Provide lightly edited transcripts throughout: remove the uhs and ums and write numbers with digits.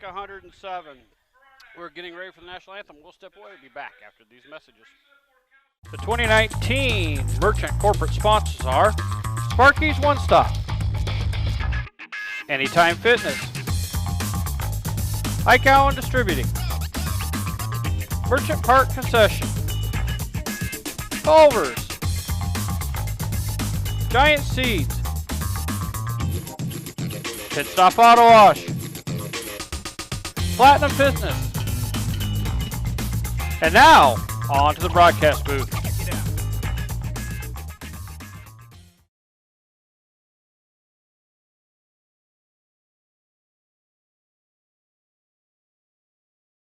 like 107. We're getting ready for the national anthem. We'll step away and be back after these messages. The 2019 Merchant corporate sponsors are Sparky's One Stop, Anytime Fitness, Ike Allen Distributing, Merchant Park Concession, Culver's, Giant Seeds, Pit Stop Auto Wash, Platinum Fitness. And now, on to the broadcast booth.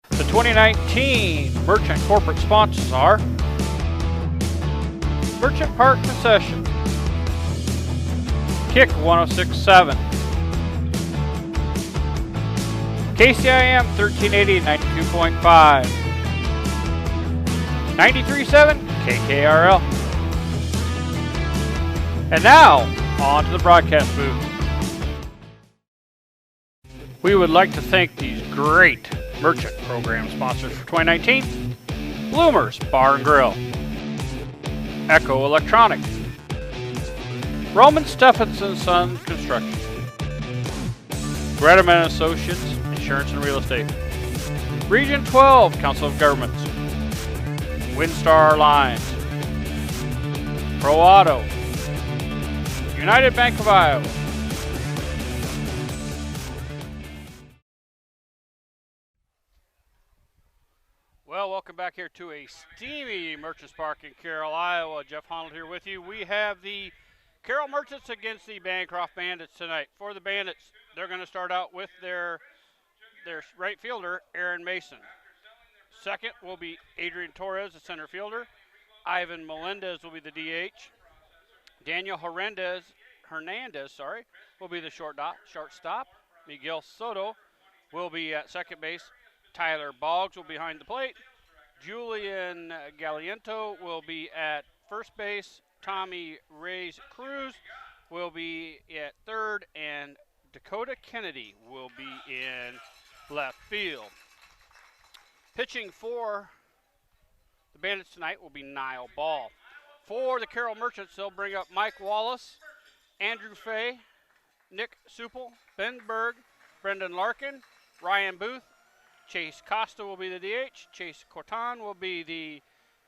The 2019 Merchant corporate sponsors are Merchant Park Concession, Kick 106.7, KCIM 1380 92.5, 93.7 KKRL. And now, on to the broadcast booth. We would like to thank these great Merchant program sponsors for 2019. Bloomers Bar and Grill, Echo Electronics, Roman Stephenson Son Construction, Gretaman Associates Insurance and Real Estate, Region 12 Council of Governments, Windstar Lines, Pro Auto, United Bank of Iowa, well, welcome back here to a steamy Merchants Park in Carroll, Iowa. Jeff Honnold here with you. We have the Carroll Merchants against the Bancroft Bandits tonight. For the Bandits, they're going to start out with their right fielder, Aaron Mason. Second will be Adrian Torres, the center fielder. Ivan Melendez will be the DH. Daniel Hernandez, will be the shortstop. Miguel Soto will be at second base. Tyler Boggs will be behind the plate. Julian Galiento will be at first base. Tommy Reyes Cruz will be at third. And Dakota Kennedy will be in left field. Pitching for the Bandits tonight will be Niall Ball. For the Carroll Merchants, they'll bring up Mike Wallace, Andrew Fay, Nick Supple, Ben Berg, Brendan Larkin, Ryan Booth, Chase Costa will be the DH, Chase Corton will be the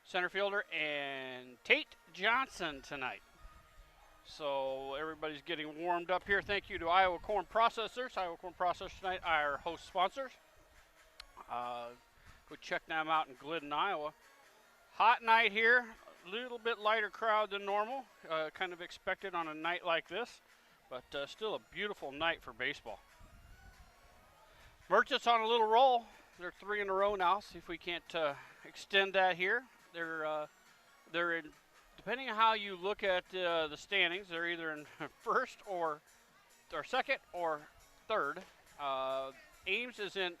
center fielder, and Tate Johnson tonight. So everybody's getting warmed up here. Thank you to Iowa Corn Processors. Iowa Corn Processors tonight, our host sponsors. Go check them out in Glidden, Iowa. Hot night here, a little bit lighter crowd than normal. Kind of expected on a night like this, but still a beautiful night for baseball. Merchants on a little roll. They're 3 in a row now. See if we can't extend that here. They're in, depending on how you look at the standings, they're either in first or second or third. Ames is in.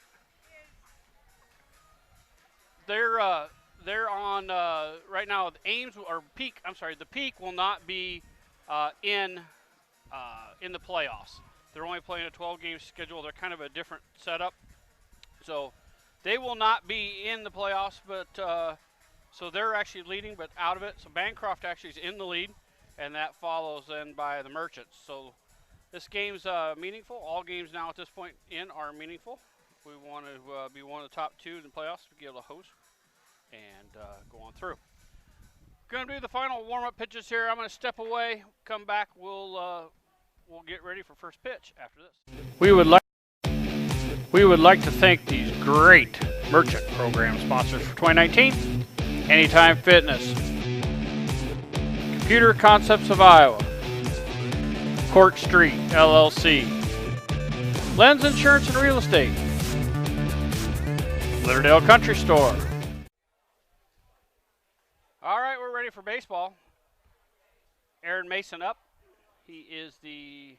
They're on right now. Ames or Peak. I'm sorry. The Peak will not be in the playoffs. They're only playing a 12-game schedule. They're kind of a different setup. So they will not be in the playoffs, but so they're actually leading, but out of it. So Bancroft actually is in the lead, and that follows then by the Merchants. So this game's meaningful. All games now at this point are meaningful. If we want to be one of the top 2 in the playoffs, we be able to host and go on through. Going to do the final warm-up pitches here. I'm going to step away, come back. We'll get ready for first pitch after this. We would like to thank these great Merchant program sponsors for 2019. Anytime Fitness, Computer Concepts of Iowa, Court Street LLC, Lens Insurance and Real Estate, Litterdale Country Store. All right, we're ready for baseball. Aaron Mason up. He is the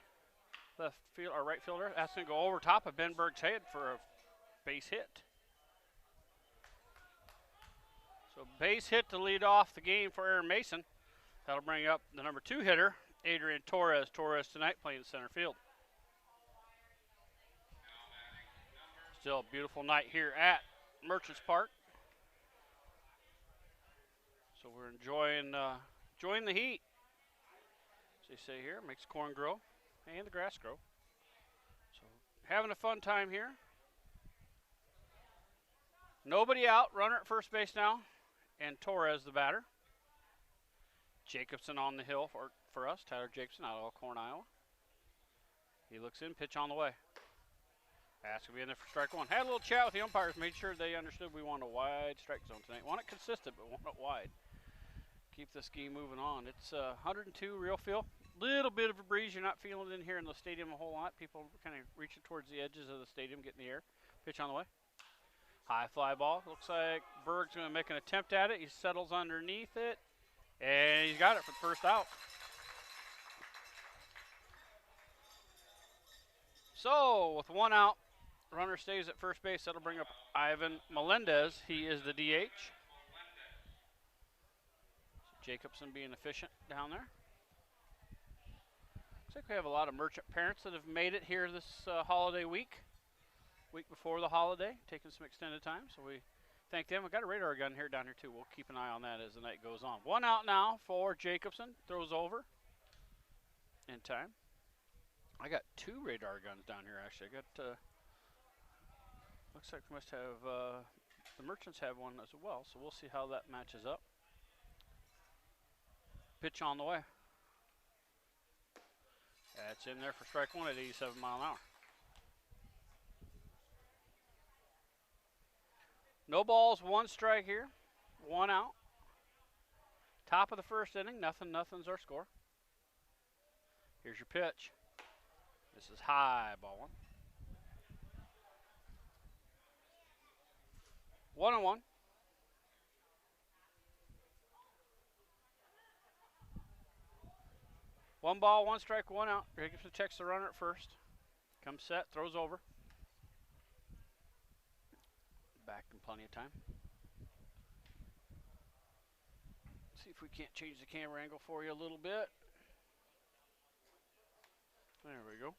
right fielder. That's going to go over top of Ben Berg's head for a base hit. So base hit to lead off the game for Aaron Mason. That'll bring up the number 2 hitter, Adrian Torres. Torres tonight playing center field. Still a beautiful night here at Merchants Park. So we're enjoying the heat. As they say here, makes corn grow and the grass grow. So having a fun time here. Nobody out, runner at first base now, and Torres the batter. Jacobson on the hill for us, Tyler Jacobson out of Elkhorn, Iowa. He looks in, pitch on the way. That's going to be in there for strike one. Had a little chat with the umpires, made sure they understood we want a wide strike zone tonight. Want it consistent, but want it wide. Keep this game moving on. It's 102 real feel. Little bit of a breeze. You're not feeling it in here in the stadium a whole lot. People kind of reaching towards the edges of the stadium, getting the air. Pitch on the way. High fly ball. Looks like Berg's going to make an attempt at it. He settles underneath it, and he's got it for the first out. So with one out, runner stays at first base. That'll bring up Ivan Melendez. He is the DH. Jacobson being efficient down there. Looks like we have a lot of Merchant parents that have made it here this holiday week before the holiday, taking some extended time. So we thank them. We've got a radar gun here down here too. We'll keep an eye on that as the night goes on. One out now for Jacobson. Throws over in time. I got two radar guns down here actually. I got looks like we must have the Merchants have one as well, so we'll see how that matches up. Pitch on the way. That's in there for strike one at 87 mile an hour. No balls, one strike here, one out. Top of the first inning, nothing's our score. Here's your pitch. This is high, ball one. 1-1. One ball, one strike, one out. Jacobson checks the runner at first. Comes set, throws over. Back in plenty of time. See if we can't change the camera angle for you a little bit. There we go.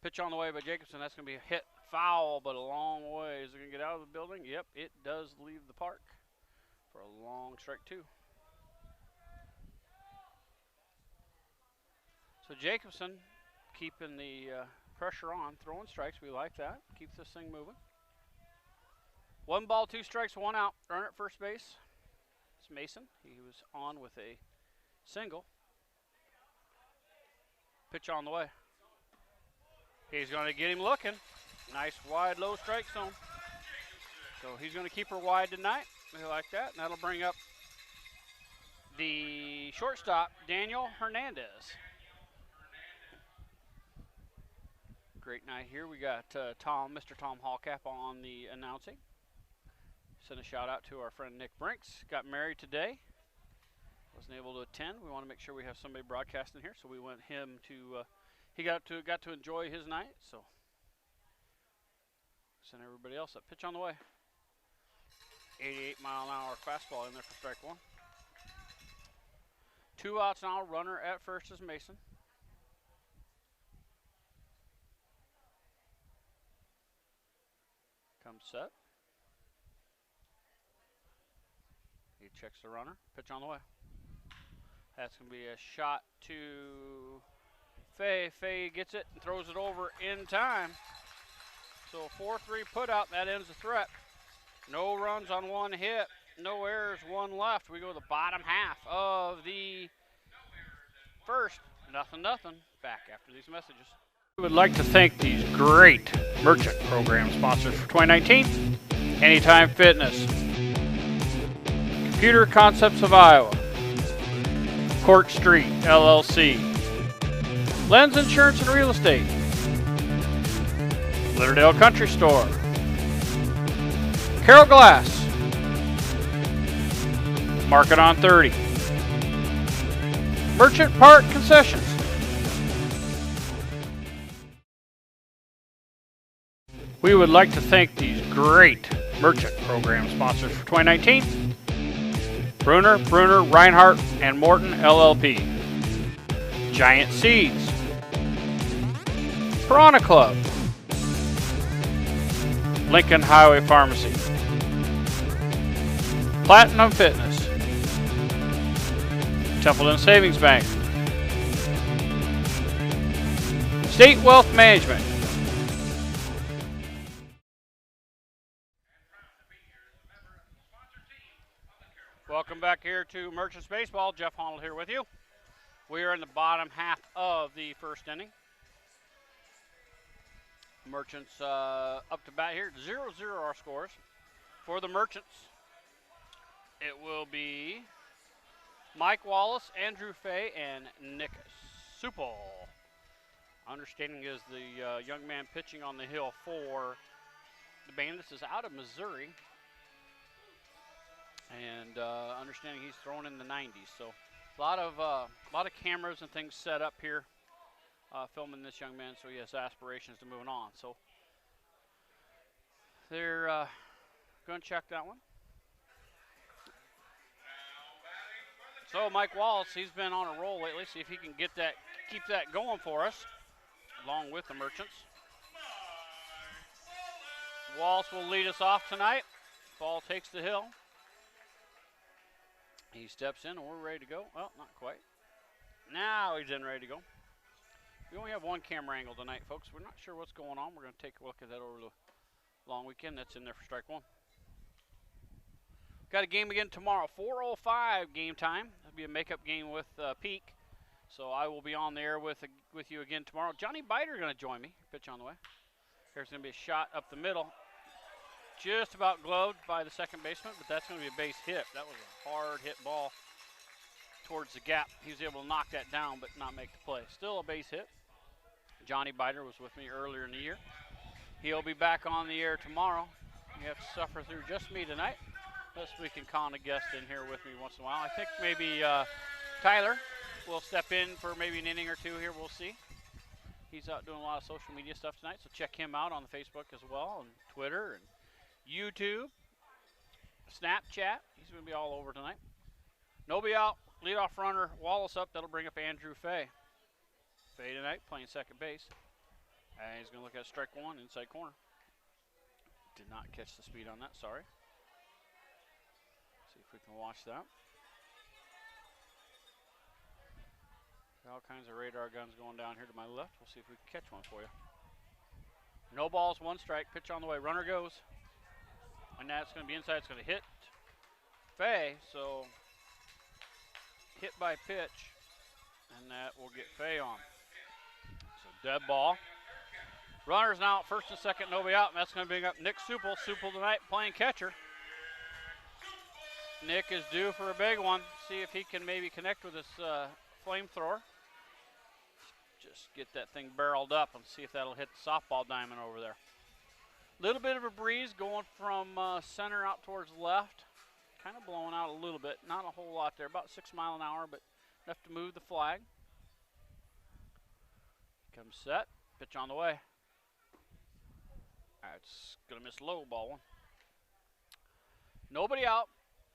Pitch on the way by Jacobson. That's going to be a hit. Foul, but a long way. Is it going to get out of the building? Yep, it does leave the park for a long strike two. So Jacobson keeping the pressure on, throwing strikes. We like that. Keeps this thing moving. One ball, two strikes, one out. Runner at first base. It's Mason. He was on with a single. Pitch on the way. He's going to get him looking. Nice wide, low strike zone. So he's going to keep her wide tonight. We like that. And that'll bring up the shortstop, Daniel Hernandez. Great night here. We got Mr. Tom Hallcap on the announcing. Send a shout out to our friend Nick Brinks. Got married today. Wasn't able to attend. We want to make sure we have somebody broadcasting here, so we want him to. He got to enjoy his night. So send everybody else up. Pitch on the way. 88 mile an hour fastball in there for strike one. Two outs now. Runner at first is Mason. Comes set. He checks the runner. Pitch on the way. That's going to be a shot to Fay. Fay gets it and throws it over in time. So a 4-3 put out. That ends the threat. No runs on one hit. No errors, one left. We go to the bottom half of the first. Nothing. Back after these messages. We would like to thank these great Merchant program sponsors for 2019. Anytime Fitness, Computer Concepts of Iowa, Court Street LLC, Lens Insurance and Real Estate, Litterdale Country Store, Carroll Glass, Market on 30, Merchant Park Concessions. We would like to thank these great Merchant program sponsors for 2019. Bruner, Reinhardt, and Morton LLP. Giant Seeds. Piranha Club. Lincoln Highway Pharmacy, Platinum Fitness, Templeton Savings Bank, State Wealth Management, welcome back here to Merchants Baseball. Jeff Honnold here with you. We are in the bottom half of the first inning. Merchants up to bat here. 0-0 our scores. For the Merchants, it will be Mike Wallace, Andrew Fay, and Nick Supel. Understanding is the young man pitching on the hill for the Bandits is out of Missouri. And understanding he's throwing in the 90s. So a lot of cameras and things set up here filming this young man, so he has aspirations to moving on. So they're going to check that one. So Mike Wallace, he's been on a roll lately. See if he can keep that going for us, along with the Merchants. Wallace will lead us off tonight. Ball takes the hill. He steps in and we're ready to go. Well, not quite. Now he's in ready to go. We only have one camera angle tonight, folks. We're not sure what's going on. We're going to take a look at that over the long weekend. That's in there for strike one. Got a game again tomorrow, 4:05 game time. It'll be a makeup game with Peak. So I will be on the air with you again tomorrow. Johnny Biter going to join me. Pitch on the way. There's going to be a shot up the middle. Just about gloved by the second baseman, but that's going to be a base hit. That was a hard hit ball towards the gap. He was able to knock that down but not make the play. Still a base hit. Johnny Biter was with me earlier in the year. He'll be back on the air tomorrow. You have to suffer through just me tonight. Unless we can con a guest in here with me once in a while. I think maybe Tyler will step in for maybe an inning or two here. We'll see. He's out doing a lot of social media stuff tonight, so check him out on the Facebook as well, and Twitter, and YouTube, Snapchat. He's going to be all over tonight. Nobody out. Leadoff runner Wallace up. That'll bring up Andrew Fay. Fay tonight playing second base. And he's going to look at strike one, inside corner. Did not catch the speed on that, sorry. See if we can watch that. All kinds of radar guns going down here to my left. We'll see if we can catch one for you. No balls, one strike. Pitch on the way. Runner goes. And that's going to be inside. It's going to hit Fay. So hit by pitch. And that will get Fay on. So dead ball. Runners now at first and second, nobody out. And that's going to bring up Nick Supel. Supel tonight playing catcher. Nick is due for a big one. See if he can maybe connect with this flamethrower. Just get that thing barreled up and see if that'll hit the softball diamond over there. Little bit of a breeze going from center out towards left. Kind of blowing out a little bit. Not a whole lot there. About 6 miles an hour, but enough to move the flag. Comes set. Pitch on the way. It's going to miss low, ball one. Nobody out.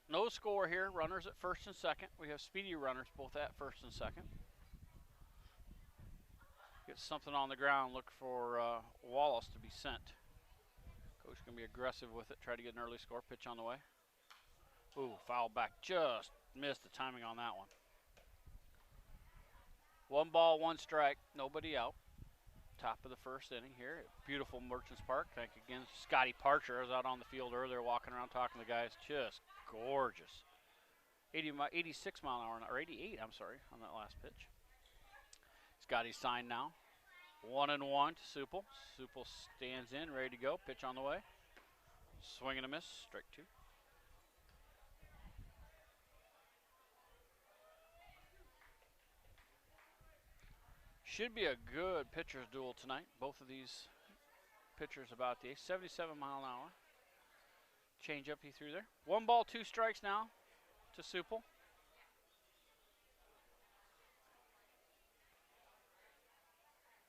No score here. Runners at first and second. We have speedy runners both at first and second. Get something on the ground. Look for Wallace to be sent. Coach going to be aggressive with it. Try to get an early score. Pitch on the way. Ooh, foul back. Just missed the timing on that one. 1 ball, 1 strike. Nobody out. Top of the first inning here at beautiful Merchants Park. Thank you again, Scotty Parcher. I was out on the field earlier walking around talking to the guys. Just gorgeous. 86 mile an hour, or 88, I'm sorry, on that last pitch. Scotty's signed now. 1-1 to Supel. Supel stands in, ready to go. Pitch on the way. Swing and a miss, strike 2. Should be a good pitcher's duel tonight. Both of these pitchers about the 77 mile an hour. Change up he threw there. 1 ball, 2 strikes now to Supel.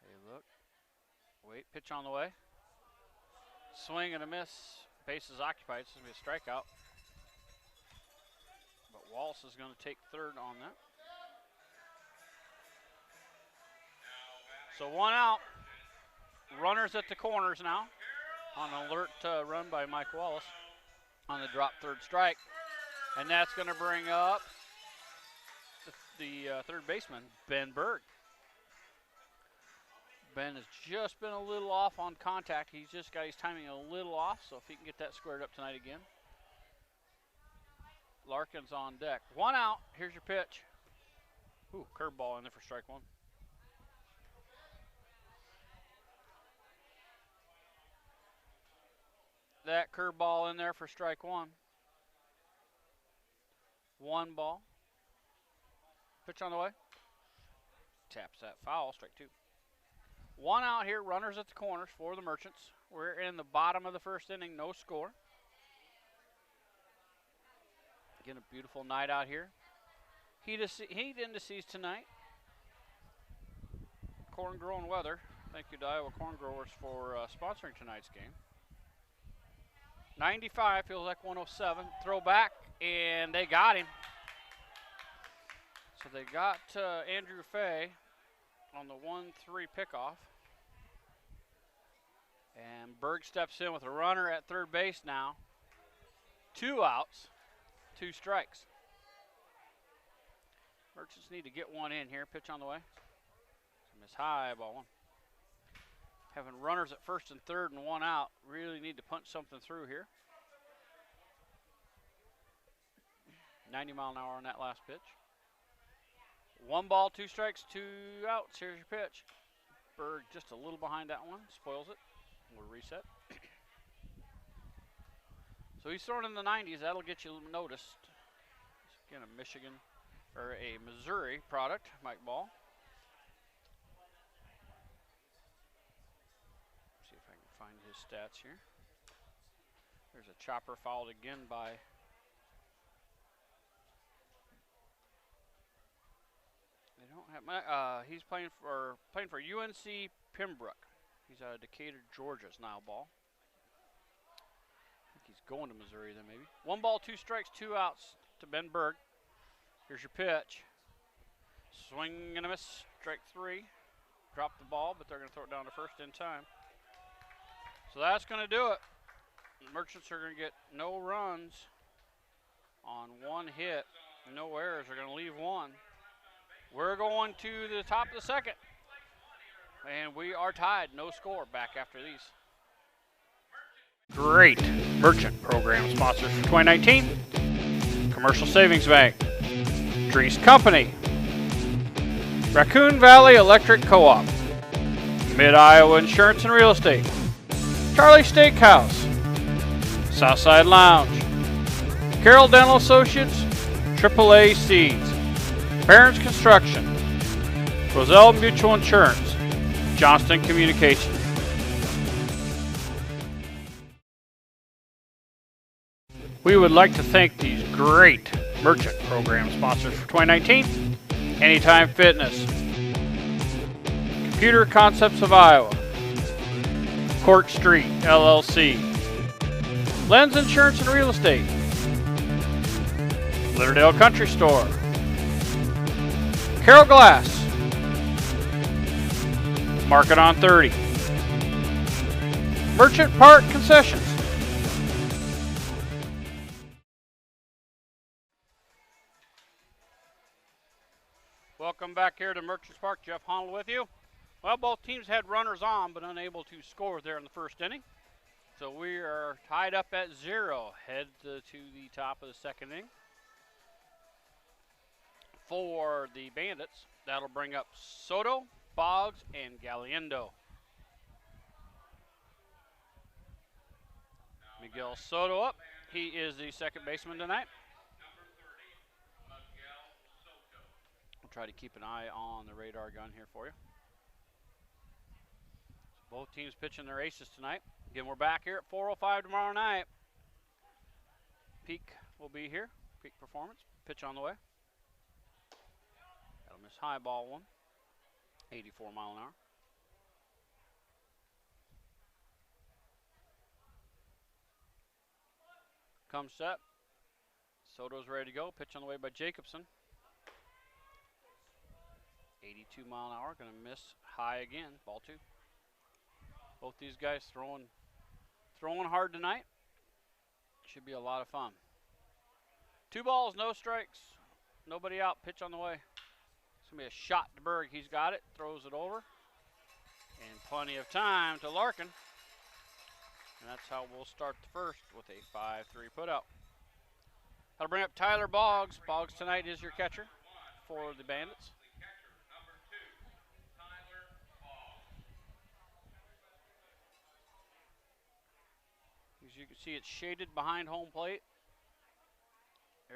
Hey, look. Wait, pitch on the way. Swing and a miss. Bases occupied. This is going to be a strikeout. But Wallace is going to take third on that. So 1 out. Runners at the corners now. on an alert run by Mike Wallace on the drop third strike. And that's going to bring up the third baseman, Ben Berg. Ben has just been a little off on contact. He's just got his timing a little off, so if he can get that squared up tonight again. Larkin's on deck. 1 out. Here's your pitch. Ooh, curveball in there for strike 1. That curveball in there for strike 1. 1 ball. Pitch on the way. Taps that foul, strike 2. 1 out here, runners at the corners for the Merchants. We're in the bottom of the first inning, no score. Again, a beautiful night out here. Heat indices tonight. Corn growing weather. Thank you to Iowa Corn Growers for sponsoring tonight's game. 95 feels like 107. Throw back, and they got him. So they got Andrew Fay on the 1-3 pickoff. And Berg steps in with a runner at third base now. 2 outs, 2 strikes. Merchants need to get 1 in here. Pitch on the way. Miss high, ball 1. Having runners at first and third and 1 out. Really need to punch something through here. 90 mile an hour on that last pitch. 1 ball, 2 strikes, 2 outs. Here's your pitch. Berg just a little behind that one. Spoils it. We'll reset. So he's throwing in the 90s. That'll get you noticed. Again, a Michigan or a Missouri product, Mike Ball. See if I can find his stats here. There's a chopper fouled again by they don't have he's playing for UNC Pembroke. He's out of Decatur, Georgia's now Ball. I think he's going to Missouri then maybe. 1 ball, 2 strikes, 2 outs to Ben Berg. Here's your pitch. Swing and a miss, strike 3. Drop the ball, but they're going to throw it down to first in time. So that's going to do it. The Merchants are going to get no runs on 1 hit. No errors. They're going to leave 1. We're going to the top of the second. And we are tied. No score back after these. Great Merchant program sponsors for 2019. Commercial Savings Bank. Drees Company. Raccoon Valley Electric Co-op. Mid-Iowa Insurance and Real Estate. Charlie Steakhouse. Southside Lounge. Carroll Dental Associates. AAA Seeds. Barron's Construction. Roselle Mutual Insurance. Johnston Communications. We would like to thank these great Merchant program sponsors for 2019. Anytime Fitness. Computer Concepts of Iowa. Court Street, LLC. Lens Insurance and Real Estate. Litterdale Country Store. Carroll Glass. Market on 30. Merchant Park Concessions. Welcome back here to Merchants Park. Jeff Honnold with you. Well, both teams had runners on, but unable to score there in the first inning. So we are tied up at 0. Head to the top of the second inning. For the Bandits, that'll bring up Soto, Boggs, and Galiendo. Miguel Soto up. He is the second baseman tonight. We'll try to keep an eye on the radar gun here for you. So both teams pitching their aces tonight. Again, we're back here at 4:05 tomorrow night. Peak will be here. Peak Performance. Pitch on the way. That'll miss high, ball 1. 84 mile an hour. Comes set. Soto's ready to go. Pitch on the way by Jacobson. 82 mile an hour. Going to miss high again. Ball 2. Both these guys throwing throwing hard tonight. Should be a lot of fun. 2 balls, no strikes. Nobody out. Pitch on the way. It's going to be a shot to Berg. He's got it. Throws it over. And plenty of time to Larkin. And that's how we'll start the first with a 5-3 putout. I'll bring up Tyler Boggs. Boggs tonight is your catcher for the Bandits. As you can see, it's shaded behind home plate.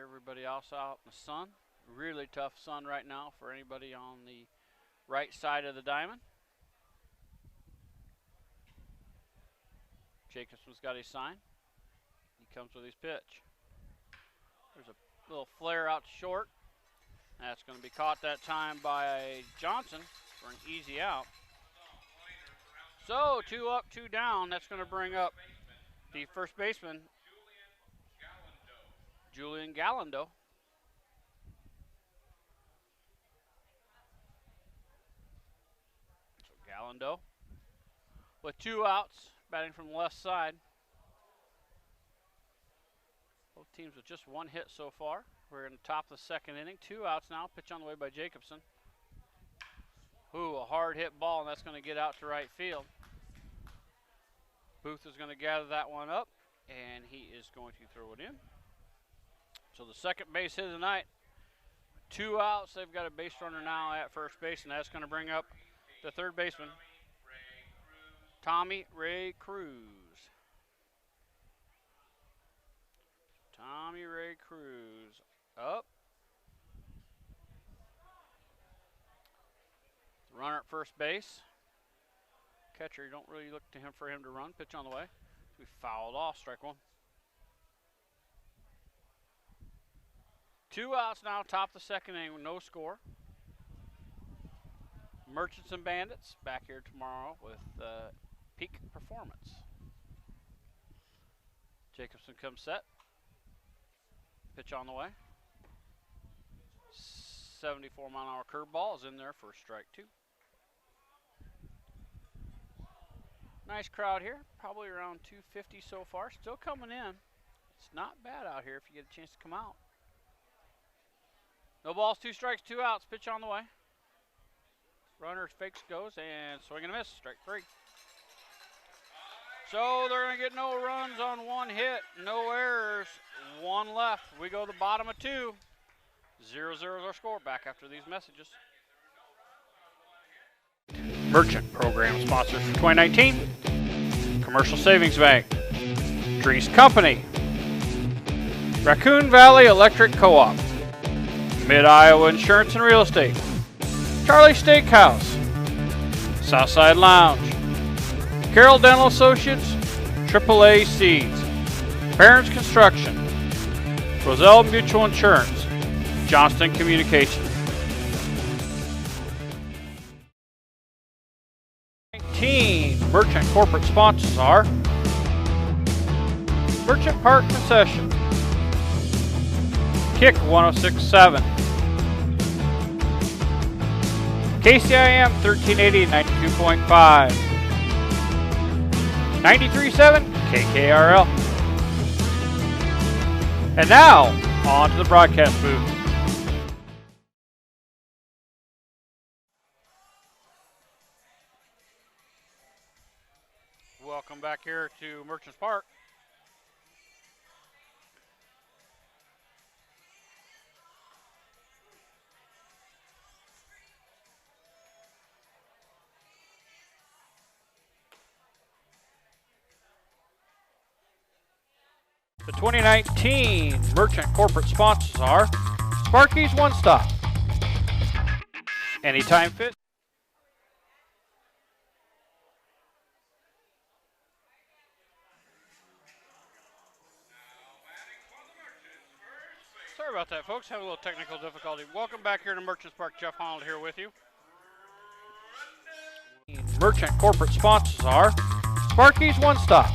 Everybody else out in the sun. Really tough sun right now for anybody on the right side of the diamond. Jacobson's got his sign. He comes with his pitch. There's a little flare out to short. That's going to be caught that time by Johnson for an easy out. So 2 up, 2 down. That's going to bring up the first baseman, Julian Galindo. So Galindo with 2 outs, batting from the left side. Both teams with just 1 hit so far. We're in the top of the second inning. 2 outs now. Pitch on the way by Jacobson. Ooh, a hard hit ball, and that's going to get out to right field. Booth is going to gather that one up, and he is going to throw it in. So the second base hit of the night. 2 outs. They've got a base runner now at first base, and that's going to bring up the third baseman, Tommy Ray Cruz. Tommy Ray Cruz up. Runner at first base. Catcher, you don't really look to him for him to run. Pitch on the way. We fouled off, strike 1. 2 outs now, top of the second inning with no score. Merchants and Bandits back here tomorrow with peak performance. Jacobson comes set. Pitch on the way. 74-mile-an-hour curveball is in there for strike 2. Nice crowd here, probably around 250 so far. Still coming in. It's not bad out here if you get a chance to come out. No balls, 2 strikes, 2 outs. Pitch on the way. Runner fakes, goes, and swing and a miss. Strike 3. So they're going to get no runs on 1 hit, no errors, 1 left. We go to the bottom of 2. 0-0 is our score. Back after these messages. Merchant program sponsors for 2019. Commercial Savings Bank. Drees Company. Raccoon Valley Electric Co-op. Mid-Iowa Insurance and Real Estate. Charlie Steakhouse. Southside Lounge. Carroll Dental Associates. AAA Seeds. Parents Construction. Roselle Mutual Insurance. Johnston Communications. Merchant corporate sponsors are Merchant Park Concession, Kick 106.7, KCIM 1380 92.5, 93.7 KKRL. And now, on to the broadcast booth. Welcome back here to Merchants Park. The 2019 Merchant corporate sponsors are Sparky's One Stop, Anytime Fit, sorry about that, folks. Have a little technical difficulty. Welcome back here to Merchants Park. Jeff Honnold here with you. Merchant corporate sponsors are Sparky's One Stop.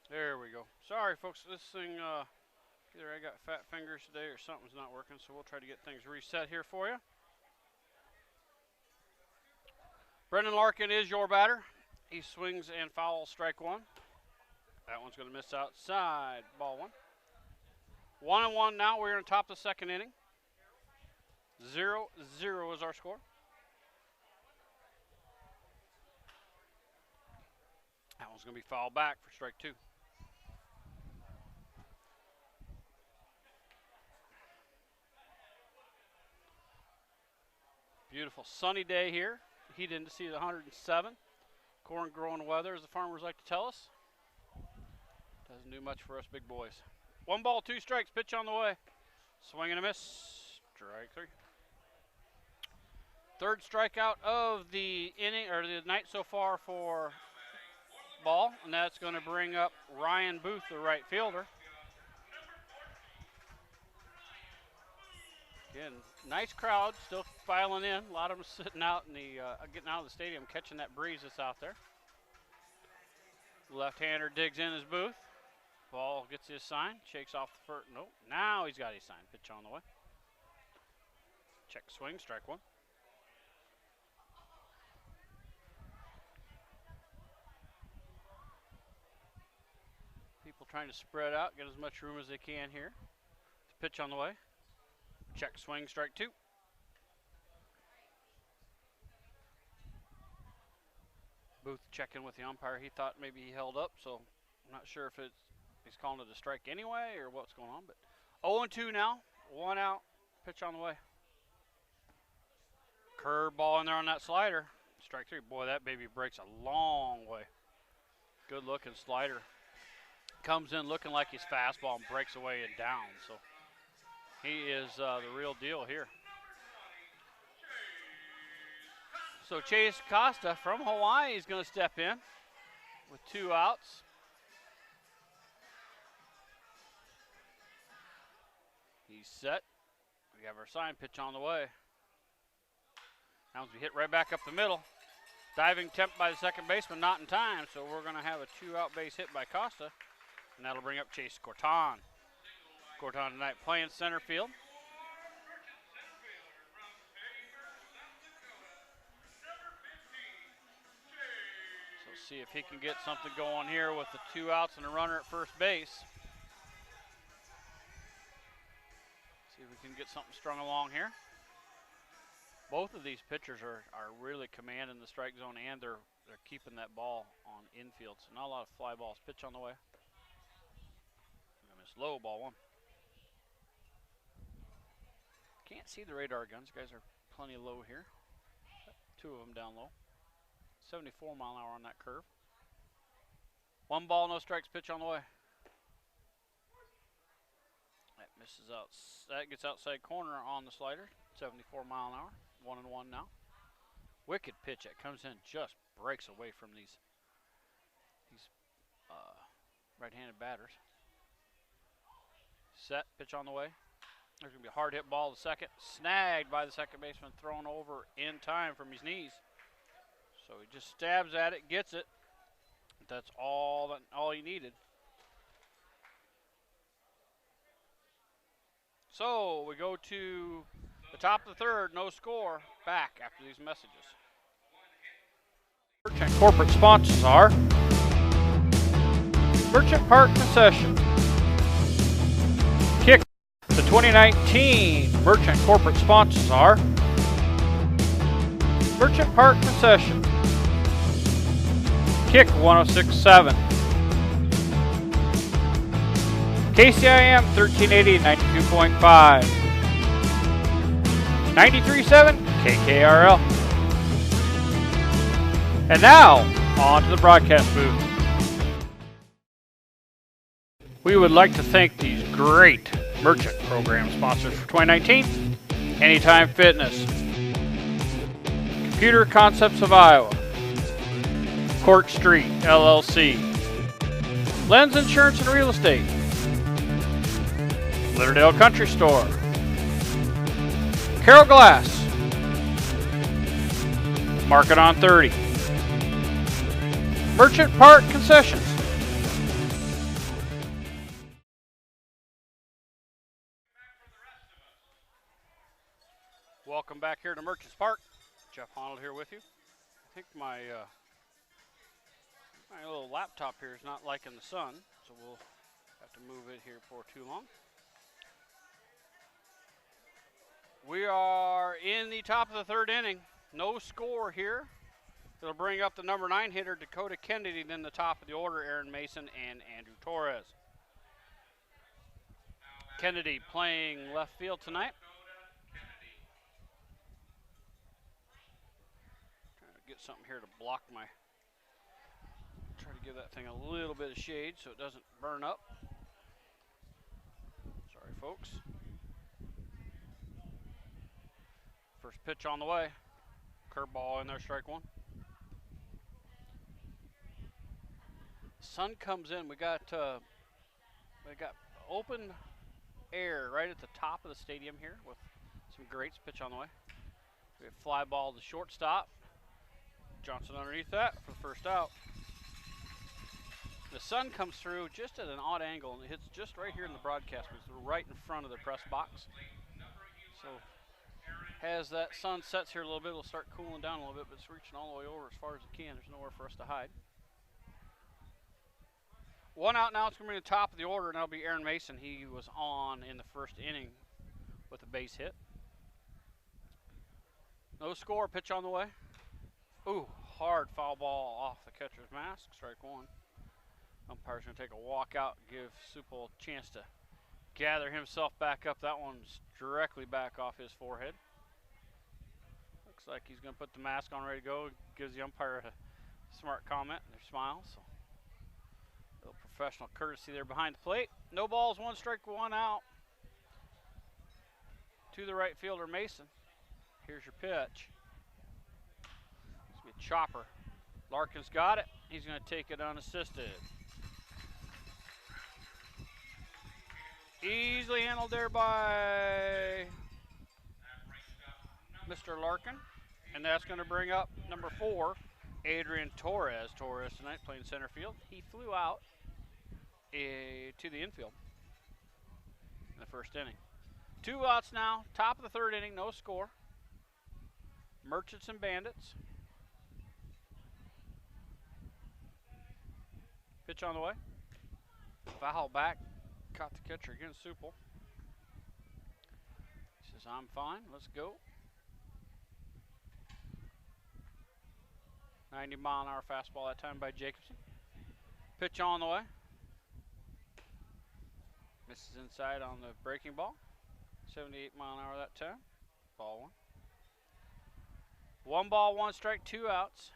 There we go. Sorry, folks. This thing Either I got fat fingers today or something's not working, so we'll try to get things reset here for you. Brendan Larkin is your batter. He swings and fouls strike one. That one's going to miss outside, ball one. 1-1 now. We're on top of the second inning. 0-0 is our score. That one's going to be fouled back for strike two. Beautiful sunny day here. Heated to see the 107. Corn growing weather, as the farmers like to tell us. Doesn't do much for us big boys. 1 ball, 2 strikes, pitch on the way. Swing and a miss. Strike three. Third strikeout of the inning, or the night so far for Ball, and that's going to bring up Ryan Booth, the right fielder. Again, nice crowd, still filing in. A lot of them sitting out in the, getting out of the stadium, catching that breeze that's out there. Left-hander digs in his Booth. Ball gets his sign, shakes off the first. Nope, now he's got his sign. Pitch on the way. Check swing, strike one. People trying to spread out, get as much room as they can here. Pitch on the way. Check swing, strike two. Booth checking with the umpire. He thought maybe he held up, so I'm not sure if he's calling it a strike anyway or what's going on. But 0-2 now, 1 out, pitch on the way. Curve ball in there on that slider. Strike three. Boy, that baby breaks a long way. Good looking slider. Comes in looking like his fastball and breaks away and down. So he is the real deal here. So Chase Costa from Hawaii is going to step in with 2 outs. He's set. We have our sign, pitch on the way. Now we hit right back up the middle. Diving attempt by the second baseman, not in time, so we're going to have a 2-out base hit by Costa, and that'll bring up Chase Corton. Corton tonight playing center field. So see if he can get something going here with the 2 outs and a runner at first base. See if we can get something strung along here. Both of these pitchers are really commanding the strike zone, and they're keeping that ball on infield. So not a lot of fly balls. Pitch on the way. Miss low, ball one. Can't see the radar guns. Guys are plenty low here. 2 of them down low. 74 mile an hour on that curve. 1 ball, no strikes. Pitch on the way. That misses out. That gets outside corner on the slider. 74 mile an hour. 1-1 now. Wicked pitch that comes in, just breaks away from these right-handed batters. Set, pitch on the way. There's going to be a hard hit ball to second. Snagged by the second baseman, thrown over in time from his knees. So he just stabs at it, gets it. That's all he needed. So we go to the top of the third, no score, back after these messages. Merchant corporate sponsors are Merchant Park Concession. Kick the 2019 Merchant corporate sponsors are Merchant Park Concession. Kick 106.7. KCIM 1380 92.5. 93.7 KKRL. And now, on to the broadcast booth. We would like to thank these great Merchant program sponsors for 2019. Anytime Fitness, Computer Concepts of Iowa, Court Street LLC, Lens Insurance and Real Estate, Litterdale Country Store, Carroll Glass, Market on 30, Merchant Park Concessions, Welcome back here to Merchants Park. Jeff Honnold here with you. I think my little laptop here is not liking the sun, so we'll have to move it here for too long. We are in the top of the third inning. No score here. It'll bring up the number 9 hitter, Dakota Kennedy, then the top of the order, Aaron Mason and Andrew Torres. Kennedy playing left field tonight. Trying to get something here to block my, try to give that thing a little bit of shade so it doesn't burn up. Sorry, folks. First pitch on the way. Curveball in there, strike one. Sun comes in. We got open air right at the top of the stadium here with some greats. Pitch on the way. We have fly ball to shortstop. Johnson underneath that for the first out. The sun comes through just at an odd angle and it hits just right here in the broadcast booth, right in front of the press box. So as that sun sets here a little bit, it'll start cooling down a little bit, but it's reaching all the way over as far as it can. There's nowhere for us to hide. One out now. It's going to be the top of the order, and that'll be Aaron Mason. He was on in the first inning with a base hit. No score. Pitch on the way. Ooh, hard foul ball off the catcher's mask. Strike one. Umpire's going to take a walk out, give Supel a chance to gather himself back up. That one's directly back off his forehead. Looks like he's going to put the mask on, ready to go. Gives the umpire a smart comment and their smile. So, a little professional courtesy there behind the plate. No balls, 1 strike, 1 out. To the right fielder, Mason. Here's your pitch. It's going to be a chopper. Larkin's got it. He's going to take it unassisted. Easily handled there by Mr. Larkin. And that's going to bring up number 4, Adrian Torres. Torres tonight playing center field. He flew out to the infield in the first inning. 2 outs now. Top of the third inning. No score. Merchants and Bandits. Pitch on the way. Foul back. Caught the catcher again, Supel. He says, I'm fine. Let's go. 90-mile-an-hour fastball that time by Jacobson. Pitch on the way. Misses inside on the breaking ball. 78-mile-an-hour that time. Ball 1. 1 ball, 1 strike, 2 outs.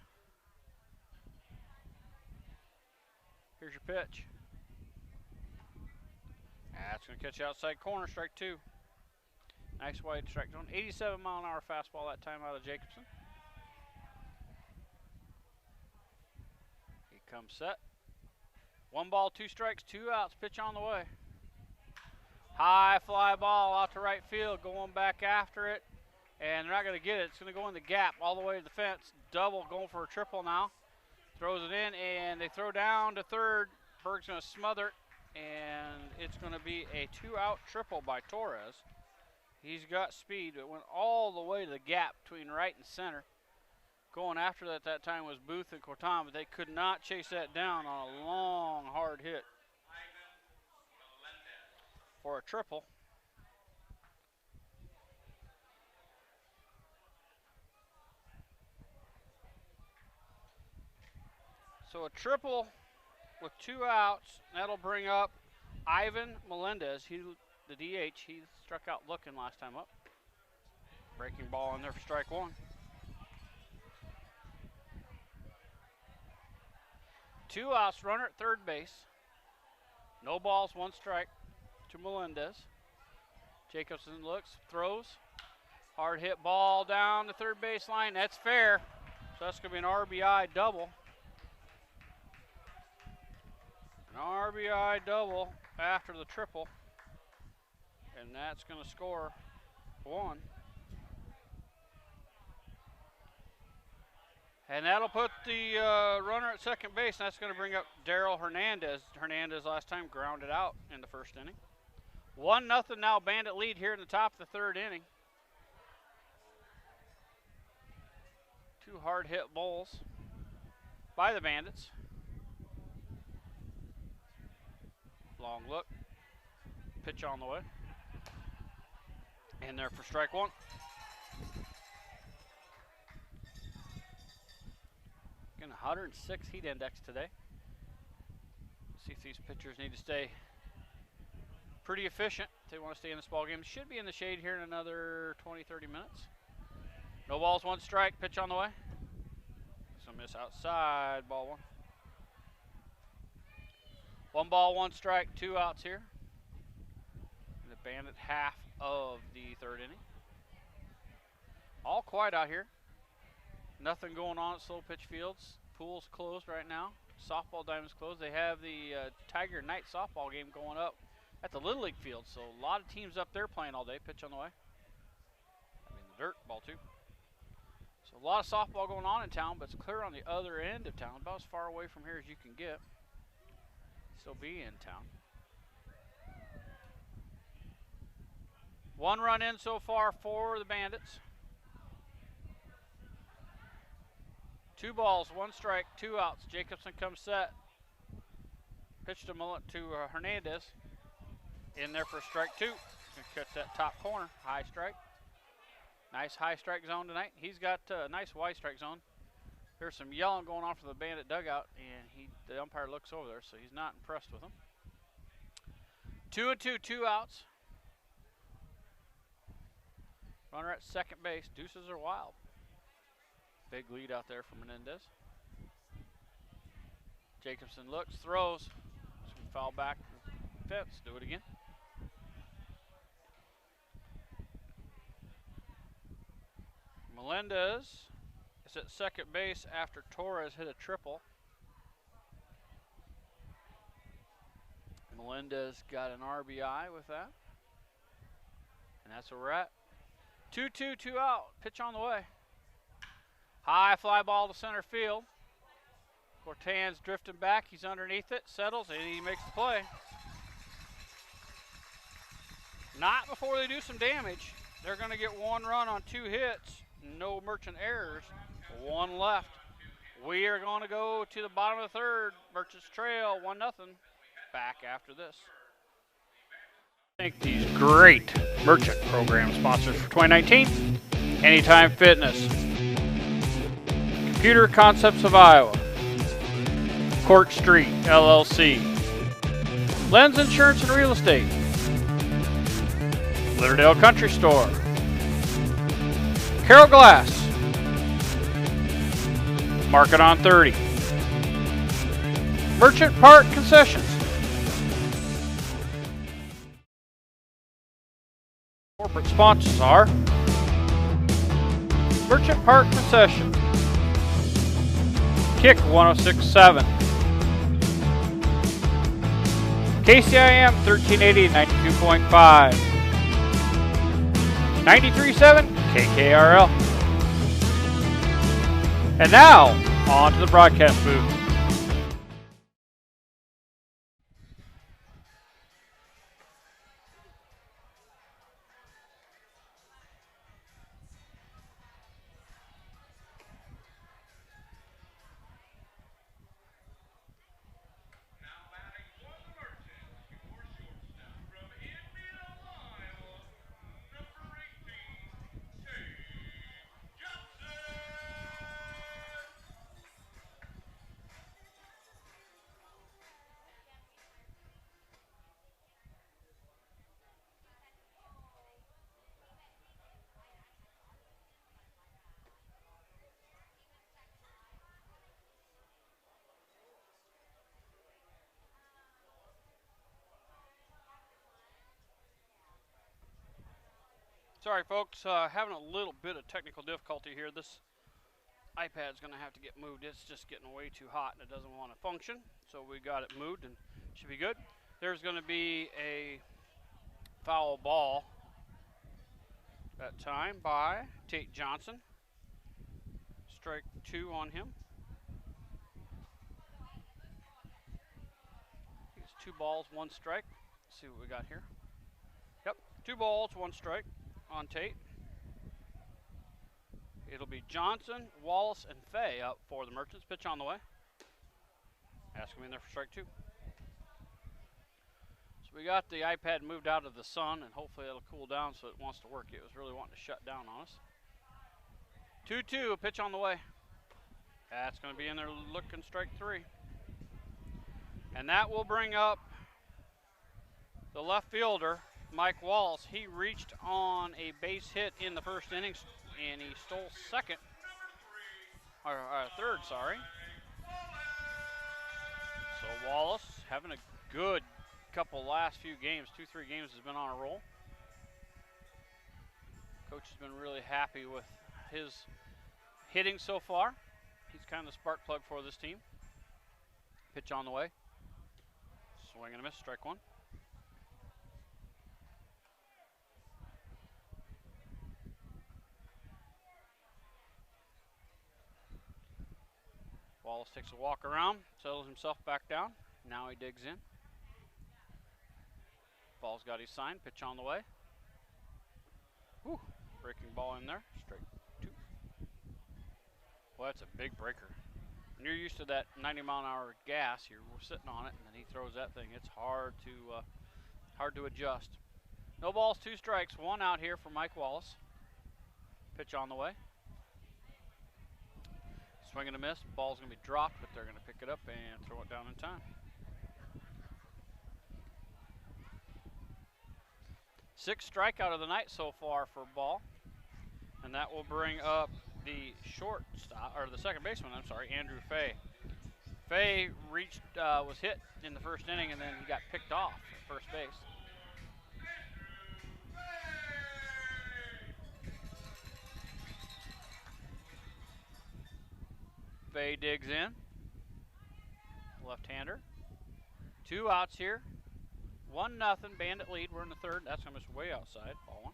Here's your pitch. That's going to catch you outside corner, strike 2. Nice wide strike zone. 87-mile-an-hour fastball that time out of Jacobson. He comes set. 1 ball, 2 strikes, 2 outs. Pitch on the way. High fly ball out to right field, going back after it. And they're not going to get it. It's going to go in the gap all the way to the fence. Double, going for a triple now. Throws it in, and they throw down to third. Berg's going to smother it, and it's going to be a 2-out triple by Torres. He's got speed. It went all the way to the gap between right and center. Going after that that time was Booth and Corton, but they could not chase that down on a long, hard hit for a triple. So a triple with 2 outs. That'll bring up Ivan Melendez. The DH. He struck out looking last time up. Breaking ball in there for strike 1. 2 outs. Runner at third base. No balls, 1 strike to Melendez. Jacobson looks, throws. Hard hit ball down the third baseline. That's fair. So that's going to be an RBI double. An RBI double after the triple. And that's going to score 1. And that'll put the runner at second base, and that's going to bring up Darrell Hernandez. Hernandez last time grounded out in the first inning. 1-0 now, Bandit lead here in the top of the third inning. Two hard hit balls by the Bandits. Long look. Pitch on the way. In there for strike one. Getting 106 heat index today. See if these pitchers need to stay pretty efficient if they want to stay in this ball game. Should be in the shade here in another 20-30 minutes. No balls, one strike. Pitch on the way. So miss outside, ball one. One ball, one strike, two outs here. The Bandit half of the third inning. All quiet out here. Nothing going on at Slow Pitch Fields. Pool's closed right now. Softball diamond's closed. They have the Tiger Night softball game going up at the Little League field. So a lot of teams up there playing all day. Pitch on the way. I mean the dirt, ball two. So a lot of softball going on in town, but it's clear on the other end of town. About as far away from here as you can get. Still be in town. One run in so far for the Bandits. Two balls, one strike, two outs. Jacobson comes set. Pitch to Hernandez. In there for strike two. Gonna catch that top corner. High strike. Nice high strike zone tonight. He's got a nice wide strike zone. There's some yelling going on from the Bandit dugout, and the umpire looks over there, so he's not impressed with him. 2-2, two outs. Runner at second base. Deuces are wild. Big lead out there for Menendez. Jacobson looks, throws. Foul back to the fence. Do it again. Melendez is at second base after Torres hit a triple. Melendez got an RBI with that. And that's where we're at. 2-2, two out. Pitch on the way. High fly ball to center field. Cortan's drifting back. He's underneath it. Settles, and he makes the play. Not before they do some damage. They're going to get one run on two hits. No Merchant errors. One left. We are going to go to the bottom of the third. Merchants trail 1-0. Back after this. Thank these great Merchant program sponsors for 2019. Anytime Fitness. Computer Concepts of Iowa. Court Street, LLC. Lens Insurance and Real Estate. Litterdale Country Store. Carroll Glass. Market on 30. Merchant Park Concessions. Corporate sponsors are Merchant Park Concession. Kick 106.7. KCIM 1380 92.5. 93.7 KKRL. And now, on to the broadcast booth. Sorry folks, having a little bit of technical difficulty here. This iPad's going to have to get moved. It's just getting way too hot and it doesn't want to function. So we got it moved and should be good. There's going to be a foul ball that time by Tate Johnson. Strike two on him. It's 2 balls, 1 strike. Let's see what we got here. Yep, 2 balls, 1 strike on Tate. It'll be Johnson, Wallace, and Fay up for the Merchants. Pitch on the way. Ask him in there for strike 2. So we got the iPad moved out of the sun, and hopefully it'll cool down so it wants to work. It was really wanting to shut down on us. 2-2, a pitch on the way. That's going to be in there looking strike 3. And that will bring up the left fielder, Mike Wallace. He reached on a base hit in the first inning, and he stole third, sorry. So Wallace having a good couple last few games, 2-3 games has been on a roll. Coach has been really happy with his hitting so far. He's kind of the spark plug for this team. Pitch on the way. Swing and a miss, strike 1. Wallace takes a walk around, settles himself back down. Now he digs in. Ball's got his sign, pitch on the way. Whew, breaking ball in there, strike 2. Well, that's a big breaker. When you're used to that 90-mile-an-hour gas, you're sitting on it, and then he throws that thing. It's hard to adjust. No balls, 2 strikes, 1 out here for Mike Wallace. Pitch on the way. Swing and a miss. Ball's going to be dropped, but they're going to pick it up and throw it down in time. 6th strikeout of the night so far for Ball, and that will bring up the shortstop, or the second baseman, I'm sorry, Andrew Fay. Fay was hit in the first inning, and then he got picked off at first base. Fay digs in, left-hander. 2 outs here. 1-0, Bandit lead. We're in the 3rd. That's going to miss way outside. Ball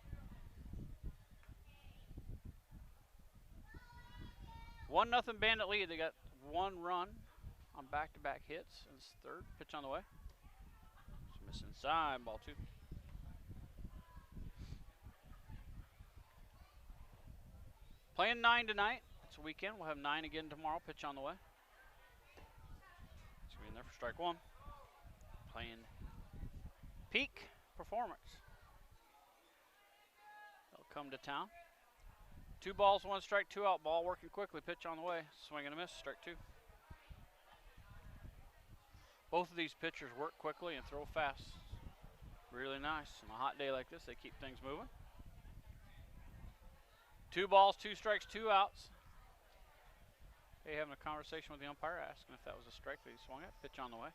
1. 1-0 Bandit lead. They got 1 run on back-to-back hits. It's 3rd. Pitch on the way. It's miss inside. Ball 2. Playing 9 tonight. It's a weekend. We'll have 9 again tomorrow. Pitch on the way. It's going to be in there for strike 1. Playing peak performance. They'll come to town. 2 balls, 1 strike, 2 out. Ball working quickly. Pitch on the way. Swing and a miss. Strike 2. Both of these pitchers work quickly and throw fast. Really nice. On a hot day like this, they keep things moving. 2 balls, 2 strikes, 2 outs. Hey, having a conversation with the umpire, asking if that was a strike that he swung at. Pitch on the way.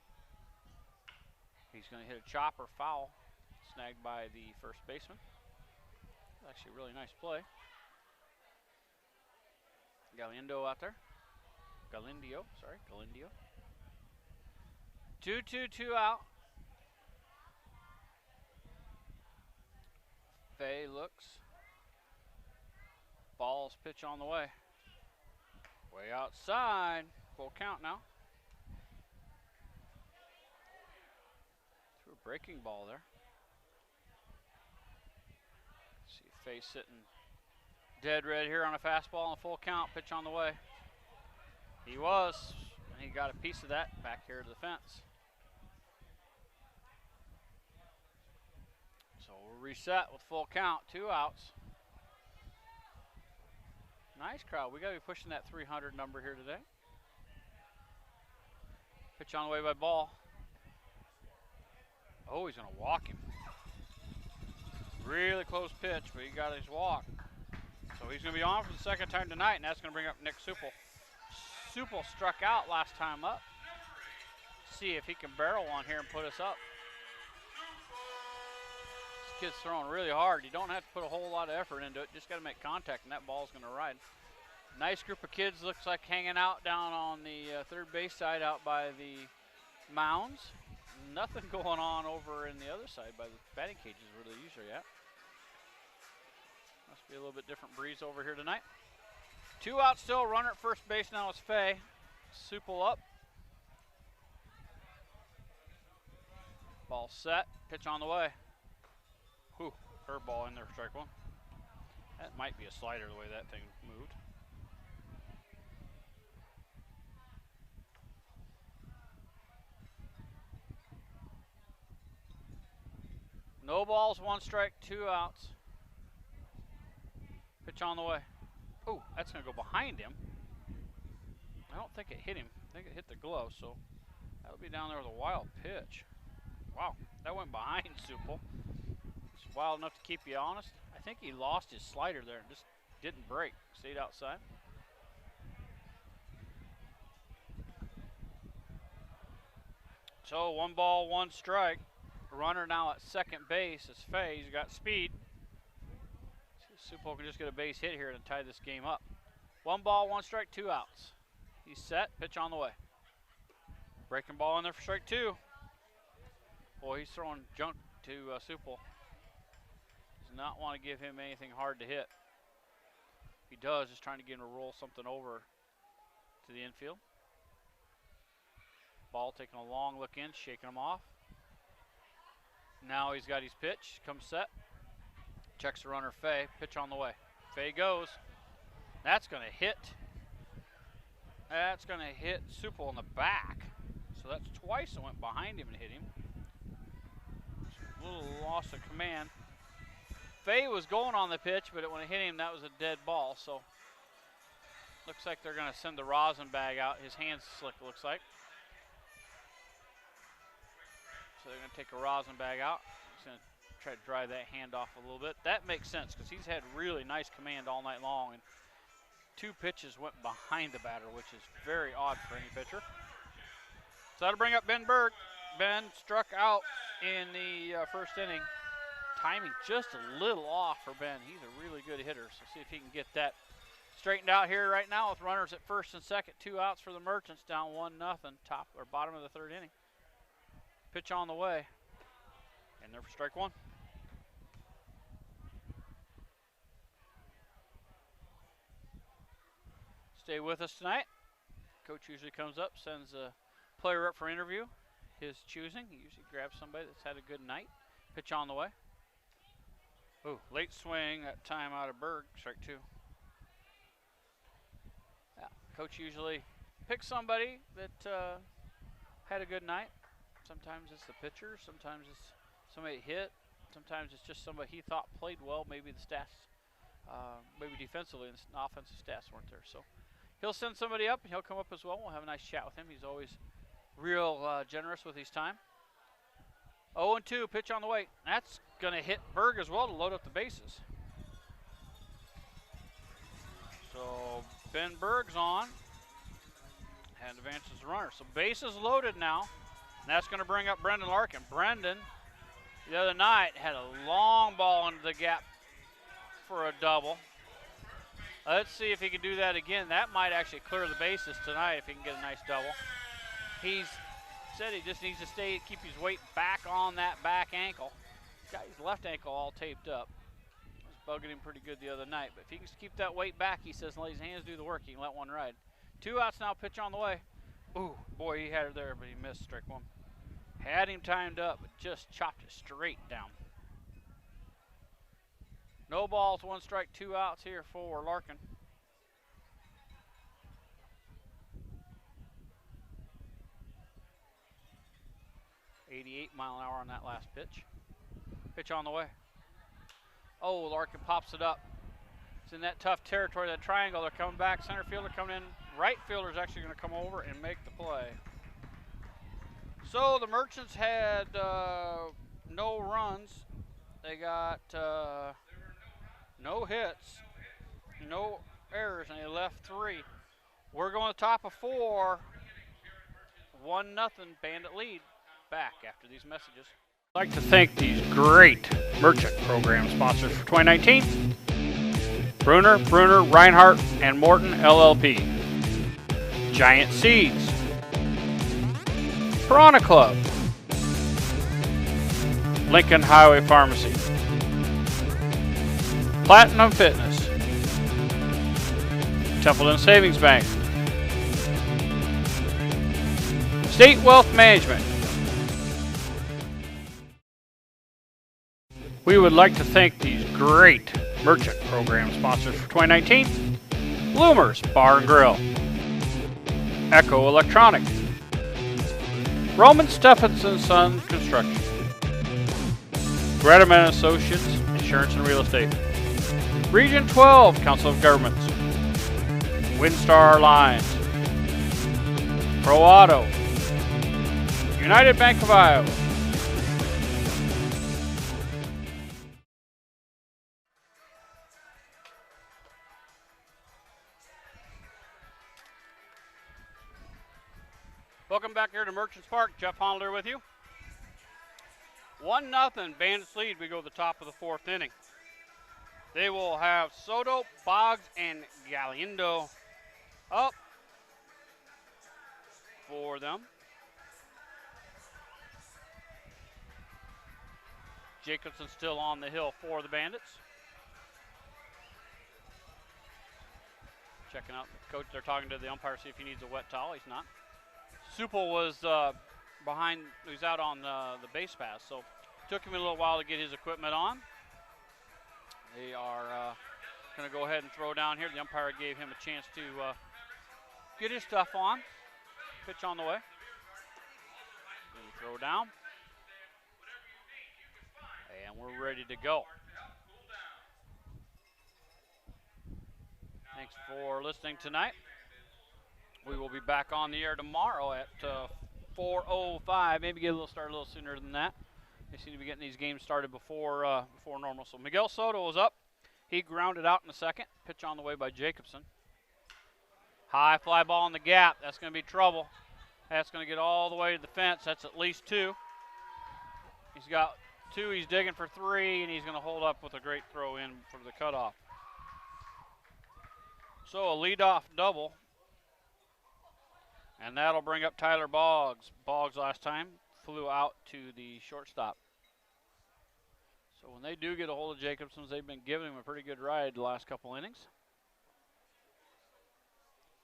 He's going to hit a chopper foul, snagged by the first baseman. Actually a really nice play. Galindo out there. Galindio. 2-2 out. Fay looks. Ball's pitch on the way. Way outside. Full count now. Threw a breaking ball there. See Fay sitting dead red here on a fastball and a full count. Pitch on the way. He was. And he got a piece of that back here to the fence. So we'll reset with full count. 2 outs. Nice crowd. We got to be pushing that 300 number here today. Pitch on the way by Ball. Oh, he's going to walk him. Really close pitch, but he got his walk. So he's going to be on for the 2nd time tonight, and that's going to bring up Nick Supple. Supple struck out last time up. See if he can barrel one here and put us up. This kid's throwing really hard. You don't have to put a whole lot of effort into it. Just got to make contact, and that ball's going to ride. Nice group of kids. Looks like hanging out down on the 3rd base side out by the mounds. Nothing going on over in the other side by the batting cages where they're usually at. Must be a little bit different breeze over here tonight. 2 out still. Runner at first base now is Fay. Supple up. Ball set. Pitch on the way. Whew. Curveball in there for strike 1. That might be a slider the way that thing moved. No balls, 1 strike, 2 outs. Pitch on the way. Oh, that's going to go behind him. I don't think it hit him. I think it hit the glove, so that'll be down there with a wild pitch. Wow, that went behind Supple. It's wild enough to keep you honest. I think he lost his slider there and just didn't break. Stayed outside. So 1 ball, 1 strike. Runner now at second base is Fay. He's got speed. Supple can just get a base hit here and tie this game up. 1 ball, 1 strike, 2 outs. He's set. Pitch on the way. Breaking ball in there for strike 2. Boy, he's throwing junk to Supple. Does not want to give him anything hard to hit. He does, just trying to get him to roll something over to the infield. Ball taking a long look in, shaking him off. Now he's got his pitch, comes set. Checks the runner, Fay. Pitch on the way. Fay goes. That's going to hit. That's going to hit Supple in the back. So that's twice it went behind him and hit him. A little loss of command. Fay was going on the pitch, but when it hit him, that was a dead ball. So looks like they're going to send the rosin bag out. His hand's slick, looks like. So they're going to take a rosin bag out. He's going to try to dry that hand off a little bit. That makes sense because he's had really nice command all night long, and 2 pitches went behind the batter, which is very odd for any pitcher. So that'll bring up Ben Berg. Ben struck out in the first inning. Timing just a little off for Ben. He's a really good hitter, so see if he can get that straightened out here right now with runners at first and second. 2 outs for the Merchants, down 1-0, top or bottom of the 3rd inning. Pitch on the way, and there for strike 1. Stay with us tonight. Coach usually comes up, sends a player up for interview, his choosing. He usually grabs somebody that's had a good night. Pitch on the way. Ooh, late swing, that time out of Berg, strike 2. Yeah, coach usually picks somebody that had a good night. Sometimes it's the pitcher, sometimes it's somebody hit, sometimes it's just somebody he thought played well. Maybe the stats, maybe defensively and offensive stats weren't there. So he'll send somebody up, and he'll come up as well. We'll have a nice chat with him. He's always real generous with his time. 0-2, pitch on the way. That's going to hit Berg as well to load up the bases. So Ben Berg's on and advances the runner. So bases loaded now. And that's going to bring up Brendan Larkin. Brendan, the other night, had a long ball into the gap for a double. Let's see if he can do that again. That might actually clear the bases tonight if he can get a nice double. He's said he just needs to keep his weight back on that back ankle. He's got his left ankle all taped up. It was bugging him pretty good the other night. But if he can keep that weight back, he says, and let his hands do the work, he can let one ride. 2 outs now, pitch on the way. Ooh, boy, he had it there, but he missed strike 1. Had him timed up, but just chopped it straight down. No balls, 1 strike, 2 outs here for Larkin. .88-mile-an-hour on that last pitch. Pitch on the way. Oh, Larkin pops it up. It's in that tough territory, that triangle. They're coming back. Center fielder coming in. Right fielder's actually going to come over and make the play. So the Merchants had no runs. They got no hits, no errors, and they left 3. We're going to top of 4. 1-0 Bandit lead. Back after these messages. I'd like to thank these great Merchant program sponsors for 2019. Bruner, Reinhardt, and Morton LLP. Giant Seeds. Piranha Club. Lincoln Highway Pharmacy. Platinum Fitness. Templeton Savings Bank. State Wealth Management. We would like to thank these great Merchant program sponsors for 2019. Bloomers Bar and Grill. Echo Electronic. Roman Stephenson Son Construction. Gretaman Associates, Insurance and Real Estate. Region 12, Council of Governments. Windstar Lines. Pro Auto. United Bank of Iowa. Welcome back here to Merchants Park. Jeff Honolder with you. 1-0, Bandits lead. We go to the top of the fourth inning. They will have Soto, Boggs, and Galindo up for them. Jacobson still on the hill for the Bandits. Checking out the coach. They're talking to the umpire, see if he needs a wet towel. He's not. Supple was behind. He's out on the base pass, so it took him a little while to get his equipment on. They are going to go ahead and throw down here. The umpire gave him a chance to get his stuff on. Pitch on the way. Then throw down. And we're ready to go. Thanks for listening tonight. We will be back on the air tomorrow at 4:05. Maybe get start a little sooner than that. They seem to be getting these games started before normal. So Miguel Soto is up. He grounded out in the second. Pitch on the way by Jacobson. High fly ball in the gap. That's going to be trouble. That's going to get all the way to the fence. That's at least 2. He's got 2. He's digging for 3, and he's going to hold up with a great throw in for the cutoff. So a leadoff double. And that'll bring up Tyler Boggs. Boggs last time flew out to the shortstop. So when they do get a hold of Jacobson, they've been giving him a pretty good ride the last couple innings.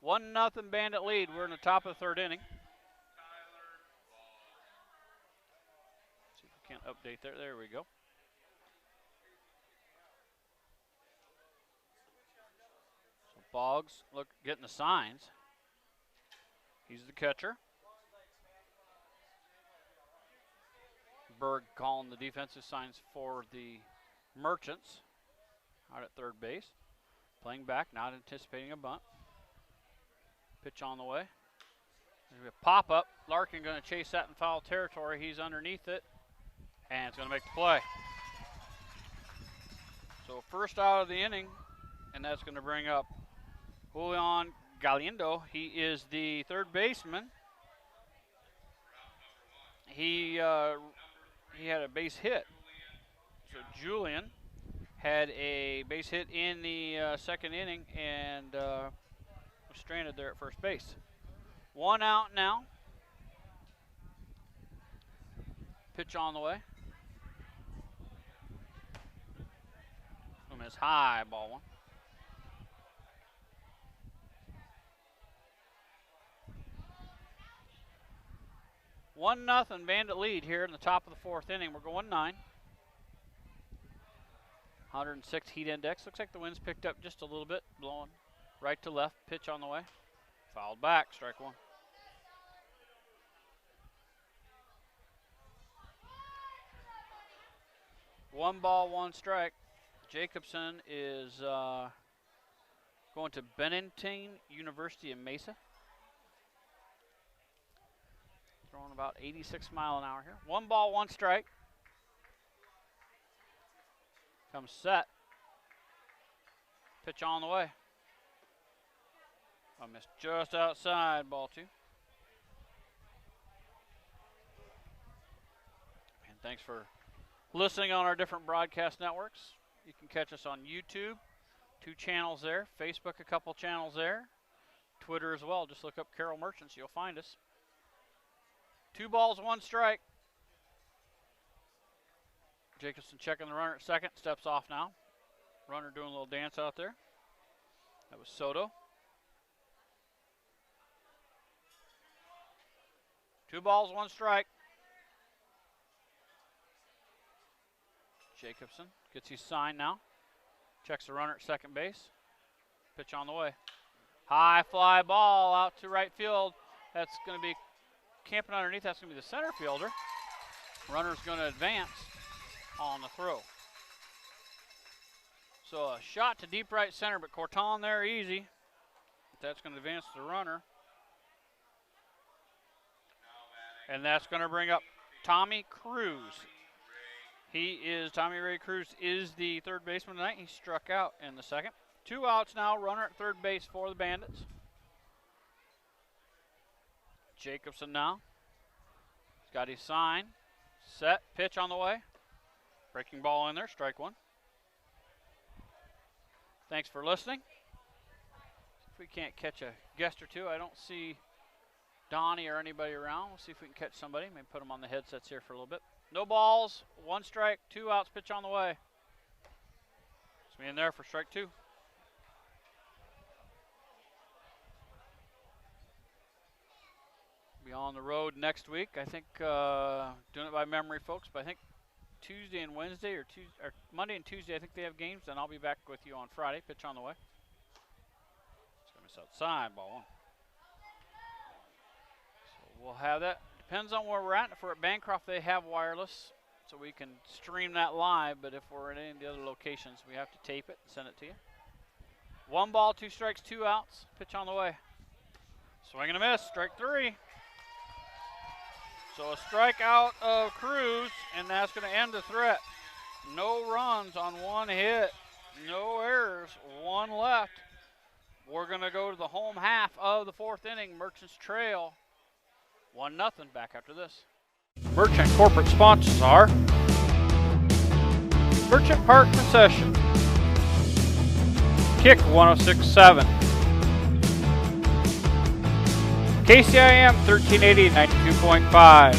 1-0 Bandit lead. We're in the top of the third inning. See if we can't update there. There we go. So Boggs, look, getting the signs. He's the catcher. Berg calling the defensive signs for the Merchants out at third base. Playing back, not anticipating a bunt. Pitch on the way. There's a pop-up. Larkin going to chase that in foul territory. He's underneath it, and it's going to make the play. So first out of the inning, and that's going to bring up Julian Galindo. He is the third baseman. He had a base hit. So Julian had a base hit in the second inning and was stranded there at first base. 1 out now. Pitch on the way. Miss high, ball one. 1-0 Bandit lead here in the top of the fourth inning. We're going 9. 106 heat index. Looks like the wind's picked up just a little bit, blowing right to left. Pitch on the way. Fouled back, strike 1. One ball, 1 strike. Jacobson is going to Benedictine University in Mesa. Throwing about 86 mile an hour here. 1 ball, 1 strike. Comes set. Pitch on the way. I missed just outside, ball 2. And thanks for listening on our different broadcast networks. You can catch us on YouTube, 2 channels there. Facebook, a couple channels there. Twitter as well. Just look up Carroll Merchants. You'll find us. 2 balls, 1 strike. Jacobson checking the runner at second. Steps off now. Runner doing a little dance out there. That was Soto. 2 balls, 1 strike. Jacobson gets his sign now. Checks the runner at second base. Pitch on the way. High fly ball out to right field. That's going to be camping underneath. That's going to be the center fielder. Runner's going to advance. on the throw. So a shot to deep right center, but Corton there easy. That's going to advance the runner. And that's going to bring up Tommy Cruz. Tommy Ray Cruz is the third baseman tonight. He struck out in the second. 2 outs now, runner at third base for the Bandits. Jacobson now. He's got his sign. Set, pitch on the way. Breaking ball in there, strike one. Thanks for listening. If we can't catch a guest or two, I don't see Donnie or anybody around. We'll see if we can catch somebody. Maybe put them on the headsets here for a little bit. No balls, 1 strike, 2 outs, pitch on the way. It's me in there for strike 2. Be on the road next week. I think doing it by memory, folks, but I think Tuesday and Wednesday or Monday and Tuesday, I think they have games. Then I'll be back with you on Friday. Pitch on the way. It's going to miss outside, ball 1. So we'll have that. Depends on where we're at. If we're at Bancroft, they have wireless, so we can stream that live. But if we're at any of the other locations, we have to tape it and send it to you. 1 ball, 2 strikes, 2 outs. Pitch on the way. Swing and a miss. Strike 3. So a strikeout of Cruz, and that's going to end the threat. No runs on 1 hit. No errors. 1 left. We're going to go to the home half of the 4th inning. Merchants trail 1-0. Back after this. Merchant corporate sponsors are Merchant Park Concession, Kick 106.7, KCIM 1380 92.5,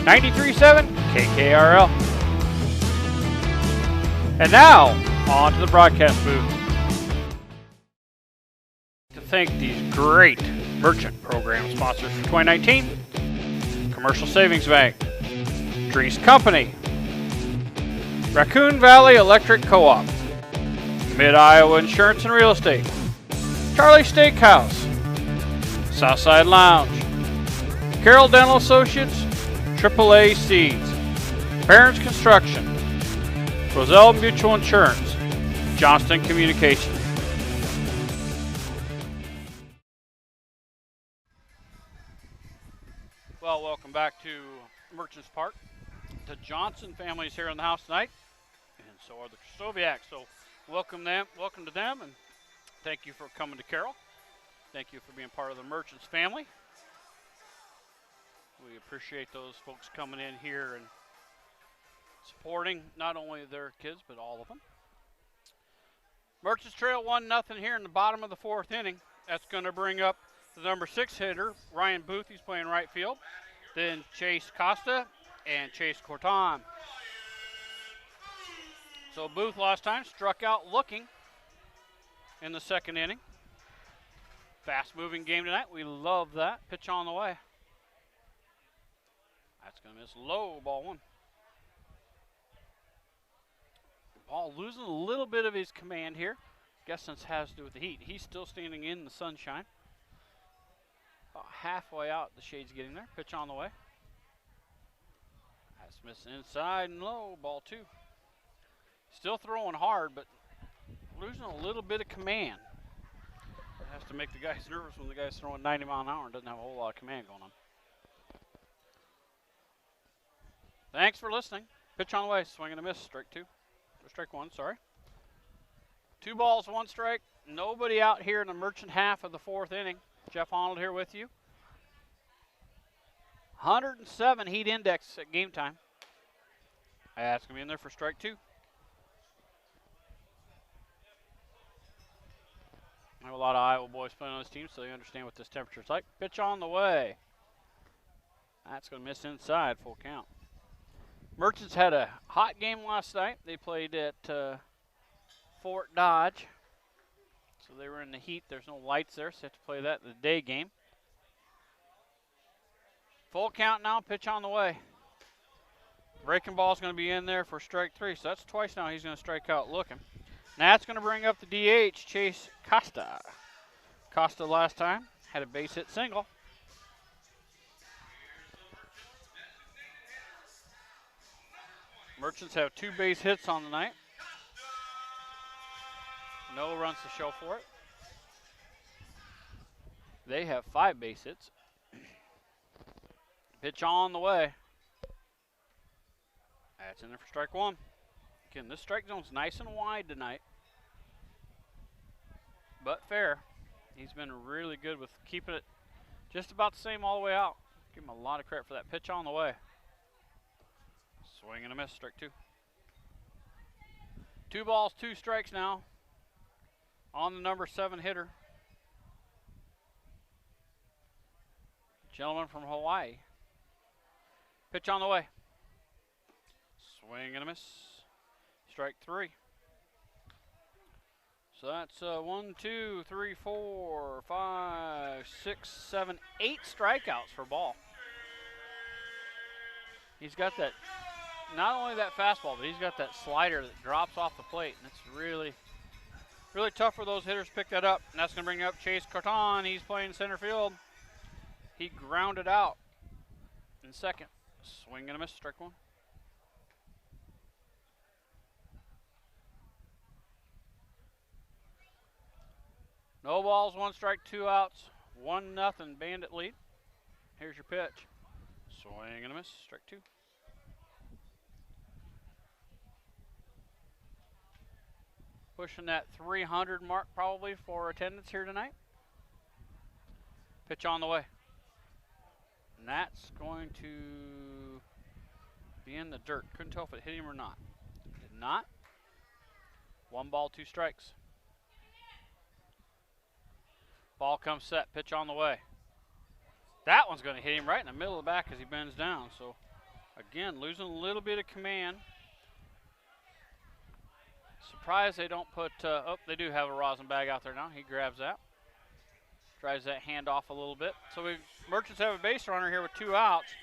93.7 KKRL. And now, on to the broadcast booth. To thank these great Merchant program sponsors for 2019: Commercial Savings Bank, Trees Company, Raccoon Valley Electric Co-op, Mid-Iowa Insurance and Real Estate, Charlie Steakhouse, Southside Lounge, Carroll Dental Associates, AAA Seeds, Parents Construction, Roselle Mutual Insurance, Johnston Communications. Well, welcome back to Merchants Park. The Johnson family is here in the house tonight, and so are the Krastoviaks. So welcome to them, and thank you for coming to Carroll. Thank you for being part of the Merchants family. We appreciate those folks coming in here and supporting not only their kids, but all of them. Merchants trail 1-0 here in the bottom of the 4th inning. That's going to bring up the number 6 hitter, Ryan Booth. He's playing right field. Then Chase Costa and Chase Corton. So Booth last time struck out looking in the 2nd inning. Fast-moving game tonight. We love that. Pitch on the way. That's going to miss low, ball 1. Ball losing a little bit of his command here. Guess since it has to do with the heat. He's still standing in the sunshine. About halfway out, the shade's getting there. Pitch on the way. That's missing inside and low, ball 2. Still throwing hard, but losing a little bit of command. It has to make the guys nervous when the guy's throwing 90 mile an hour and doesn't have a whole lot of command going on. Thanks for listening. Pitch on the way, swing and a miss, strike 2. Or strike 1, sorry. 2 balls, 1 strike. Nobody out here in the Merchant half of the 4th inning. Jeff Arnold here with you. 107 heat index at game time. That's going to be in there for strike 2. I have a lot of Iowa boys playing on this team, so they understand what this temperature is like. Pitch on the way. That's going to miss inside, full count. Merchants had a hot game last night. They played at Fort Dodge. So they were in the heat. There's no lights there, so they have to play that in the day game. Full count now, pitch on the way. Breaking ball is going to be in there for strike 3, so that's twice now he's going to strike out looking. Now that's going to bring up the DH, Chase Costa. Costa last time had a base hit single. Merchants have 2 base hits on the night. No runs to show for it. They have 5 base hits. Pitch on the way. That's in there for strike 1. Again, this strike zone's nice and wide tonight, but fair. He's been really good with keeping it just about the same all the way out. Give him a lot of credit for that. Pitch on the way. Swing and a miss, strike 2. 2 balls, 2 strikes now on the number 7 hitter. Gentleman from Hawaii. Pitch on the way. Swing and a miss. Strike 3. So that's 1, 2, 3, 4, 5, 6, 7, 8 strikeouts for Ball. He's got that, not only that fastball, but he's got that slider that drops off the plate, and it's really, really tough for those hitters to pick that up. And that's going to bring up Chase Carton. He's playing center field. He grounded out in second. Swing and a miss, strike 1. No balls, 1 strike, 2 outs, 1-0 Bandit lead. Here's your pitch. Swing and a miss, strike 2. Pushing that 300 mark probably for attendance here tonight. Pitch on the way. And that's going to be in the dirt. Couldn't tell if it hit him or not. Did not. 1 ball, 2 strikes. Ball comes set, pitch on the way. That one's going to hit him right in the middle of the back as he bends down. So, again, losing a little bit of command. Surprised they don't put, oh, they do have a rosin bag out there now. He grabs that. Drives that hand off a little bit. So Merchants have a base runner here with 2 outs.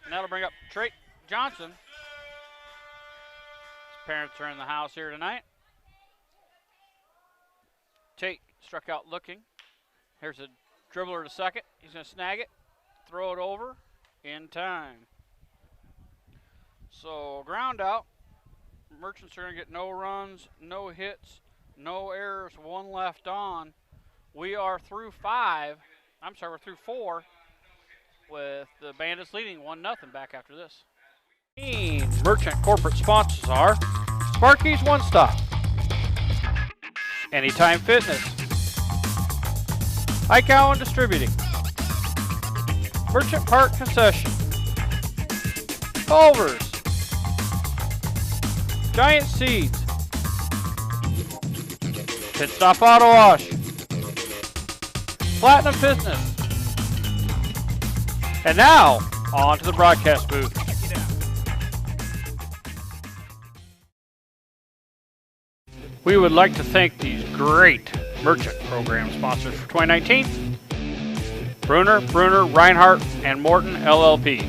And that'll bring up Trey Johnson. His parents are in the house here tonight. Tate struck out looking. Here's a dribbler to second. He's going to snag it, throw it over in time. So ground out. Merchants are going to get no runs, no hits, no errors, 1 left on. We are through 5. I'm sorry, we're through 4 with the Bandits leading 1-0 back after this. Merchant corporate sponsors are Sparky's One Stop, Anytime Fitness, Ike Allen Distributing, Merchant Park Concession, Culver's, Giant Seeds, Pit Stop Auto Wash, Platinum Fitness. And now, on to the broadcast booth. We would like to thank these great Merchant program sponsors for 2019. Bruner, Reinhardt, and Morton LLP.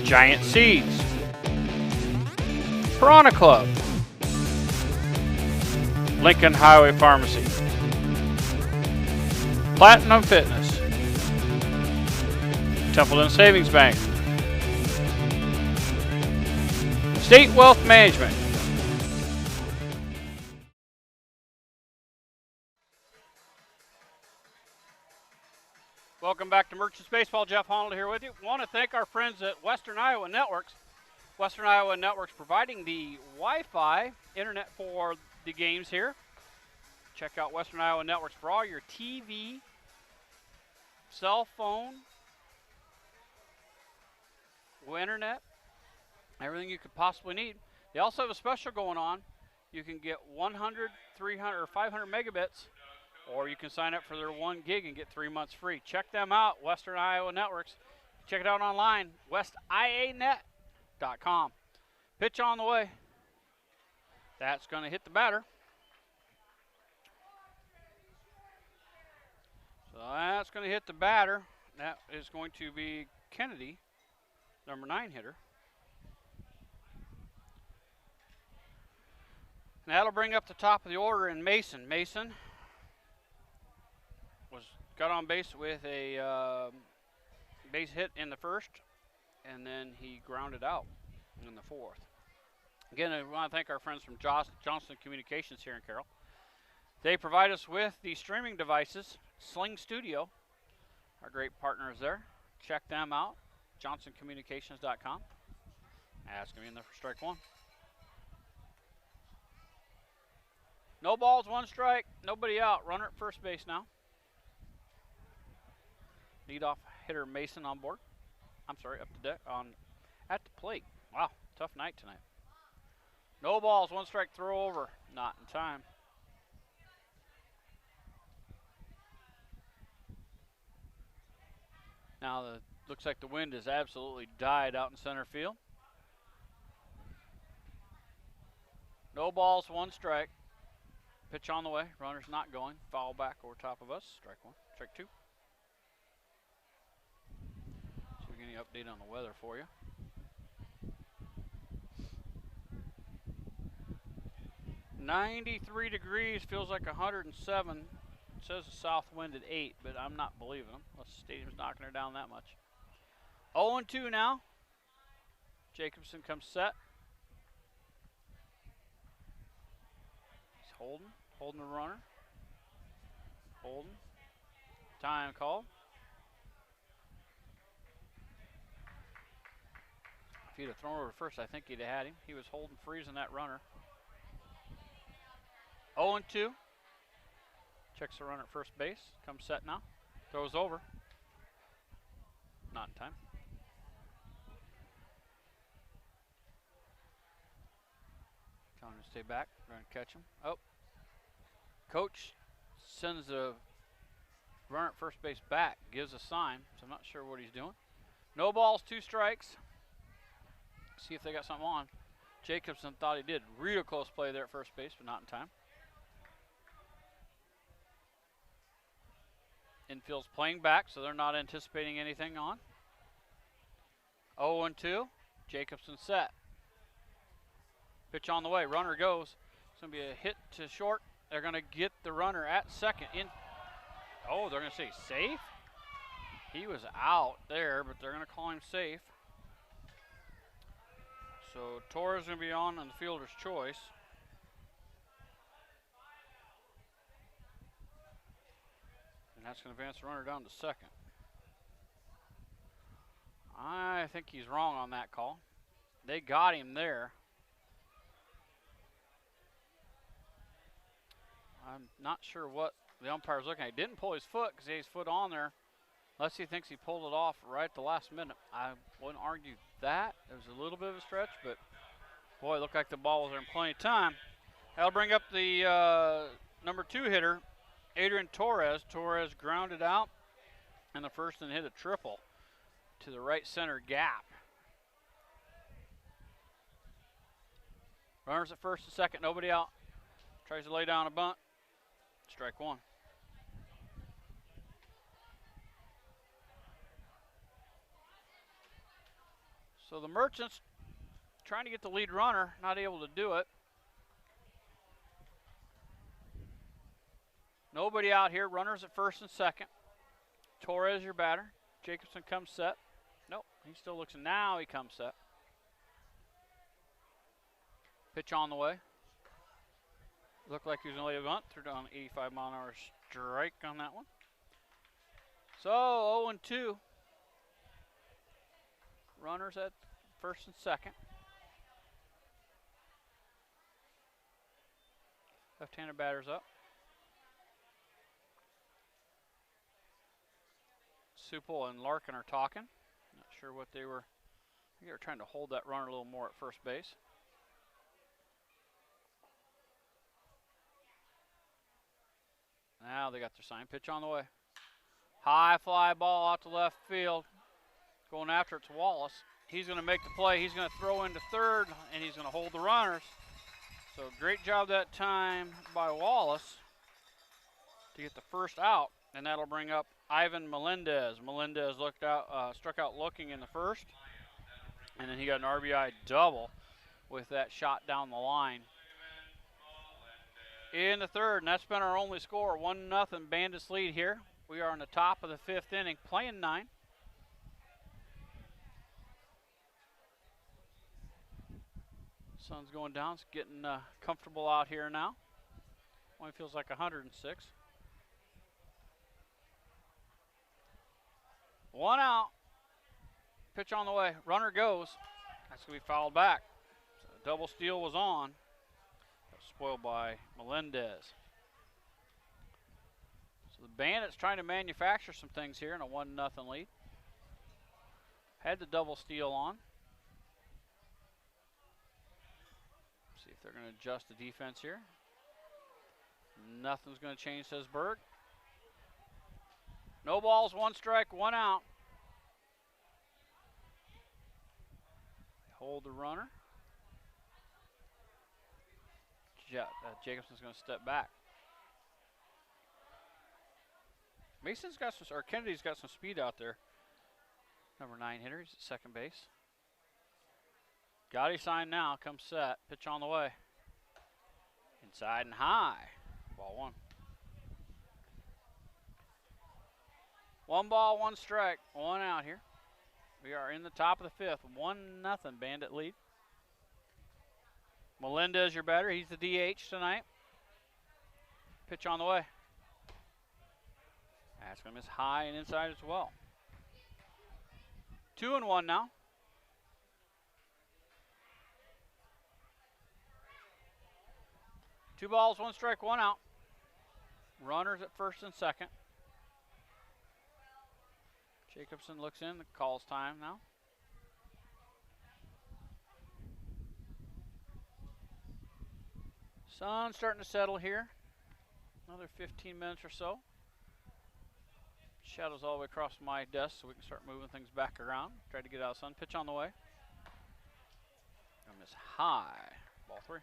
Giant Seeds. Piranha Club. Lincoln Highway Pharmacy. Platinum Fitness. Templeton Savings Bank. State Wealth Management. Welcome back to Merchants Baseball. Jeff Honnold here with you. Want to thank our friends at Western Iowa Networks. Western Iowa Networks providing the Wi-Fi internet for the games here. Check out Western Iowa Networks for all your TV, cell phone, internet, everything you could possibly need. They also have a special going on. You can get 100, 300, or 500 megabits, or you can sign up for their 1 gig and get 3 months free. Check them out, Western Iowa Networks. Check it out online, westianet.com. Pitch on the way. That's going to hit the batter. So that's going to hit the batter. That is going to be Kennedy, number 9 hitter. And that'll bring up the top of the order in Mason. Mason got on base with a base hit in the first, and then he grounded out in the 4th. Again, I want to thank our friends from Johnston Communications here in Carroll. They provide us with the streaming devices, Sling Studio. Our great partners there. Check them out, JohnstonCommunications.com. Ask me in there for strike one. No balls, one strike, nobody out. Runner at first base now. Leadoff hitter Mason on board. I'm sorry, up the deck at the plate. Wow, tough night tonight. No balls, one strike, throw over. Not in time. Now looks like the wind has absolutely died out in center field. No balls, one strike. Pitch on the way. Runner's not going. Foul back over top of us. Strike one. Strike two. See if we get any update on the weather for you. .93 degrees, feels like 107. It says a south wind at 8, but I'm not believing them. The stadium's knocking her down that much. 0-2 now. Jacobson comes set. He's holding the runner. Holding. Time call. If he'd have thrown over first, I think he'd have had him. He was holding, freezing that runner. 0-2. Checks the runner at first base. Comes set now. Throws over. Not in time. Telling him to stay back. We're going to catch him. Oh. Coach sends the runner at first base back. Gives a sign. So I'm not sure what he's doing. No balls, two strikes. See if they got something on. Jacobson thought he did. Real close play there at first base, but not in time. Infield's playing back, so they're not anticipating anything on. 0-2. Jacobson set. Pitch on the way. Runner goes. It's going to be a hit to short. They're going to get the runner at second. Oh, they're going to say safe? He was out there, but they're going to call him safe. So Torres is going to be on the fielder's choice. And that's going to advance the runner down to second. I think he's wrong on that call. They got him there. I'm not sure what the umpire's looking at. He didn't pull his foot because he had his foot on there. Unless he thinks he pulled it off right at the last minute. I wouldn't argue that. It was a little bit of a stretch, but boy, it looked like the ball was there in plenty of time. That'll bring up the number 2 hitter, Adrian Torres. Torres grounded out in the first and hit a triple to the right center gap. Runners at first and second, nobody out. Tries to lay down a bunt. Strike one. So the Merchants trying to get the lead runner, not able to do it. Nobody out here. Runners at first and second. Torres, your batter. Jacobson comes set. Nope, he still looks. Now he comes set. Pitch on the way. Looked like he was going to lay a bunt. Threw down 85-mile-an-hour strike on that one. So 0-2. Runners at first and second. Left-handed batters up. Supple and Larkin are talking. Not sure what they were. I think they were trying to hold that runner a little more at first base. Now they got their sign. Pitch on the way. High fly ball out to left field. Going after it's Wallace. He's going to make the play. He's going to throw into third, and he's going to hold the runners. So great job that time by Wallace to get the first out, and that'll bring up Ivan Melendez. Melendez struck out looking in the first, and then he got an RBI double with that shot down the line. In the third, and that's been our only score. 1-0 Bandits lead here. We are on the top of the 5th inning, playing 9. Sun's going down. It's getting comfortable out here now. Only feels like 106. 1 out. Pitch on the way. Runner goes. That's going to be fouled back. So double steal was on. That was spoiled by Melendez. So the Bandits trying to manufacture some things here in a 1-0 lead. Had the double steal on. See if they're going to adjust the defense here. Nothing's going to change, says Berg. No balls, 1 strike, 1 out. Hold the runner. Jacobson's going to step back. Mason's got some, or Kennedy's got some speed out there. Number 9 hitter, he's at second base. Got his sign now, comes set, pitch on the way. Inside and high, ball 1. 1 ball, 1 strike, 1 out here. We are in the top of the 5th, 1-0 Bandit lead. Melendez, your batter, he's the DH tonight. Pitch on the way. That's going to miss high and inside as well. 2-1 now. Two balls, 1 strike, 1 out. Runners at first and second. Jacobson looks in, the call's time now. Sun's starting to settle here. Another 15 minutes or so. Shadows all the way across my desk so we can start moving things back around. Try to get out of sun. Pitch on the way. I miss high. Ball 3.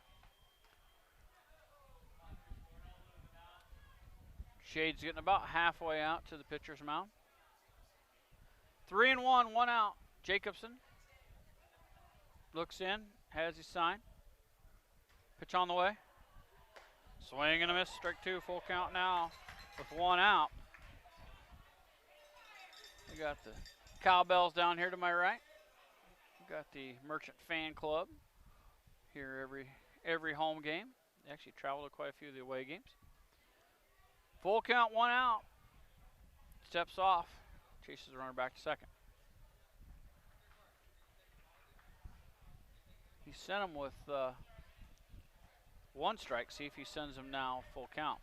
Shade's getting about halfway out to the pitcher's mound. 3-1, 1 out. Jacobson looks in, has his sign. Pitch on the way. Swing and a miss, strike 2, full count now with 1 out. We got the cowbells down here to my right. We got the Merchant fan club here every home game. They actually travel to quite a few of the away games. Full count, 1 out. Steps off. Chases the runner back to second. He sent him with 1 strike. See if he sends him now full count.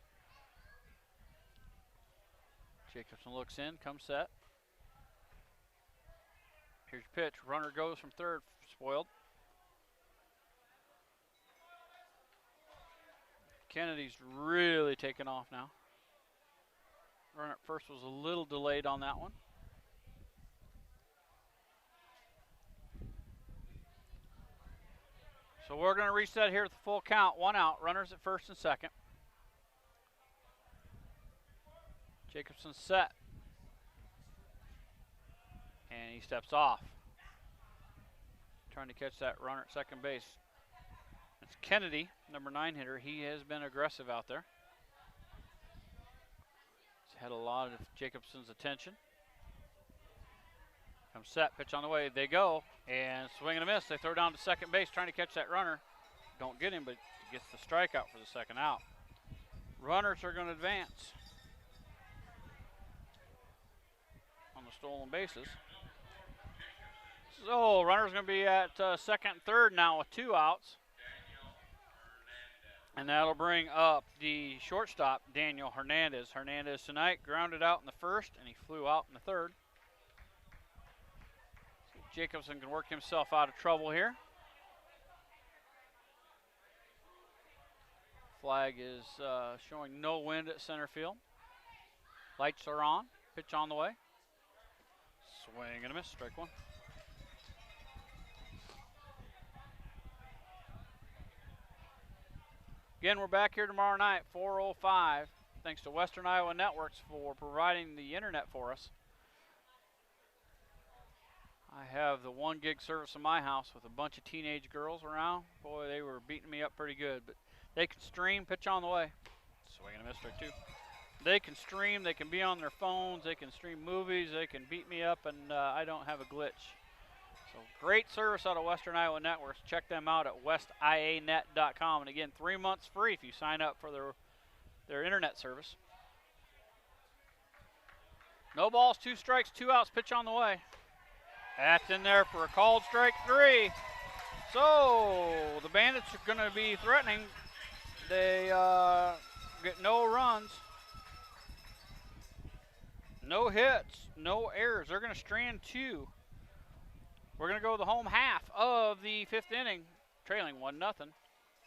Jacobson looks in, comes set. Here's your pitch. Runner goes from third, spoiled. Kennedy's really taken off now. Runner at first was a little delayed on that one. So we're going to reset here at the full count. 1 out. Runners at first and second. Jacobson set. And he steps off. Trying to catch that runner at second base. It's Kennedy, number 9 hitter. He has been aggressive out there. He's had a lot of Jacobson's attention. Comes set, pitch on the way. They go, and swing and a miss. They throw down to second base, trying to catch that runner. Don't get him, but gets the strikeout for the second out. Runners are going to advance on the stolen bases. So runner's going to be at second and third now with 2 outs. And that'll bring up the shortstop, Daniel Hernandez. Hernandez tonight grounded out in the first, and he flew out in the third. So Jacobson can work himself out of trouble here. Flag is showing no wind at center field. Lights are on. Pitch on the way. Swing and a miss. Strike 1. Again, we're back here tomorrow night, 4:05. Thanks to Western Iowa Networks for providing the internet for us. I have the 1 gig service in my house with a bunch of teenage girls around. Boy, they were beating me up pretty good. But they can stream, pitch on the way. Swing and a miss, strike 2. They can stream, they can be on their phones, they can stream movies, they can beat me up, and I don't have a glitch. So great service out of Western Iowa Networks. Check them out at westianet.com. And again, 3 months free if you sign up for their internet service. No balls, 2 strikes, 2 outs, pitch on the way. That's in there for a called strike 3. So the Bandits are going to be threatening. They get no runs, no hits, no errors. They're going to strand 2. We're going to go the home half of the 5th inning, trailing 1-0.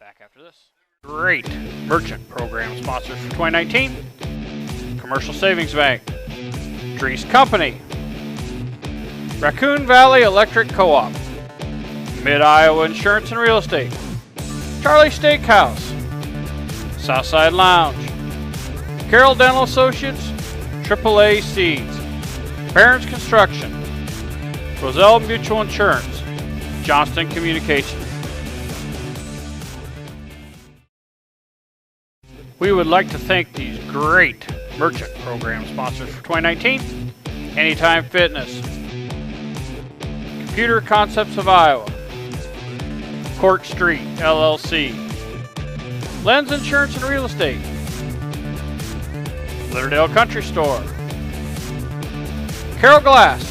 Back after this. Great merchant program sponsors for 2019. Commercial Savings Bank, Drees Company, Raccoon Valley Electric Co-op, Mid-Iowa Insurance and Real Estate, Charlie Steakhouse, Southside Lounge, Carroll Dental Associates, AAA Seeds, Barron's Construction, Roselle Mutual Insurance, Johnston Communications. We would like to thank these great merchant program sponsors for 2019. Anytime Fitness, Computer Concepts of Iowa, Court Street LLC, Lens Insurance and Real Estate, Litterdale Country Store, Carroll Glass,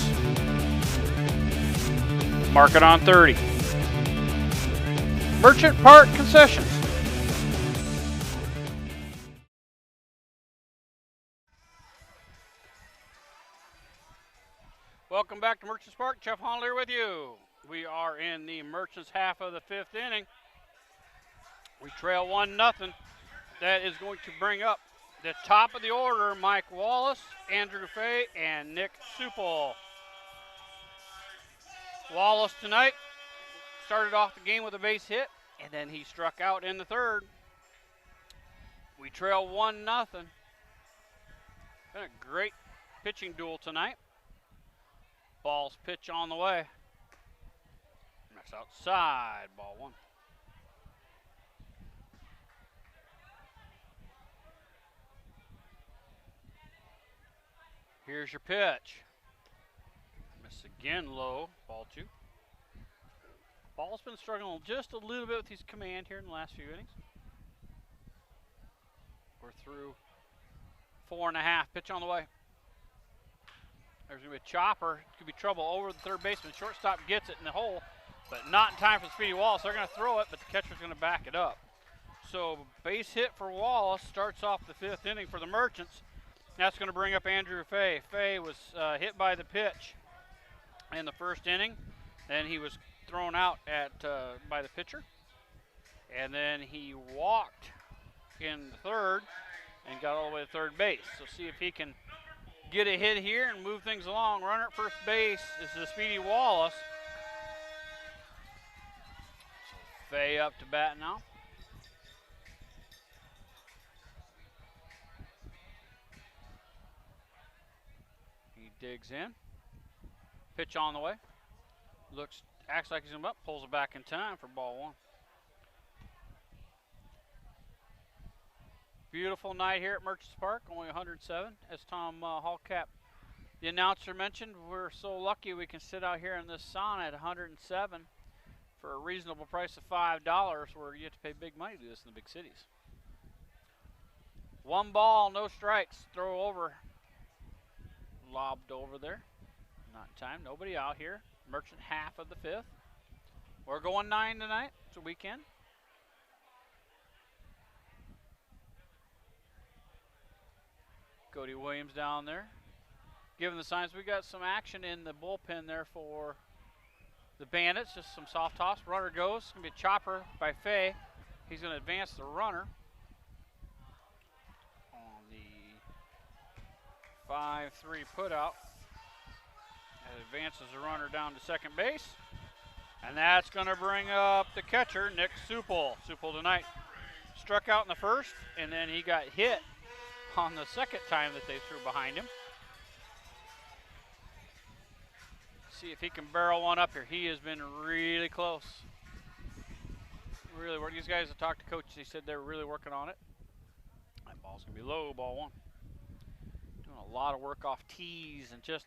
Market on 30, Merchant Park Concessions. Welcome back to Merchants Park. Jeff Honnold here with you. We are in the Merchants half of the 5th inning. We trail 1-0. That is going to bring up the top of the order, Mike Wallace, Andrew Fay, and Nick Supel. Wallace tonight started off the game with a base hit, and then he struck out in the 3rd. We trail 1-0. Been a great pitching duel tonight. Ball's pitch on the way. That's outside, ball 1. Here's your pitch. Miss again low, ball 2. Ball's been struggling just a little bit with his command here in the last few innings. We're through 4.5, pitch on the way. There's going to be a chopper. It could be trouble over the 3rd baseman. Shortstop gets it in the hole, but not in time for the Speedy Wallace. They're going to throw it, but the catcher's going to back it up. So base hit for Wallace starts off the 5th inning for the Merchants. That's going to bring up Andrew Fay. Fay was hit by the pitch in the 1st inning. Then he was thrown out by the pitcher. And then he walked in the 3rd and got all the way to 3rd base. So see if he can get a hit here and move things along. Runner at 1st base is the Speedy Wallace. So Fay up to bat now. He digs in. Pitch on the way. Acts like he's up, pulls it back in time for ball 1. Beautiful night here at Merchants Park, only 107. As Tom Hallcap, the announcer, mentioned, we're so lucky we can sit out here in this sauna at 107 for a reasonable price of $5, where you have to pay big money to do this in the big cities. 1 ball, no strikes, throw over, lobbed over there. Not in time, nobody out here. Merchant half of the 5th. We're going 9 tonight, it's a weekend. Cody Williams down there giving the signs. We got some action in the bullpen there for the Bandits. Just some soft toss. Runner goes. It's going to be a chopper by Fay. He's going to advance the runner on the 5-3 putout. That advances the runner down to 2nd base. And that's going to bring up the catcher, Nick Supel. Supel tonight struck out in the 1st, and then he got hit on the 2nd time that they threw behind him. See if he can barrel one up here. He has been really close. Really work. These guys have talked to coach. They said they're really working on it. That ball's going to be low, ball 1. Doing a lot of work off tees and just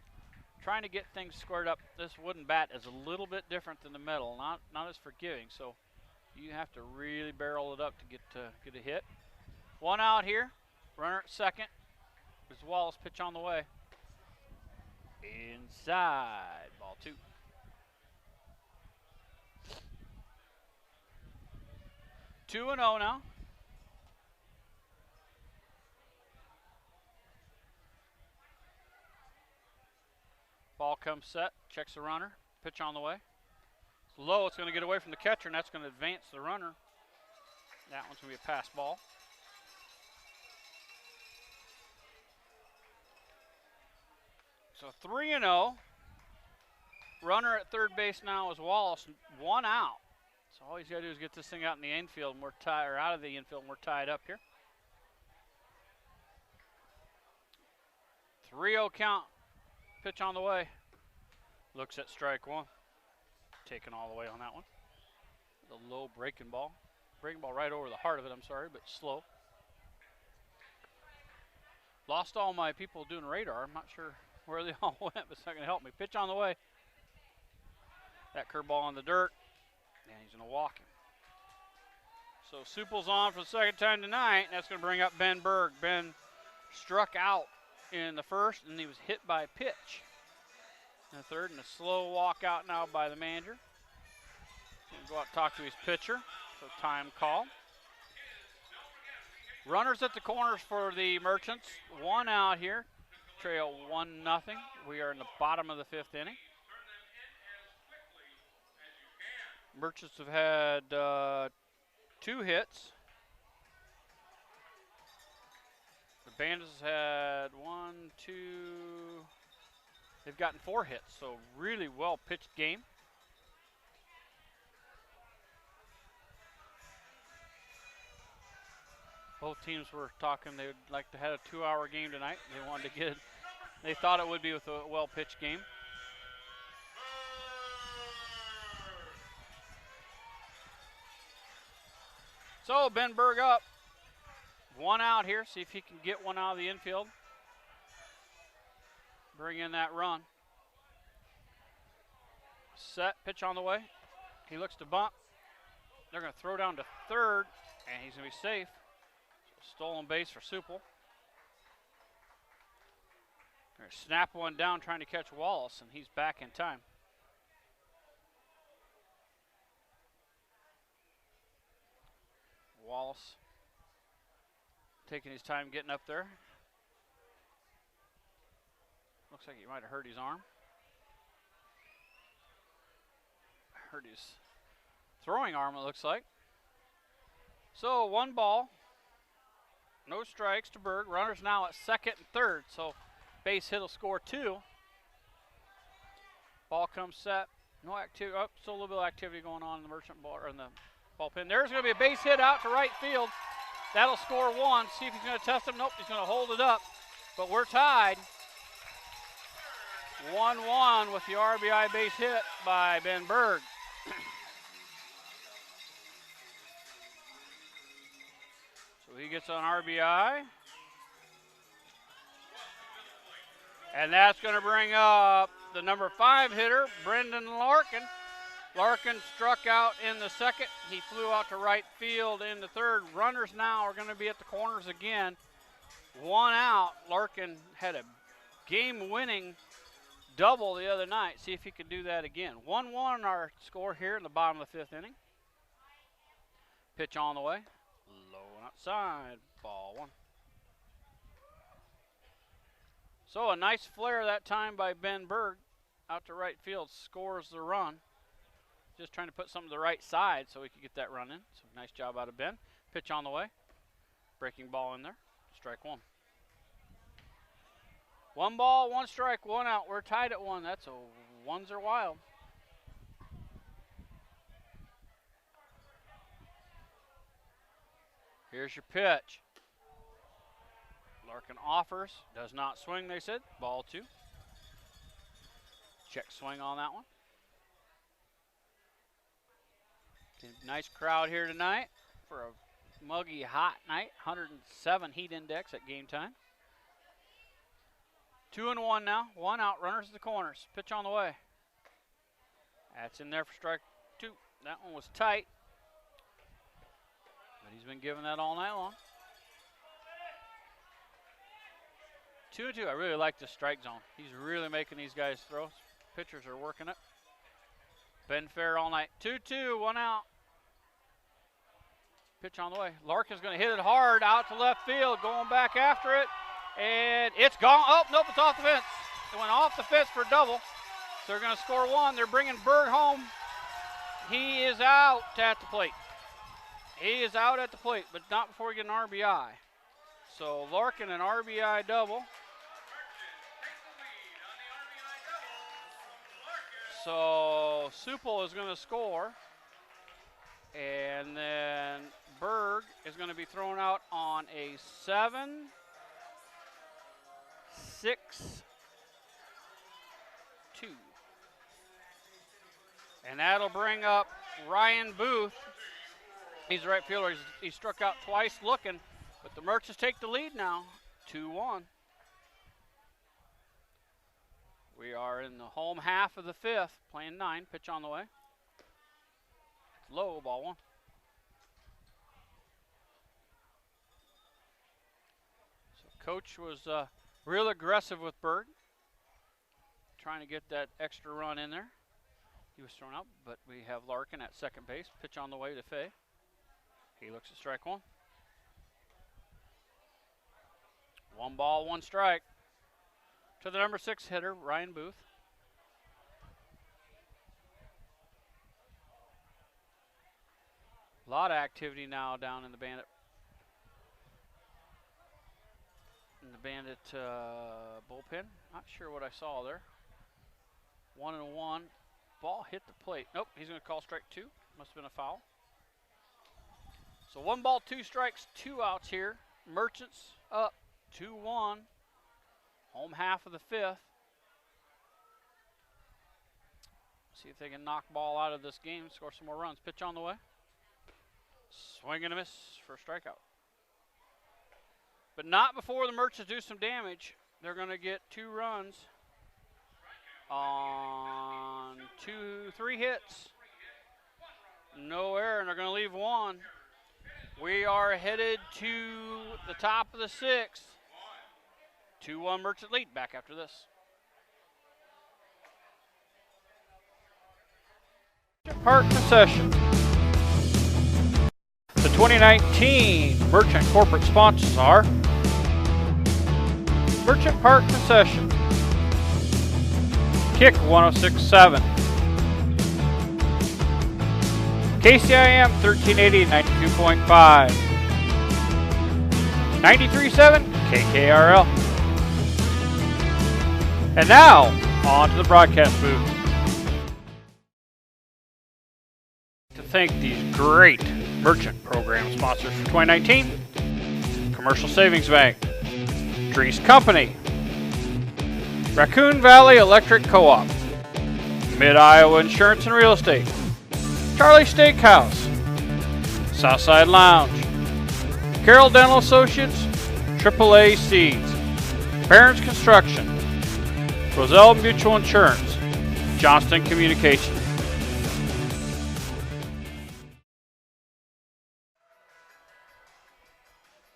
trying to get things squared up. This wooden bat is a little bit different than the metal, not as forgiving. So you have to really barrel it up to get a hit. One out here. Runner at second. There's Wallace, pitch on the way. Inside, ball 2. 2-0 now. Ball comes set, checks the runner, pitch on the way. It's low, it's going to get away from the catcher, and that's going to advance the runner. That one's going to be a pass ball. So 3-0. Runner at third base now is Wallace, 1 out. So all he's got to do is get this thing out in the infield, and we're tied, or out of the infield, and we're tied up here. 3-0 count. Pitch on the way. Looks at strike 1. Taken all the way on that one. The low breaking ball. Breaking ball right over the heart of it, I'm sorry, but slow. Lost all my people doing radar. I'm not sure where they all went, but it's not going to help me. Pitch on the way. That curveball on the dirt. And he's going to walk him. So Supple's on for the second time tonight, and that's going to bring up Ben Berg. Ben struck out in the first, and he was hit by a pitch in the third, and a slow walk out now by the manager. He's going to go out and talk to his pitcher. So time call. Runners at the corners for the Merchants. 1 out here. Trail 1-0. We are in the bottom of the 5th inning. Merchants have had 2 hits. The Bandits had 1, 2. They've gotten 4 hits, so really well pitched game. Both teams were talking they would like to have a 2-hour game tonight. They wanted to get it. They thought it would be with a well-pitched game. So Ben Berg up. 1 out here. See if he can get one out of the infield. Bring in that run. Set, pitch on the way. He looks to bunt. They're going to throw down to third, and he's going to be safe. Stolen base for Supple. They're going to snap one down trying to catch Wallace, and he's back in time. Wallace taking his time getting up there. Looks like he might have hurt his arm. Hurt his throwing arm, it looks like. So 1 ball. No strikes to Berg. Runners now at second and third, so base hit will score 2. Ball comes set. No activity. Oh, still a little bit of activity going on in the Merchant ball or in the bullpen. There's going to be a base hit out to right field. That'll score 1. See if he's going to test him. Nope, he's going to hold it up. But we're tied. 1-1 with the RBI base hit by Ben Berg. So he gets on RBI. And that's going to bring up the number 5 hitter, Brendan Larkin. Larkin struck out in the second. He flew out to right field in the third. Runners now are going to be at the corners again. 1 out. Larkin had a game-winning double the other night. See if he can do that again. 1-1 our score here in the bottom of the 5th inning. Pitch on the way. Low and outside. Ball 1. So a nice flare that time by Ben Berg out to right field. Scores the run. Just trying to put something to the right side so we could get that run in. So nice job out of Ben. Pitch on the way. Breaking ball in there. Strike 1. 1 ball, 1 strike, 1 out. We're tied at 1. That's a ones are wild. Here's your pitch. Larkin offers. Does not swing, they said. Ball 2. Check swing on that one. Nice crowd here tonight for a muggy, hot night. 107 heat index at game time. 2-1 now. 1 out. Runners at the corners. Pitch on the way. That's in there for strike 2. That one was tight. But he's been giving that all night long. 2-2. I really like the strike zone. He's really making these guys throw. Pitchers are working it. Been fair all night. 2-2. 1 out. Pitch on the way. Larkin's going to hit it hard out to left field. Going back after it. And it's gone. Oh, nope, it's off the fence. It went off the fence for a double. So they're going to score 1. They're bringing Berg home. He is out at the plate. He is out at the plate, but not before we get an RBI. So Larkin, an RBI double. So Supple is going to score. And then Berg is going to be thrown out on a 7-6-2. And that'll bring up Ryan Booth. He's the right fielder. He struck out twice looking, but the Merchants take the lead now, 2-1. We are in the home half of the 5th, playing 9. Pitch on the way. Low, ball 1. So Coach was real aggressive with Berg, trying to get that extra run in there. He was thrown out, but we have Larkin at second base. Pitch on the way to Fay. He looks at strike 1. 1 ball, 1 strike. To the number 6 hitter, Ryan Booth. A lot of activity now down in the Bandit. Bullpen. Not sure what I saw there. 1-1. Ball hit the plate. Nope, he's going to call strike 2. Must have been a foul. So 1 ball, 2 strikes, 2 outs here. Merchants up 2-1. Home half of the 5th. See if they can knock ball out of this game, score some more runs. Pitch on the way. Swing and a miss for a strikeout. But not before the Merchants do some damage. They're going to get 2 runs on 3 hits. No error, and they're going to leave 1. We are headed to the top of the 6th. 2-1 Merchant lead. Back after this. Park Concession. The 2019 Merchant corporate sponsors are Merchant Park Concession, Kick 106.7, KCIM 1380 92.5, 93.7 KKRL. And now, on to the broadcast booth. To thank these great Merchant program sponsors for 2019, Commercial Savings Bank, Drees Company, Raccoon Valley Electric Co-op, Mid-Iowa Insurance and Real Estate, Charlie Steakhouse, Southside Lounge, Carroll Dental Associates, AAA Seeds, Barron's Construction, Roselle Mutual Insurance, Johnston Communications.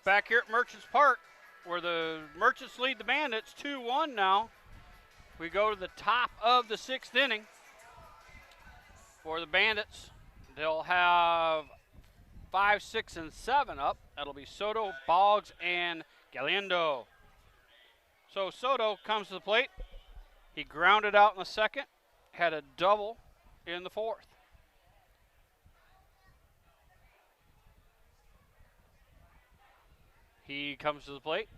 Back here at Merchants Park, where the Merchants lead the Bandits 2-1 now. We go to the top of the 6th inning. For the Bandits, they'll have 5, 6, and 7 up. That'll be Soto, Boggs, and Galindo. So Soto comes to the plate. He grounded out in the 2nd, had a double in the 4th. He comes to the plate.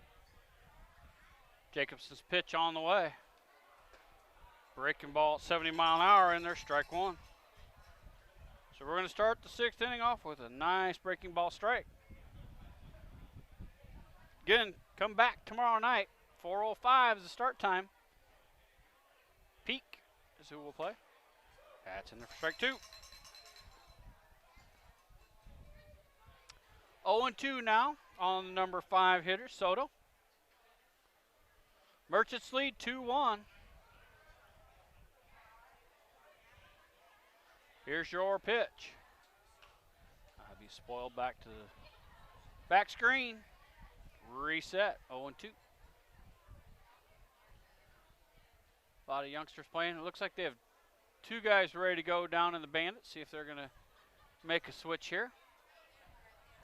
Jacobson's pitch on the way. Breaking ball at 70 mile an hour in there, strike 1. So we're going to start the 6th inning off with a nice breaking ball strike. Again, come back tomorrow night. 4:05 is the start time. Peak is who will play. That's in there for strike 2. 0-2 now on the number 5 hitter, Soto. Merchants lead 2-1. Here's your pitch. I'll be spoiled back to the back screen. Reset, 0-2. A lot of youngsters playing. It looks like they have 2 guys ready to go down in the Bandits. See if they're going to make a switch here.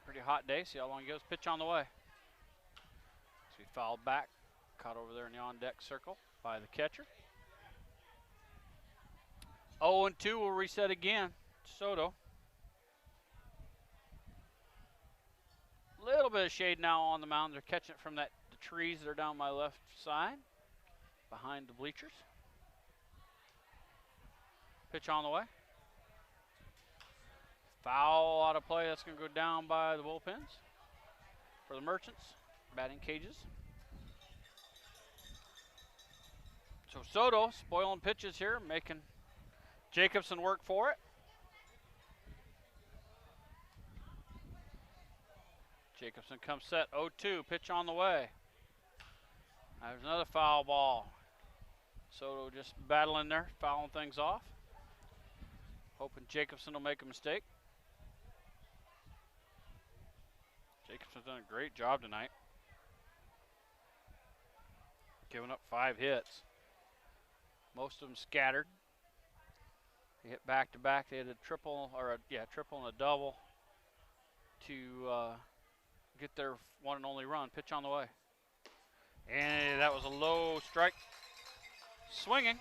Pretty hot day. See how long it goes. Pitch on the way. So he fouled back. Caught over there in the on-deck circle by the catcher. 0-2 will reset again. Soto. Little bit of shade now on the mound. They're catching it from the trees that are down my left side, behind the bleachers. Pitch on the way. Foul out of play. That's going to go down by the bullpens for the Merchants. Batting cages. So Soto spoiling pitches here, making Jacobson work for it. Jacobson comes set, 0-2, pitch on the way. There's another foul ball. Soto just battling there, fouling things off. Hoping Jacobson will make a mistake. Jacobson's done a great job tonight. Giving up 5 hits. Most of them scattered. They hit back-to-back. They had a triple, or triple and a double to get their one and only run. Pitch on the way. And that was a low strike. Swinging.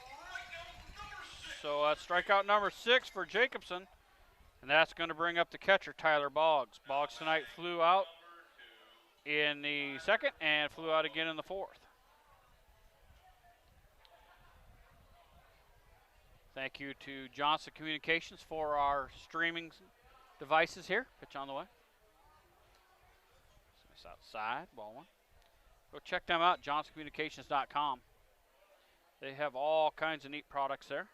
So that's strikeout number 6 for Jacobson. And that's going to bring up the catcher, Tyler Boggs. Boggs tonight flew out in the second and flew out again in the fourth. Thank you to Johnson Communications for our streaming devices here. Pitch on the way. It's outside, ball 1. Go check them out, johnsоncommunications.com. They have all kinds of neat products there.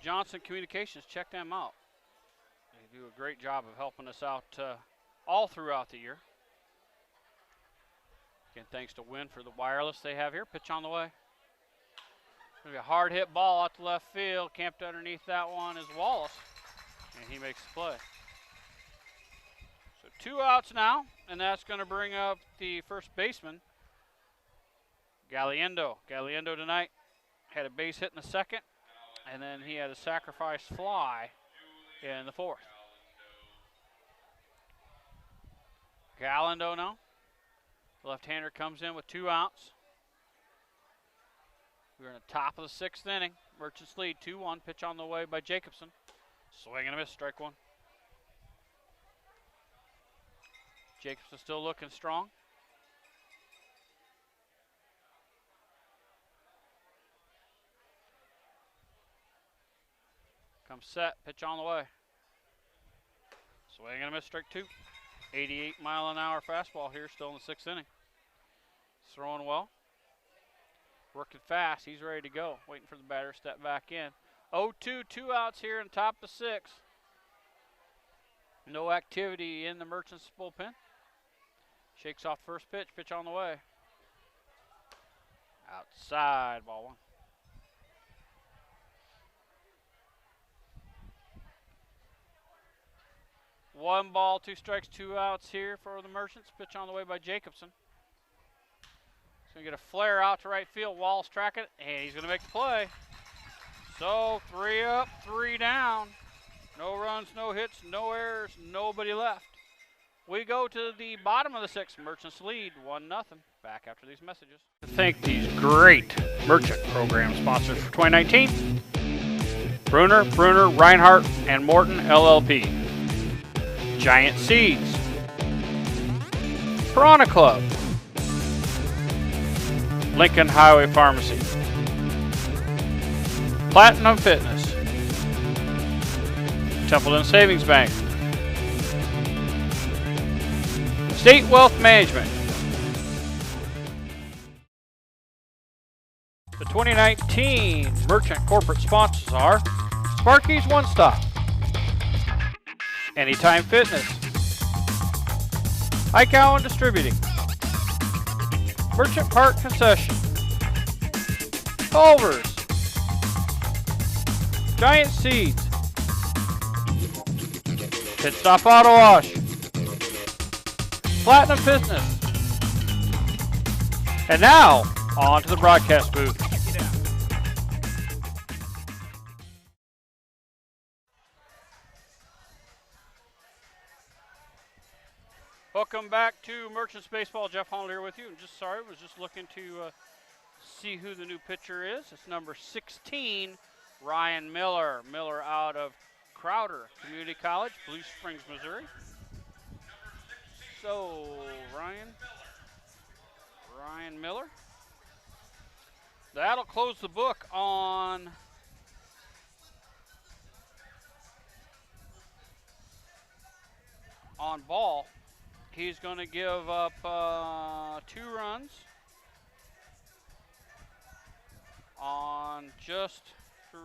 Johnson Communications, check them out. They do a great job of helping us out all throughout the year. Again, thanks to Wynn for the wireless they have here. Pitch on the way. Gonna be a hard hit ball out to left field. Camped underneath that one is Wallace, and he makes the play. So 2 outs now, and that's going to bring up the first baseman, Galiendo. Galiendo tonight had a base hit in the second, and then he had a sacrifice fly in the fourth. Galiendo now. The left-hander comes in with 2 outs. We're in the top of the 6th inning. Merchants lead 2-1. Pitch on the way by Jacobson. Swing and a miss, strike 1. Jacobson still looking strong. Comes set, pitch on the way. Swing and a miss, strike 2. 88-mile-an-hour fastball here, still in the 6th inning. He's throwing well. Working fast, he's ready to go. Waiting for the batter to step back in. 0-2, 2 outs here in top of the 6th. No activity in the Merchants bullpen. Shakes off first pitch, pitch on the way. Outside, ball 1. One ball, 2 strikes, 2 outs here for the Merchants. Pitch on the way by Jacobson. He's going to get a flare out to right field. Wallace tracking it, and he's going to make the play. So 3 up, 3 down. No runs, no hits, no errors, nobody left. We go to the bottom of the 6th. Merchants lead 1-0. Back after these messages. Thank these great Merchant program sponsors for 2019. Bruner, Reinhardt, and Morton LLP. Giant Seeds, Piranha Club, Lincoln Highway Pharmacy, Platinum Fitness, Templeton Savings Bank, State Wealth Management. The 2019 Merchant corporate sponsors are Sparky's One Stop, Anytime Fitness, Ike Allen Distributing, Merchant Park Concession, Culver's, Giant Seeds, Pit Stop Auto Wash, Platinum Fitness. And now, on to the broadcast booth. Welcome back to Merchants Baseball. Jeff Holland here with you. Was just looking to see who the new pitcher is. It's number 16, Ryan Miller. Miller out of Crowder Community College, Blue Springs, Missouri. So, Ryan Miller. That'll close the book on Ball. He's going to give up 2 runs on just 3,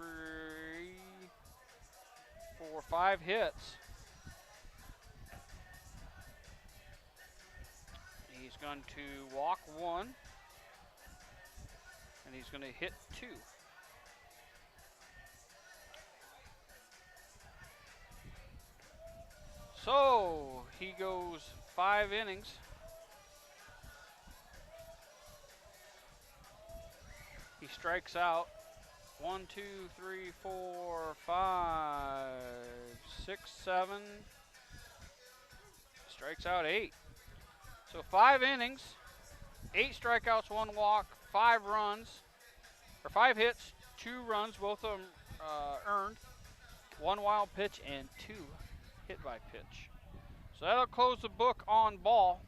4, 5 hits. He's going to walk 1, and he's going to hit 2. So he goes 5 innings. He strikes out 1, 2, 3, 4, 5, 6, 7. Strikes out 8. So 5 innings, 8 strikeouts, 1 walk, 5 runs, or 5 hits, 2 runs, both of them earned, 1 wild pitch, and 2 hit by pitch. So that'll close the book on Ball.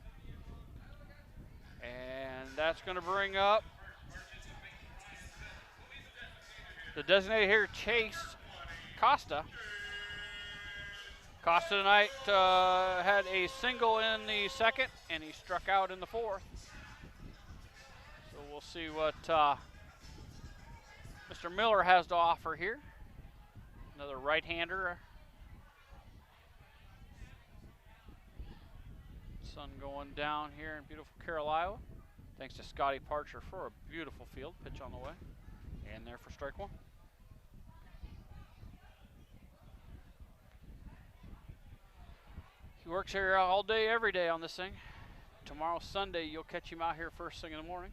And that's going to bring up the designated hitter, Chase Costa. Costa tonight had a single in the 2nd, and he struck out in the 4th. So we'll see what Mr. Miller has to offer here. Another right-hander. Sun going down here in beautiful Carroll, Iowa. Thanks to Scotty Parcher for a beautiful field. Pitch on the way. And there for strike 1. He works here all day, every day on this thing. Tomorrow, Sunday, you'll catch him out here first thing in the morning.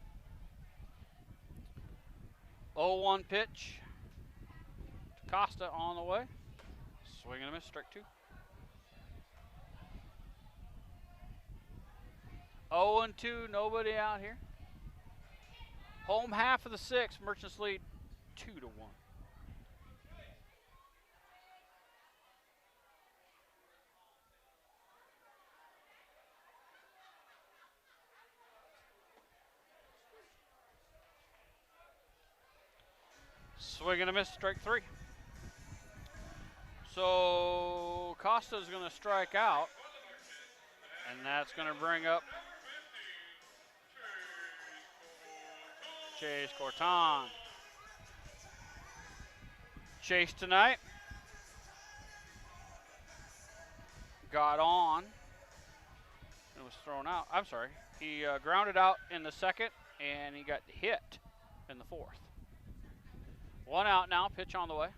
0-1 pitch. Costa on the way. Swing and a miss, strike 2. 0-2, nobody out here. Home half of the 6th, Merchants lead 2-1. Swing and a miss, strike 3. So Costa's going to strike out, and that's going to bring up Chase Corton. Chase tonight got on and was thrown out. I'm sorry. He grounded out in the 2nd, and he got hit in the 4th. 1 out now, pitch on the way.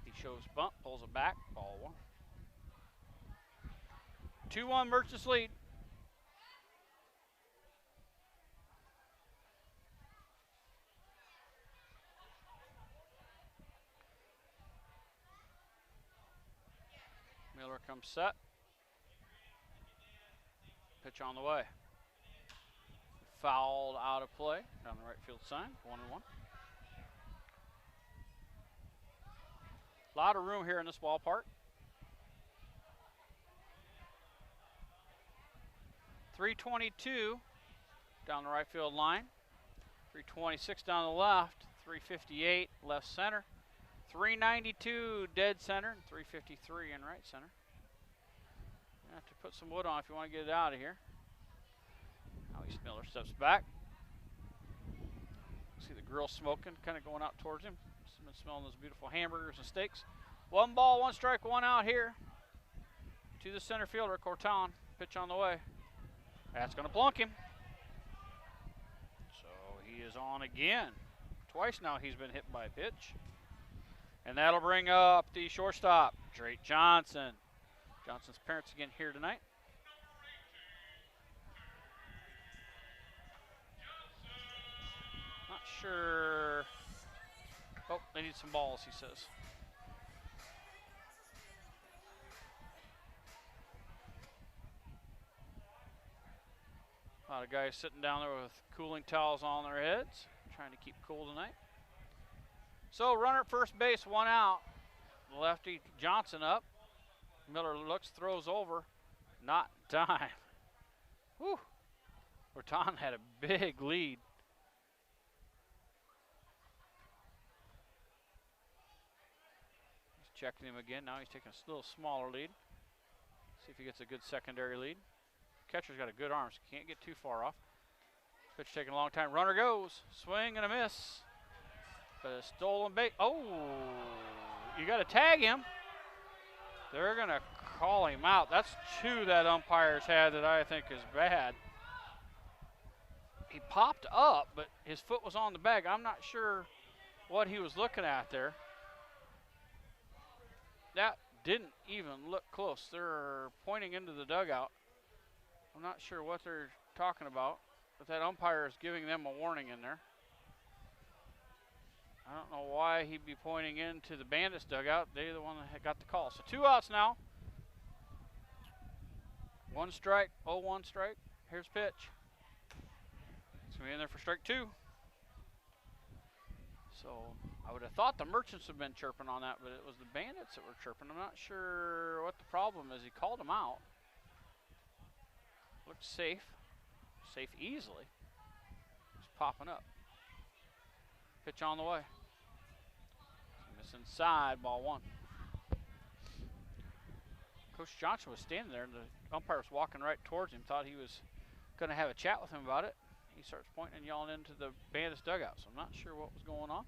He shows bunt, pulls it back, ball 1. 2-1 Merchants lead. Miller comes set. Pitch on the way. Fouled out of play down the right field sign, 1-1. A lot of room here in this ballpark. 322 down the right field line. 326 down the left. 358 left center. 392 dead center. 353 in right center. You have to put some wood on if you want to get it out of here. Now Miller steps back. See the grill smoking, kind of going out towards him. He's been smelling those beautiful hamburgers and steaks. 1 ball, 1 strike, 1 out here to the center fielder, Corton. Pitch on the way. That's going to plunk him. So he is on again. Twice now he's been hit by a pitch. And that'll bring up the shortstop, Drake Johnson. Johnson's parents again here tonight. Not sure. Oh, they need some balls, he says. A lot of guys sitting down there with cooling towels on their heads, trying to keep cool tonight. So runner at first base, 1 out. Lefty Johnson up. Miller looks, throws over. Not in time. Whew. Corton had a big lead. He's checking him again. Now he's taking a little smaller lead. See if he gets a good secondary lead. Catcher's got a good arm, so can't get too far off. Pitch taking a long time. Runner goes. Swing and a miss. But a stolen base. Oh, you got to tag him. They're going to call him out. That's 2 that umpires had that I think is bad. He popped up, but his foot was on the bag. I'm not sure what he was looking at there. That didn't even look close. They're pointing into the dugout. I'm not sure what they're talking about, but that umpire is giving them a warning in there. I don't know why he'd be pointing into the Bandits dugout. They're the one that got the call. So 2 outs now. 1 strike, 0-1 strike. Here's pitch. It's going to be in there for strike 2. So I would have thought the Merchants would have been chirping on that, but it was the Bandits that were chirping. I'm not sure what the problem is. He called them out. Looked safe. Safe easily. Just popping up. Pitch on the way. Miss inside, ball 1. Coach Johnson was standing there, and the umpire was walking right towards him. Thought he was going to have a chat with him about it. He starts pointing and yelling into the Bandits dugout, so I'm not sure what was going on.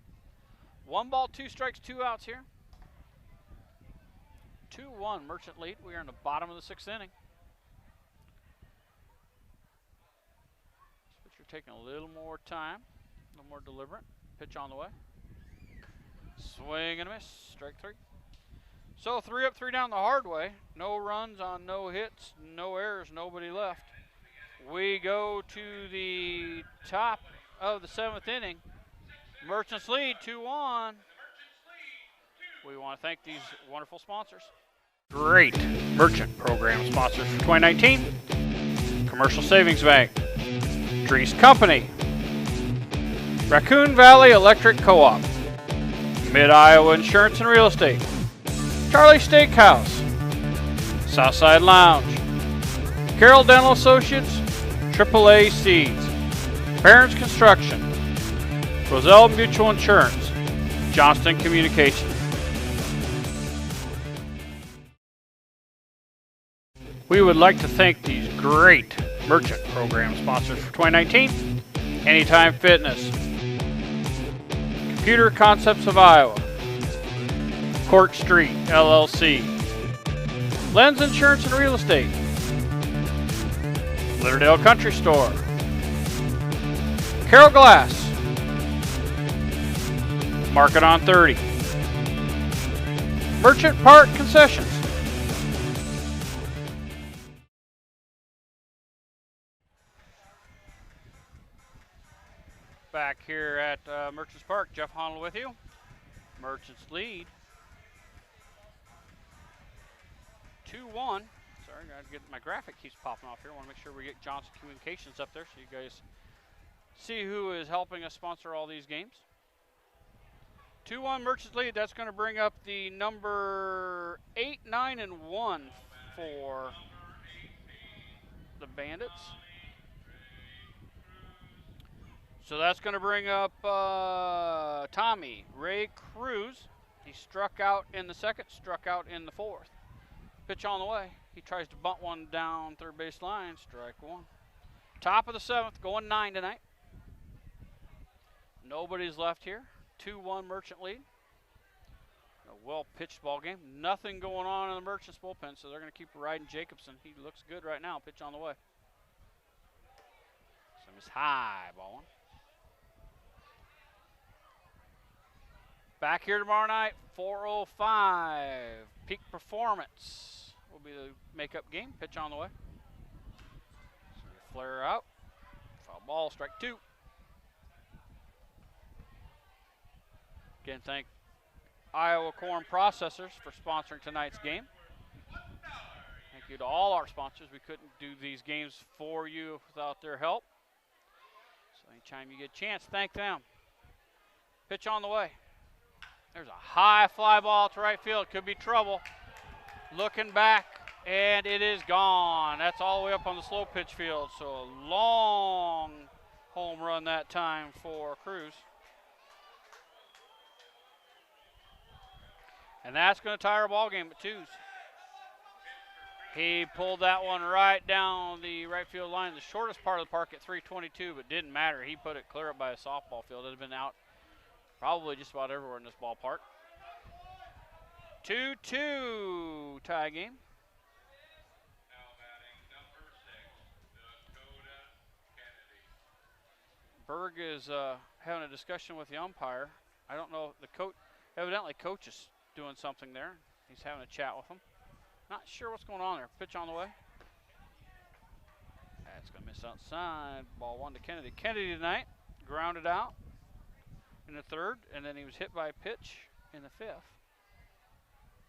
1 ball, 2 strikes, 2 outs here. 2-1 Merchant lead. We are in the bottom of the 6th inning. Pitcher taking a little more time, a little more deliberate. Pitch on the way. Swing and a miss. Strike 3. So 3 up, 3 down the hard way. No runs on no hits, no errors, nobody left. We go to the top of the 7th inning. Merchants lead 2-1. We want to thank these wonderful sponsors. Great Merchant program sponsors for 2019. Commercial Savings Bank. Drees Company. Raccoon Valley Electric Co-op. Mid-Iowa Insurance and Real Estate. Charlie Steakhouse. Southside Lounge. Carroll Dental Associates. AAA Seeds. Barron's Construction. Roselle Mutual Insurance. Johnston Communications. We would like to thank these great Merchant program sponsors for 2019. Anytime Fitness. Computer Concepts of Iowa. Court Street, LLC. Lens Insurance and Real Estate. Litterdale Country Store. Carroll Glass. Market on 30. Merchant Park Concessions. Back here at Merchants Park, Jeff Honnold with you. Merchants lead 2-1. Sorry, I gotta get my graphic keeps popping off here. I want to make sure we get Johnston Communications up there so you guys see who is helping us sponsor all these games. 2-1 Merchants lead. That's going to bring up the number 8, 9, and 1 for the Bandits. So that's going to bring up Tommy Ray Cruz. He struck out in the 2nd, struck out in the 4th. Pitch on the way. He tries to bunt one down third base line. Strike 1. Top of the 7th, going 9 tonight. Nobody's left here. 2-1 Merchant lead. A well-pitched ball game. Nothing going on in the Merchants bullpen, so they're going to keep riding Jacobson. He looks good right now. Pitch on the way. Some is high, ball one. Back here tomorrow night, 4:05. Peak Performance will be the makeup game. Pitch on the way. So flare out. Foul ball, strike 2. Again, thank Iowa Corn Processors for sponsoring tonight's game. Thank you to all our sponsors. We couldn't do these games for you without their help. So anytime you get a chance, thank them. Pitch on the way. There's a high fly ball to right field. Could be trouble. Looking back, and it is gone. That's all the way up on the slow pitch field. So a long home run that time for Cruz. And that's going to tie our ball game at 2s. He pulled that one right down the right field line, the shortest part of the park at 322, but didn't matter. He put it clear up by a softball field. It had been out probably just about everywhere in this ballpark. 2-2 tie game. Now batting number 6, Dakota Kennedy. Berg is having a discussion with the umpire. I don't know, the coach, evidently coach is doing something there. He's having a chat with him. Not sure what's going on there. Pitch on the way. That's going to miss outside. Ball 1 to Kennedy. Kennedy tonight grounded out in the 3rd, and then he was hit by a pitch in the 5th.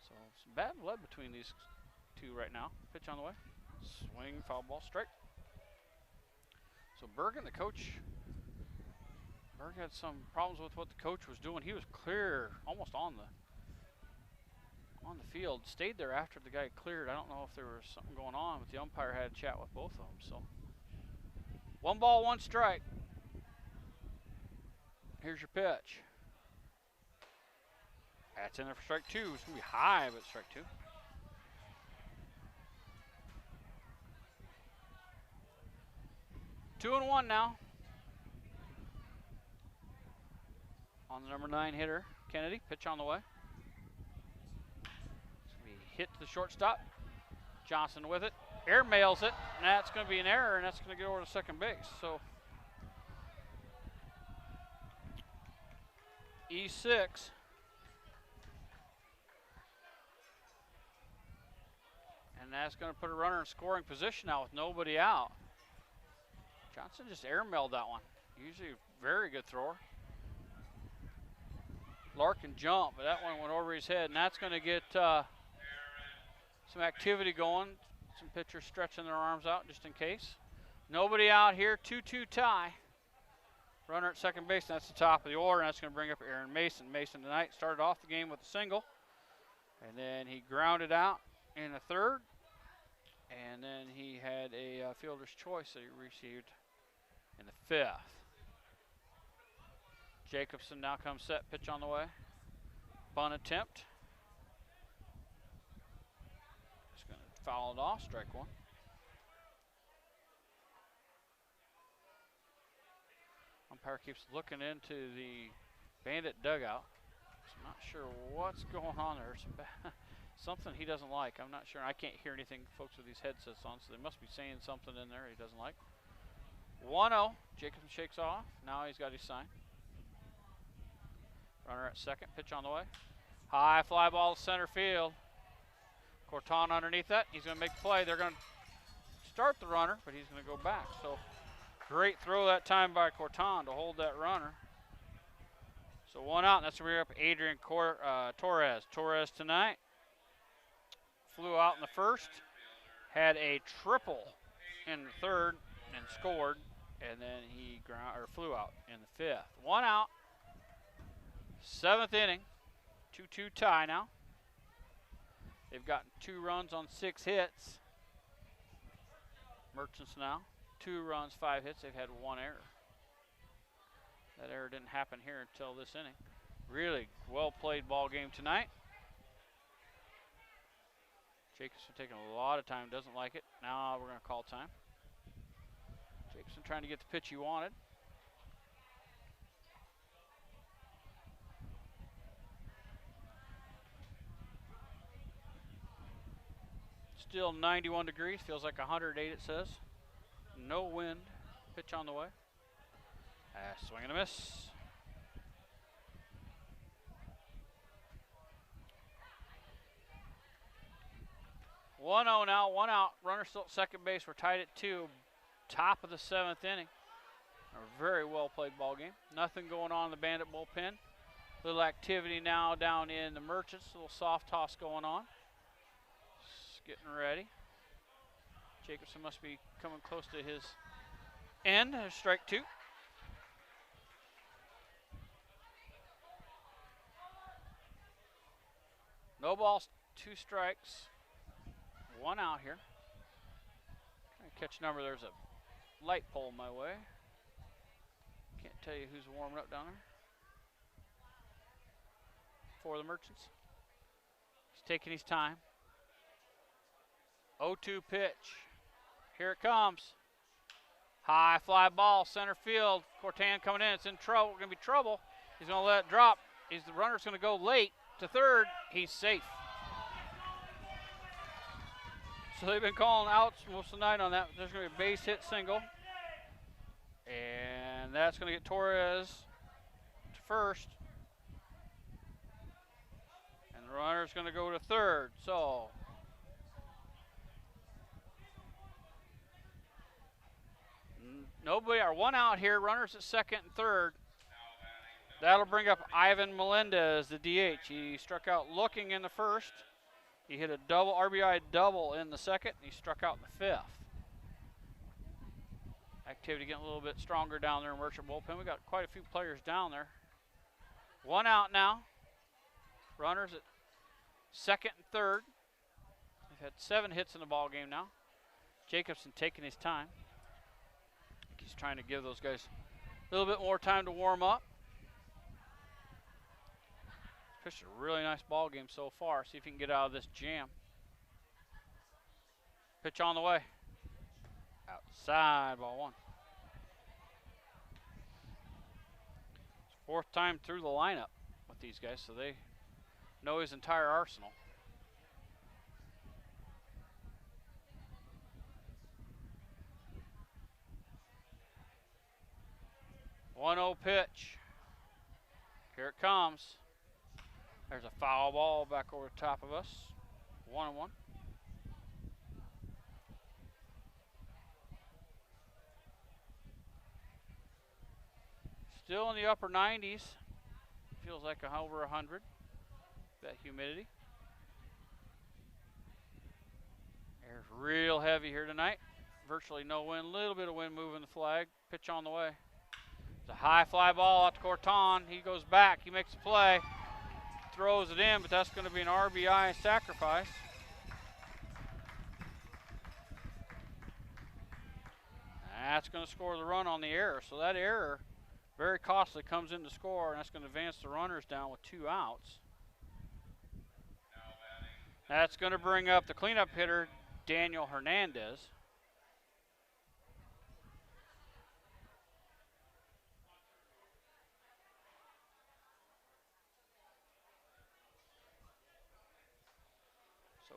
So some bad blood between these two right now. Pitch on the way. Swing, foul ball, strike. So Berg and the coach, Berg had some problems with what the coach was doing. He was clear, almost on the field, stayed there after the guy cleared. I don't know if there was something going on, but the umpire had a chat with both of them. So 1 ball, 1 strike. Here's your pitch. That's in there for strike 2. It's going to be high, but strike 2. Two and 1 now. On the number 9 hitter, Kennedy. Pitch on the way. Hit to the shortstop. Johnson with it. Air mails it. And that's going to be an error, and that's going to get over to second base. So E6. And that's going to put a runner in scoring position now with nobody out. Johnson just air mailed that one. Usually a very good thrower. Larkin jump, but that one went over his head, and that's going to get some activity going. Some pitchers stretching their arms out just in case. Nobody out here, 2-2 tie. Runner at second base, and that's the top of the order, and that's going to bring up Aaron Mason. Mason tonight started off the game with a single, and then he grounded out in the 3rd, and then he had a fielder's choice that he received in the 5th. Jacobson now comes set, pitch on the way. Bunt attempt. Just going to foul it off, strike 1. Umpire keeps looking into the Bandit dugout. So I'm not sure what's going on there. Something he doesn't like. I'm not sure. I can't hear anything, folks, with these headsets on, so they must be saying something in there he doesn't like. 1-0. Jacobson shakes off. Now he's got his sign. Runner at second. Pitch on the way. High fly ball to center field. Corton underneath that. He's going to make the play. They're going to start the runner, but he's going to go back. So great throw that time by Corton to hold that runner. So 1 out, and that's where we're up Adrian Torres. Torres tonight flew out in the 1st, had a triple in the 3rd, and scored, and then he flew out in the 5th. 1 out, 7th inning, 2-2 tie now. They've gotten 2 runs on 6 hits. Merchants now, 2 runs, 5 hits. They've had 1 error. That error didn't happen here until this inning. Really well-played ball game tonight. Jacobson taking a lot of time, doesn't like it. Now we're going to call time. Jacobson trying to get the pitch he wanted. Still 91 degrees. Feels like 108, it says. No wind. Pitch on the way. Swing and a miss. 1-0 now, 1 out. Runner still at second base. We're tied at 2. Top of the 7th inning. A very well played ball game. Nothing going on in the Bandit bullpen. Little activity now down in the Merchants. A little soft toss going on. Just getting ready. Jacobson must be coming close to his end. There's strike 2. No balls, 2 strikes. 1 out here. Trying to catch a number. There's a light pole my way. Can't tell you who's warming up down there. For the Merchants. He's taking his time. 0-2 pitch. Here it comes. High fly ball, center field. Cortan coming in. It's in trouble. Going to be trouble. He's going to let it drop. The runner's going to go late to third. He's safe. So they've been calling outs most of the night on that. There's going to be a base hit single. And that's going to get Torres to first. And the runner's going to go to third. So nobody, or 1 out here. Runners at second and third. That'll bring up Ivan Melendez, the DH. He struck out looking in the first. He hit a double RBI double in the second. And he struck out in the 5th. Activity getting a little bit stronger down there in Merchant bullpen. We got quite a few players down there. 1 out now. Runners at second and third. They've had 7 hits in the ball game now. Jacobson taking his time. He's trying to give those guys a little bit more time to warm up. Pitched a really nice ball game so far. See if he can get out of this jam. Pitch on the way. Outside, ball 1. 4th time through the lineup with these guys, so they know his entire arsenal. One 1-0 pitch. Here it comes. There's a foul ball back over the top of us. 1-1. Still in the upper 90s. Feels like over 100. That humidity. Air's real heavy here tonight. Virtually no wind. Little bit of wind moving the flag. Pitch on the way. It's a high fly ball out to Cortan. He goes back. He makes a play. Throws it in, but that's going to be an RBI sacrifice. That's going to score the run on the error. So that error, very costly, comes in to score, and that's going to advance the runners down with 2 outs. That's going to bring up the cleanup hitter, Daniel Hernandez.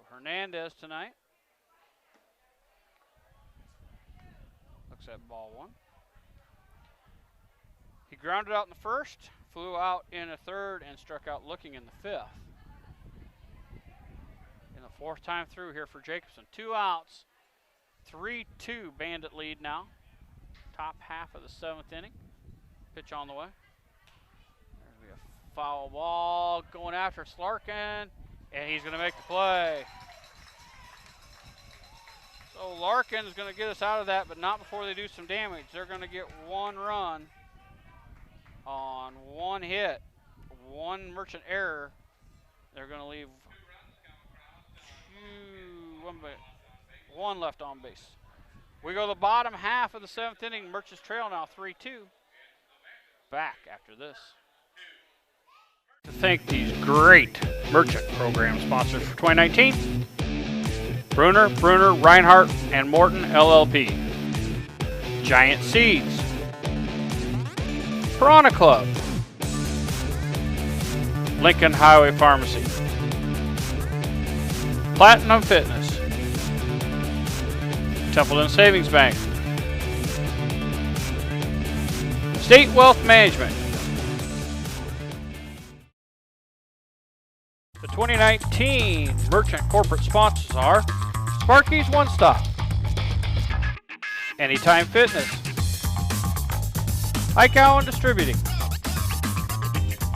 Hernandez tonight. Looks at ball 1. He grounded out in the first, flew out in a third, and struck out looking in the 5th. In the 4th time through here for Jacobson. 2 outs, 3-2 Bandit lead now. Top half of the 7th inning. Pitch on the way. There's going to be a foul ball going after Slarkin, and he's going to make the play. So Larkin is going to get us out of that, but not before they do some damage. They're going to get 1 run on 1 hit, 1 Merchant error. They're going to leave 1 left on base. We go to the bottom half of the 7th inning. Merchants trail now 3-2. Back after this. To thank these great Merchant program sponsors for 2019. Bruner, Reinhardt, and Morton LLP. Giant Seeds. Piranha Club. Lincoln Highway Pharmacy. Platinum Fitness. Templeton Savings Bank, State Wealth Management. The 2019 Merchant corporate sponsors are Sparky's One Stop, Anytime Fitness, Ike Allen Distributing,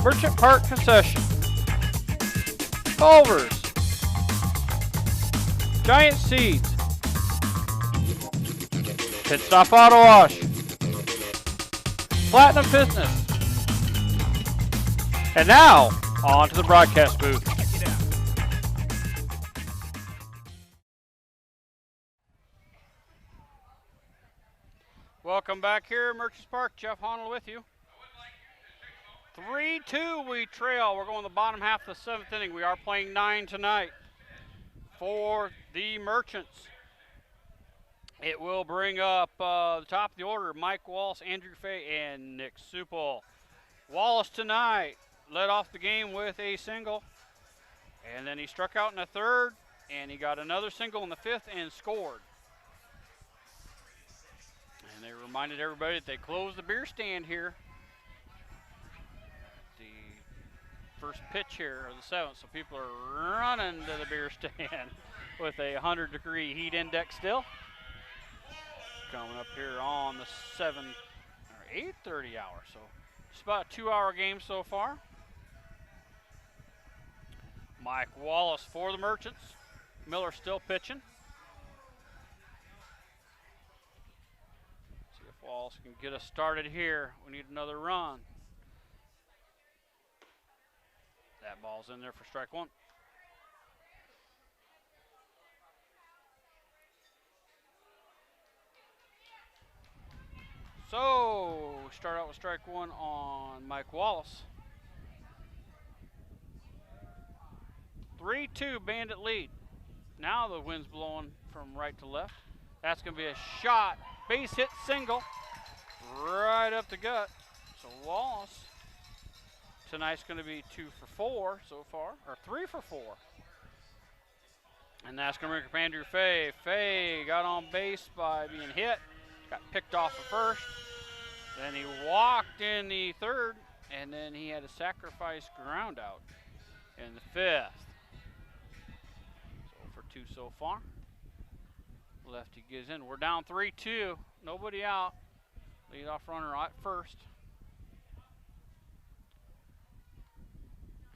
Merchant Park Concession, Culver's, Giant Seeds, Pit Stop Auto Wash, Platinum Fitness. And now, on to the broadcast booth. Welcome back here, Merchants Park. Jeff Honnold with you. 3-2 we trail. We're going the bottom half of the 7th inning. We are playing 9 tonight for the Merchants. It will bring up the top of the order, Mike Wallace, Andrew Fay, and Nick Supel. Wallace tonight led off the game with a single, and then he struck out in the 3rd, and he got another single in the 5th and scored. And they reminded everybody that they closed the beer stand here. The first pitch here of the 7th, so people are running to the beer stand with a 100-degree heat index still. Coming up here on the 7 or 8:30 hour, so just about a 2-hour game so far. Mike Wallace for the Merchants. Miller still pitching. See if Wallace can get us started here. We need another run. That ball's in there for strike 1. So, we start out with strike 1 on Mike Wallace. 3-2 Bandit lead. Now the wind's blowing from right to left. That's going to be a shot. Base hit single. Right up the gut. So Wallace tonight's going to be 2 for 4 so far, or 3 for 4. And that's going to bring up Andrew Fay. Fay got on base by being hit. Got picked off at first. Then he walked in the 3rd, and then he had a sacrifice ground out in the 5th. So for 2 so far. Lefty gets in. We're down 3-2. Nobody out. Leadoff runner at first.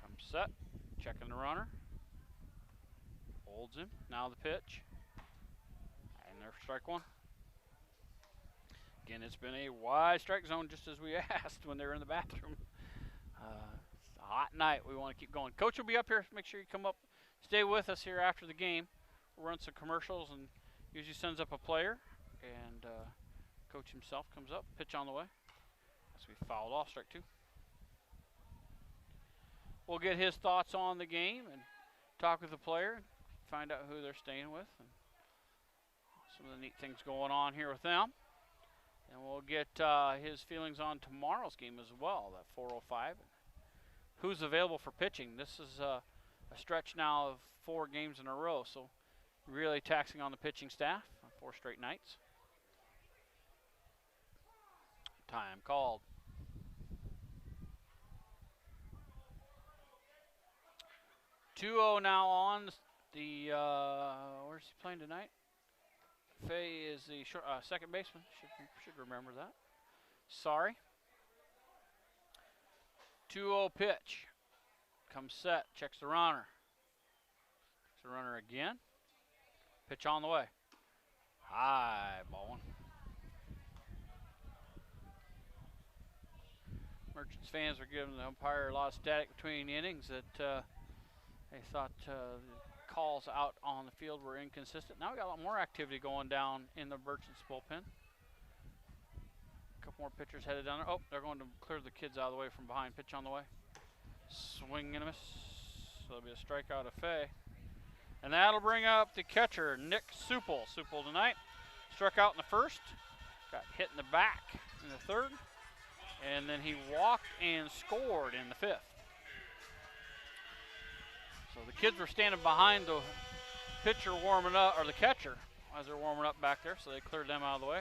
Comes set. Checking the runner. Holds him. Now the pitch. And there's strike 1. Again, it's been a wide strike zone just as we asked when they were in the bathroom. It's a hot night. We want to keep going. Coach will be up here. Make sure you come up. Stay with us here after the game. We'll run some commercials and usually sends up a player. And Coach himself comes up. Pitch on the way. As we fouled off, strike 2. We'll get his thoughts on the game and talk with the player. Find out who they're staying with. And some of the neat things going on here with them. And we'll get his feelings on tomorrow's game as well, that 4:05. Who's available for pitching? This is a stretch now of 4 games in a row, so really taxing on the pitching staff on 4 straight nights. Time called. .2-0 now on the, where's he playing tonight? Fay is the second baseman. Should remember that. Sorry. 2-0 pitch. Comes set. Checks the runner. Checks the runner again. Pitch on the way. High ball one. Merchants fans were giving the umpire a lot of static between innings that they thought the calls out on the field were inconsistent. Now we got a lot more activity going down in the Merchants bullpen. A couple more pitchers headed down there. Oh, they're going to clear the kids out of the way from behind. Pitch on the way. Swing and a miss. So it'll be a strikeout of Fay. And that'll bring up the catcher, Nick Supel. Supel tonight struck out in the 1st. Got hit in the back in the 3rd. And then he walked and scored in the 5th. So the kids were standing behind the pitcher warming up, or the catcher as they're warming up back there, so they cleared them out of the way.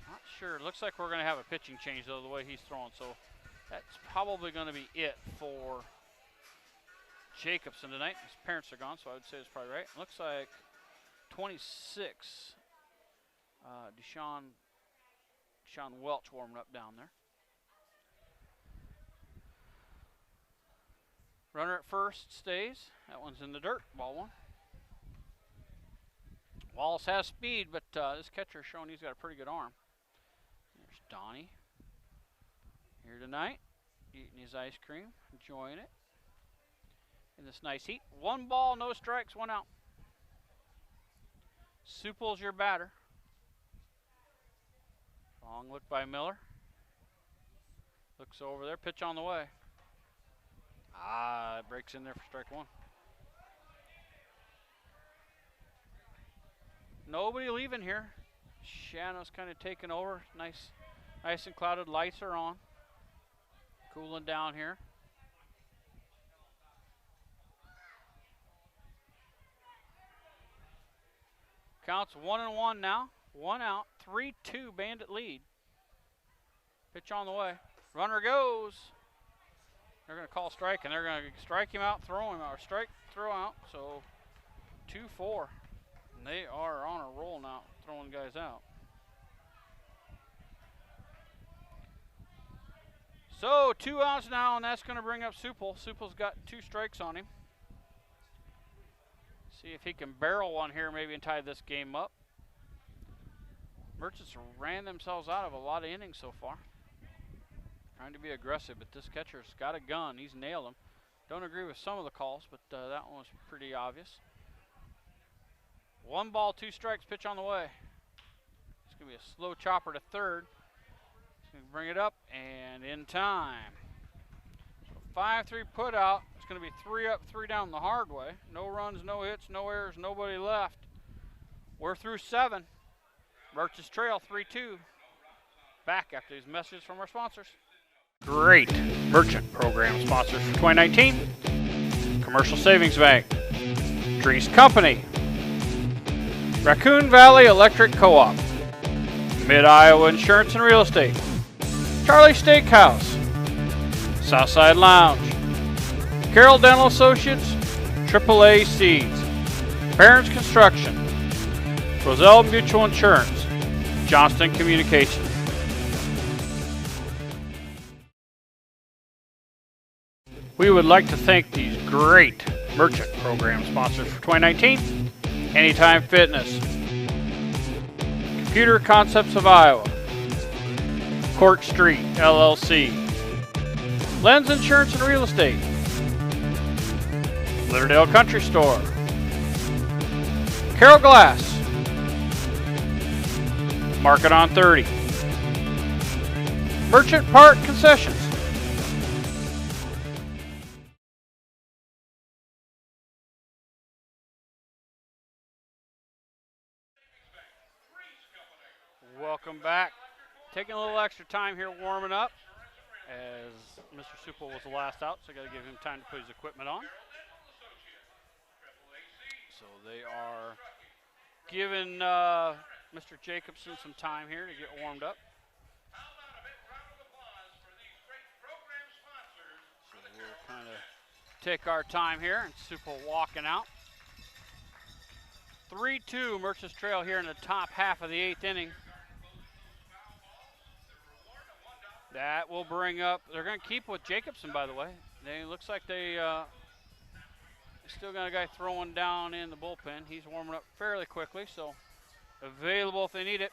Not sure. Looks like we're going to have a pitching change, though, the way he's throwing. So that's probably going to be it for Jacobson tonight. His parents are gone, so I would say it's probably right. Looks like 26, Deshaun Welch warming up down there. Runner at first stays. That one's in the dirt. Ball one. Wallace has speed, but this catcher's showing he's got a pretty good arm. There's Donnie here tonight, eating his ice cream, enjoying it in this nice heat. 1 ball, no strikes, 1 out. Supple's your batter. Long look by Miller. Looks over there, pitch on the way. It breaks in there for strike 1. Nobody leaving here. Shannon's kind of taking over. Nice and clouded. Lights are on. Cooling down here. Counts 1-1 now. 1 out. 3-2 Bandit lead. Pitch on the way. Runner goes. They're going to call strike, and they're going to strike him out, throw him out, or strike, throw out. So 2-4. And they are on a roll now, throwing guys out. So 2 outs now, and that's going to bring up Supple. Supple's got 2 strikes on him. See if he can barrel one here maybe and tie this game up. Merchants ran themselves out of a lot of innings so far. Trying to be aggressive, but this catcher's got a gun. He's nailed him. Don't agree with some of the calls, but that one was pretty obvious. 1 ball, 2 strikes, pitch on the way. It's going to be a slow chopper to third. He's going to bring it up, and in time. So 5-3 put out. It's going to be 3 up, 3 down the hard way. No runs, no hits, no errors, nobody left. We're through 7. Merchants trail 3-2. Back after these messages from our sponsors. Great merchant program sponsors for 2019. Commercial Savings Bank, Trees Company, Raccoon Valley Electric Co-op, Mid-Iowa Insurance and Real Estate, Charlie Steakhouse, Southside Lounge, Carroll Dental Associates, AAA Seeds, Parents Construction, Roselle Mutual Insurance, Johnston Communications. We would like to thank these great merchant program sponsors for 2019. Anytime Fitness, Computer Concepts of Iowa, Court Street LLC, Lens Insurance and Real Estate, Litterdale Country Store, Carroll Glass, Market on 30, Merchant Park Concessions. Welcome back. Taking a little extra time here warming up as Mr. Supple was the last out, so I got to give him time to put his equipment on. So they are giving Mr. Jacobson some time here to get warmed up. So we'll kind of take our time here, and Supple walking out. 3-2 Merchants trail here in the top half of the 8th inning. That will bring up, they're going to keep with Jacobson, by the way. It looks like they still got a guy throwing down in the bullpen. He's warming up fairly quickly, so available if they need it.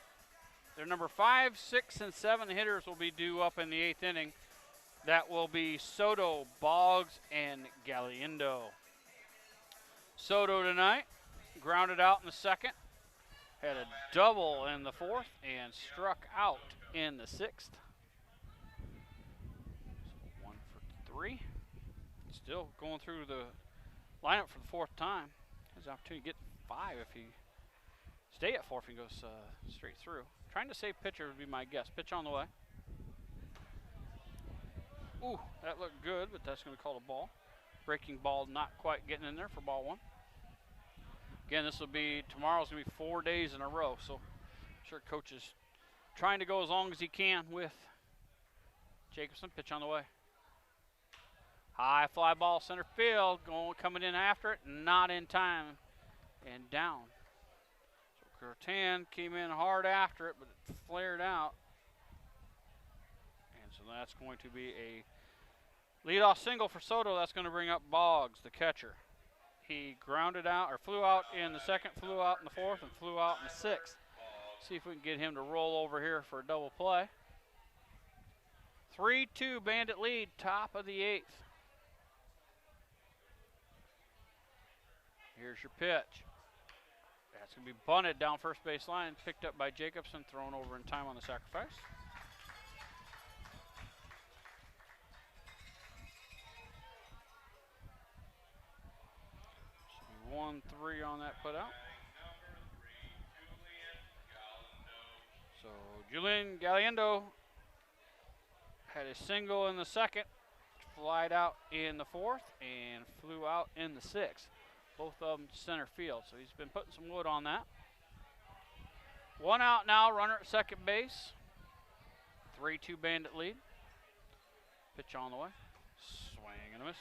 Their number 5, 6, and 7 hitters will be due up in the 8th inning. That will be Soto, Boggs, and Galindo. Soto tonight, grounded out in the 2nd, had a double in the 4th, and struck out in the 6th. 1 for 3. Still going through the lineup for the 4th time. Has the opportunity to get 5 if he stay at 4 if he goes straight through. Trying to save pitcher would be my guess. Pitch on the way. Ooh, that looked good, but that's going to call a ball. Breaking ball not quite getting in there for ball 1. Again, tomorrow's going to be 4 days in a row, so I'm sure Coach is trying to go as long as he can with Jacobson. Pitch on the way. High fly ball center field, coming in after it, not in time, and down. So Curtan came in hard after it, but it flared out. And so that's going to be a leadoff single for Soto. That's going to bring up Boggs, the catcher. He grounded out, or flew out in the second, flew out in the fourth, and flew out in the sixth. See if we can get him to roll over here for a double play. 3-2 Bandit lead, top of the eighth. Here's your pitch. That's going to be bunted down first base line, picked up by Jacobson, thrown over in time on the sacrifice. 1-3 on that put out. So Julian Galindo had a single in the second, flied out in the fourth, and flew out in the sixth. Both of them center field, so he's been putting some wood on that. 1 out now, runner at second base. 3-2 Bandit lead. Pitch on the way. Swing and a miss.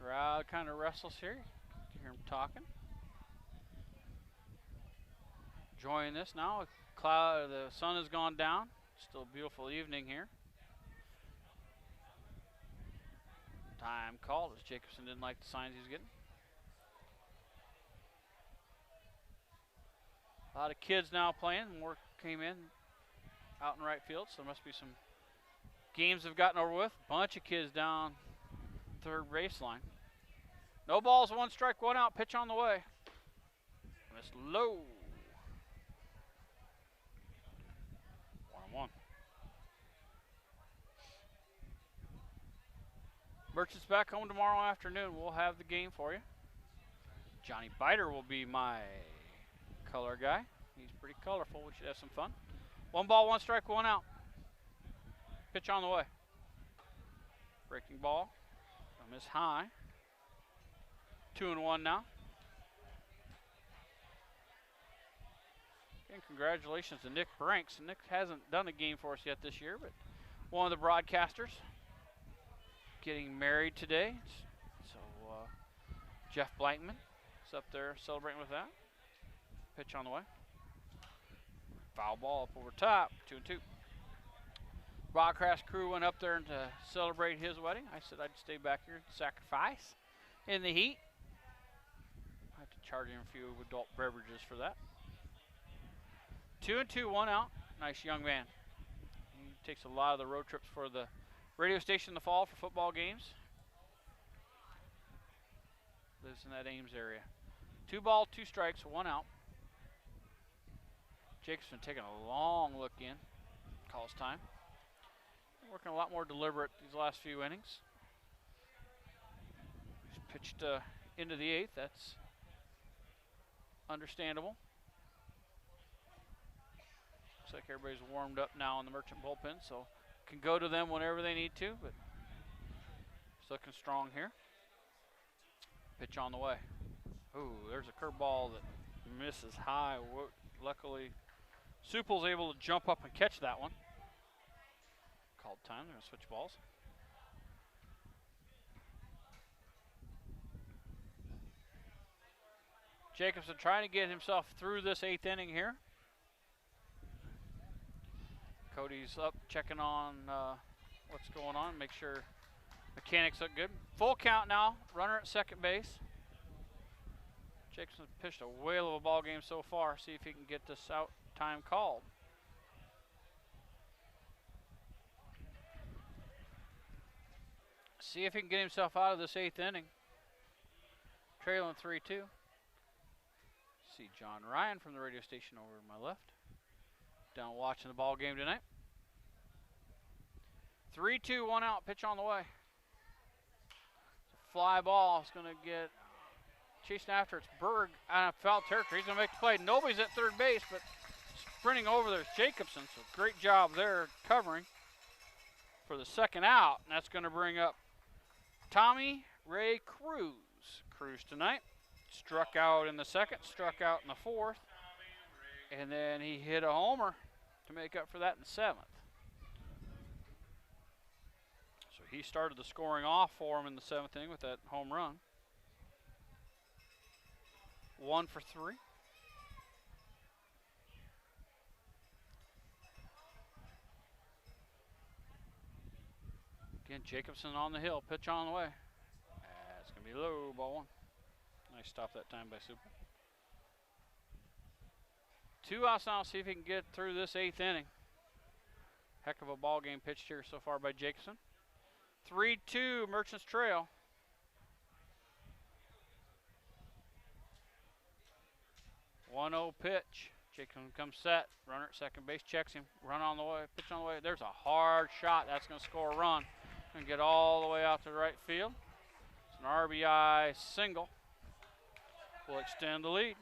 Crowd kind of restless here. You hear them talking. Enjoying this now. The sun has gone down. Still a beautiful evening here. Time called as Jacobson didn't like the signs he was getting. A lot of kids now playing. More came in out in right field, so there must be some games have gotten over with. Bunch of kids down third baseline. No balls, 1 strike, 1 out. Pitch on the way. Missed low. 1-1. Merchants back home tomorrow afternoon. We'll have the game for you. Johnny Biter will be my color guy. He's pretty colorful. We should have some fun. 1 ball, 1 strike, 1 out. Pitch on the way. Breaking ball. I miss high. 2-1 now. And congratulations to Nick Branks. Nick hasn't done a game for us yet this year, but one of the broadcasters getting married today. So Jeff Blankman is up there celebrating with that. Pitch on the way. Foul ball up over top, 2-2. Broadcast crew went up there to celebrate his wedding. I said I'd stay back here and sacrifice in the heat. I have to charge him a few adult beverages for that. 2-2, 1 out. Nice young man. He takes a lot of the road trips for the radio station in the fall for football games. Lives in that Ames area. 2 balls, 2 strikes, 1 out. Jacobson taking a long look in. Calls time. Working a lot more deliberate these last few innings. He's pitched into the 8th. That's understandable. Looks like everybody's warmed up now in the Merchant bullpen, so can go to them whenever they need to, but it's looking strong here. Pitch on the way. Ooh, there's a curveball that misses high. Luckily, Supple's able to jump up and catch that one. Called time. They're going to switch balls. Jacobson trying to get himself through this 8th inning here. Cody's up checking on what's going on, make sure mechanics look good. Full count now, runner at second base. Jacobson's pitched a whale of a ball game so far. See if he can get this out time called. See if he can get himself out of this 8th inning. Trailing 3-2. See John Ryan from the radio station over to my left. Down watching the ball game tonight. 3-2, 1 out. Pitch on the way. It's a fly ball. It's going to get chasing after. It's Berg out of foul territory. He's going to make the play. Nobody's at third base, but sprinting over there's Jacobson. So great job there covering. for the second out, and that's going to bring up Tommy Ray Cruz. Cruz tonight struck out in the second, struck out in the fourth, and then he hit a homer to make up for that in the seventh. So he started the scoring off for him in the seventh inning with that home run. 1 for 3. Again, Jacobson on the hill, pitch on the way. It's going to be low, ball one. Nice stop that time by Super. 2 outs now, see if he can get through this 8th inning. Heck of a ball game pitched here so far by Jacobson. 3-2, Merchants trail. 1-0 pitch. Jacobson comes set. Runner at second base checks him. Run on the way, pitch on the way. There's a hard shot. That's going to score a run. Going to get all the way out to right field. It's an RBI single. Will extend the lead.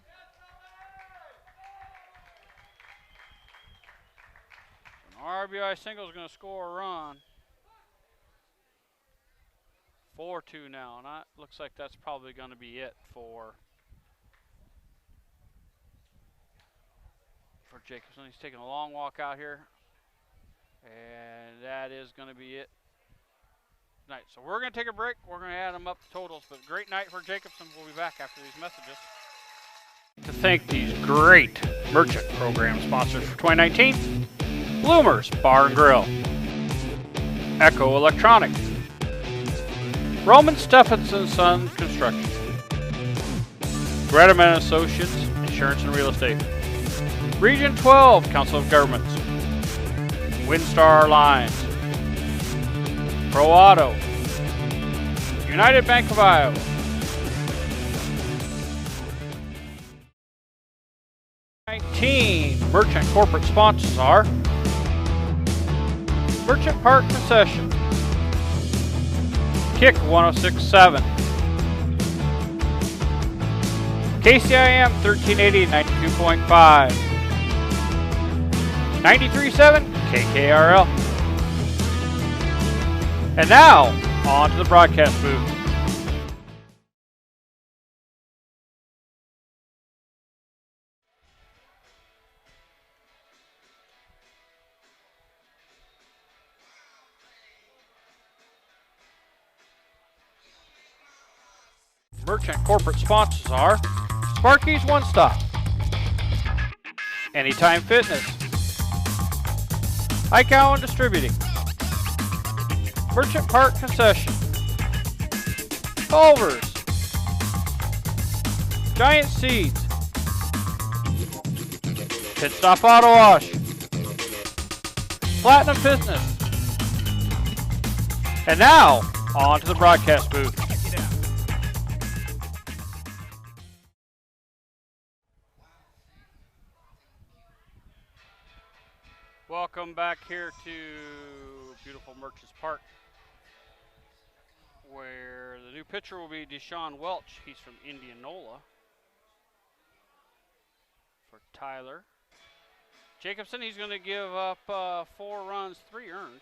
An RBI single is going to score a run. 4-2 now, and it looks like that's probably going to be it for Jacobson. He's taking a long walk out here, and that is going to be it tonight. So we're going to take a break. We're going to add them up to totals, but great night for Jacobson. We'll be back after these messages. To thank these great Merchant program sponsors for 2019, Bloomers Bar and Grill, Echo Electronics, Roman Stephenson Son Construction, Gretaman Associates Insurance and Real Estate, Region 12 Council of Governments, Windstar Lines, Pro Auto, United Bank of Iowa, Merchant corporate sponsors are Merchant Park Concession, Kick 106.7, KCIM 1380 92.5, 93.7 KKRL. And now, on to the broadcast booth. Merchant corporate sponsors are Sparky's One Stop, Anytime Fitness, Ike Allen Distributing, Merchant Park Concession, Culver's, Giant Seeds, Pit Stop Auto Wash, Platinum Business. And now, on to the broadcast booth. Welcome back here to beautiful Merchants Park, where the new pitcher will be Deshaun Welch. He's from Indianola. For Tyler Jacobson, he's going to give up 4 runs, 3 earned.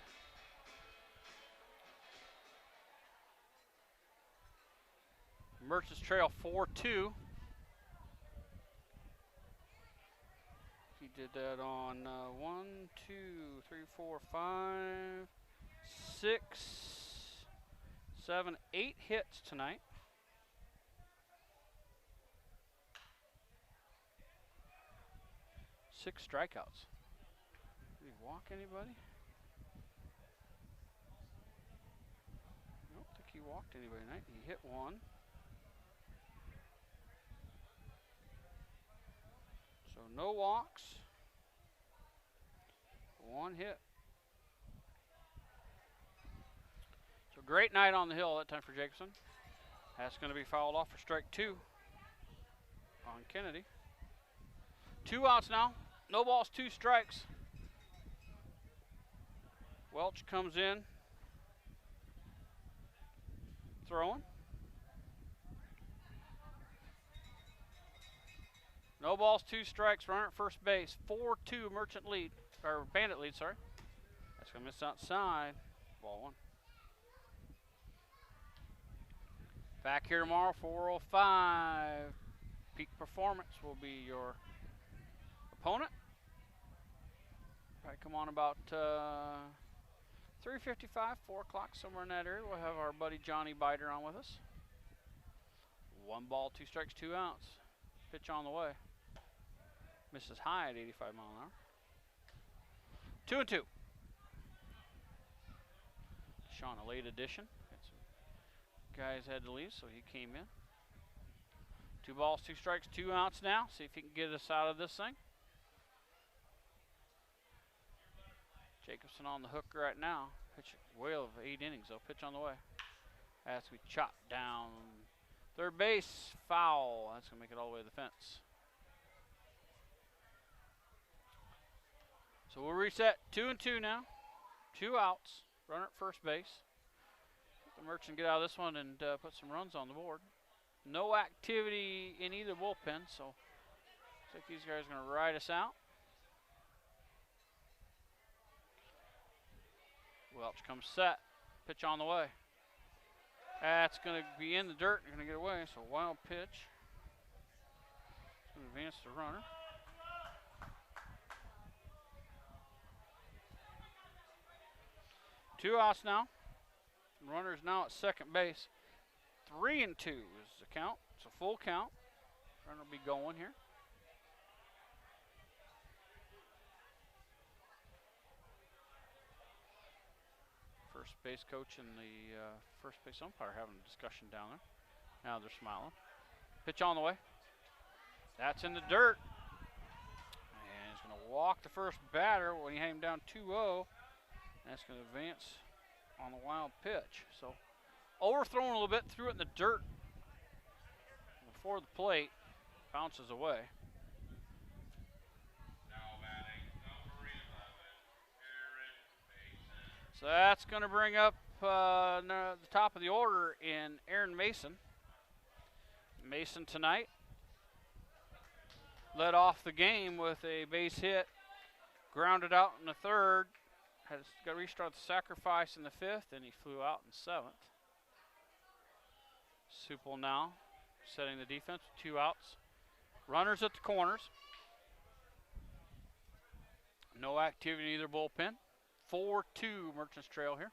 Merchants trail 4-2. He did that on 1, 2, 3, 4, 5, 6, 7, 8 hits tonight. Six strikeouts. Did he walk anybody? I don't think he walked anybody tonight. He hit 1. So no walks. 1 hit. So great night on the hill that time for Jacobson. That's going to be fouled off for strike 2 on Kennedy. 2 outs now. No balls, 2 strikes. Welch comes in. Throwing. No balls, 2 strikes. Runner at first base. 4-2 Merchant lead. Or Bandit lead, sorry. That's going to miss outside. Ball one. Back here tomorrow, 4:05. Peak Performance will be your opponent. Probably come on about 3:55, 4 o'clock, somewhere in that area. We'll have our buddy Johnny Biter on with us. 1 ball, 2 strikes, 2 outs. Pitch on the way. Misses high at 85 mile an hour. 2-2. Sean, a late addition. Guys had to leave, so he came in. 2 balls, 2 strikes, 2 outs now. See if he can get us out of this thing. Jacobson on the hook right now. Pitch way of 8 innings, though. Pitch on the way. As we chop down. Third base, foul. That's going to make it all the way to the fence. So we'll reset. 2-2 now. 2 outs. Runner at first base. The Merchant get out of this one and put some runs on the board. No activity in either bullpen, so looks like these guys are going to ride us out. Welch comes set. Pitch on the way. That's going to be in the dirt. They're going to get away, so wild pitch. It's going to advance the runner. Two outs now. Runner's now at second base. 3-2 is the count. It's a full count. Runner will be going here. First base coach and the first base umpire having a discussion down there. Now they're smiling. Pitch on the way. That's in the dirt. And he's going to walk the first batter when he had him down 2-0. That's going to advance on the wild pitch. So overthrown a little bit, threw it in the dirt before the plate, bounces away. Now batting number 11, Aaron Mason. So that's going to bring up the top of the order in Aaron Mason. Mason tonight led off the game with a base hit, grounded out in the third. Has got to restart the sacrifice in the 5th, and he flew out in 7th. Supple now setting the defense with 2 outs. Runners at the corners. No activity in either bullpen. 4-2 Merchants trail here.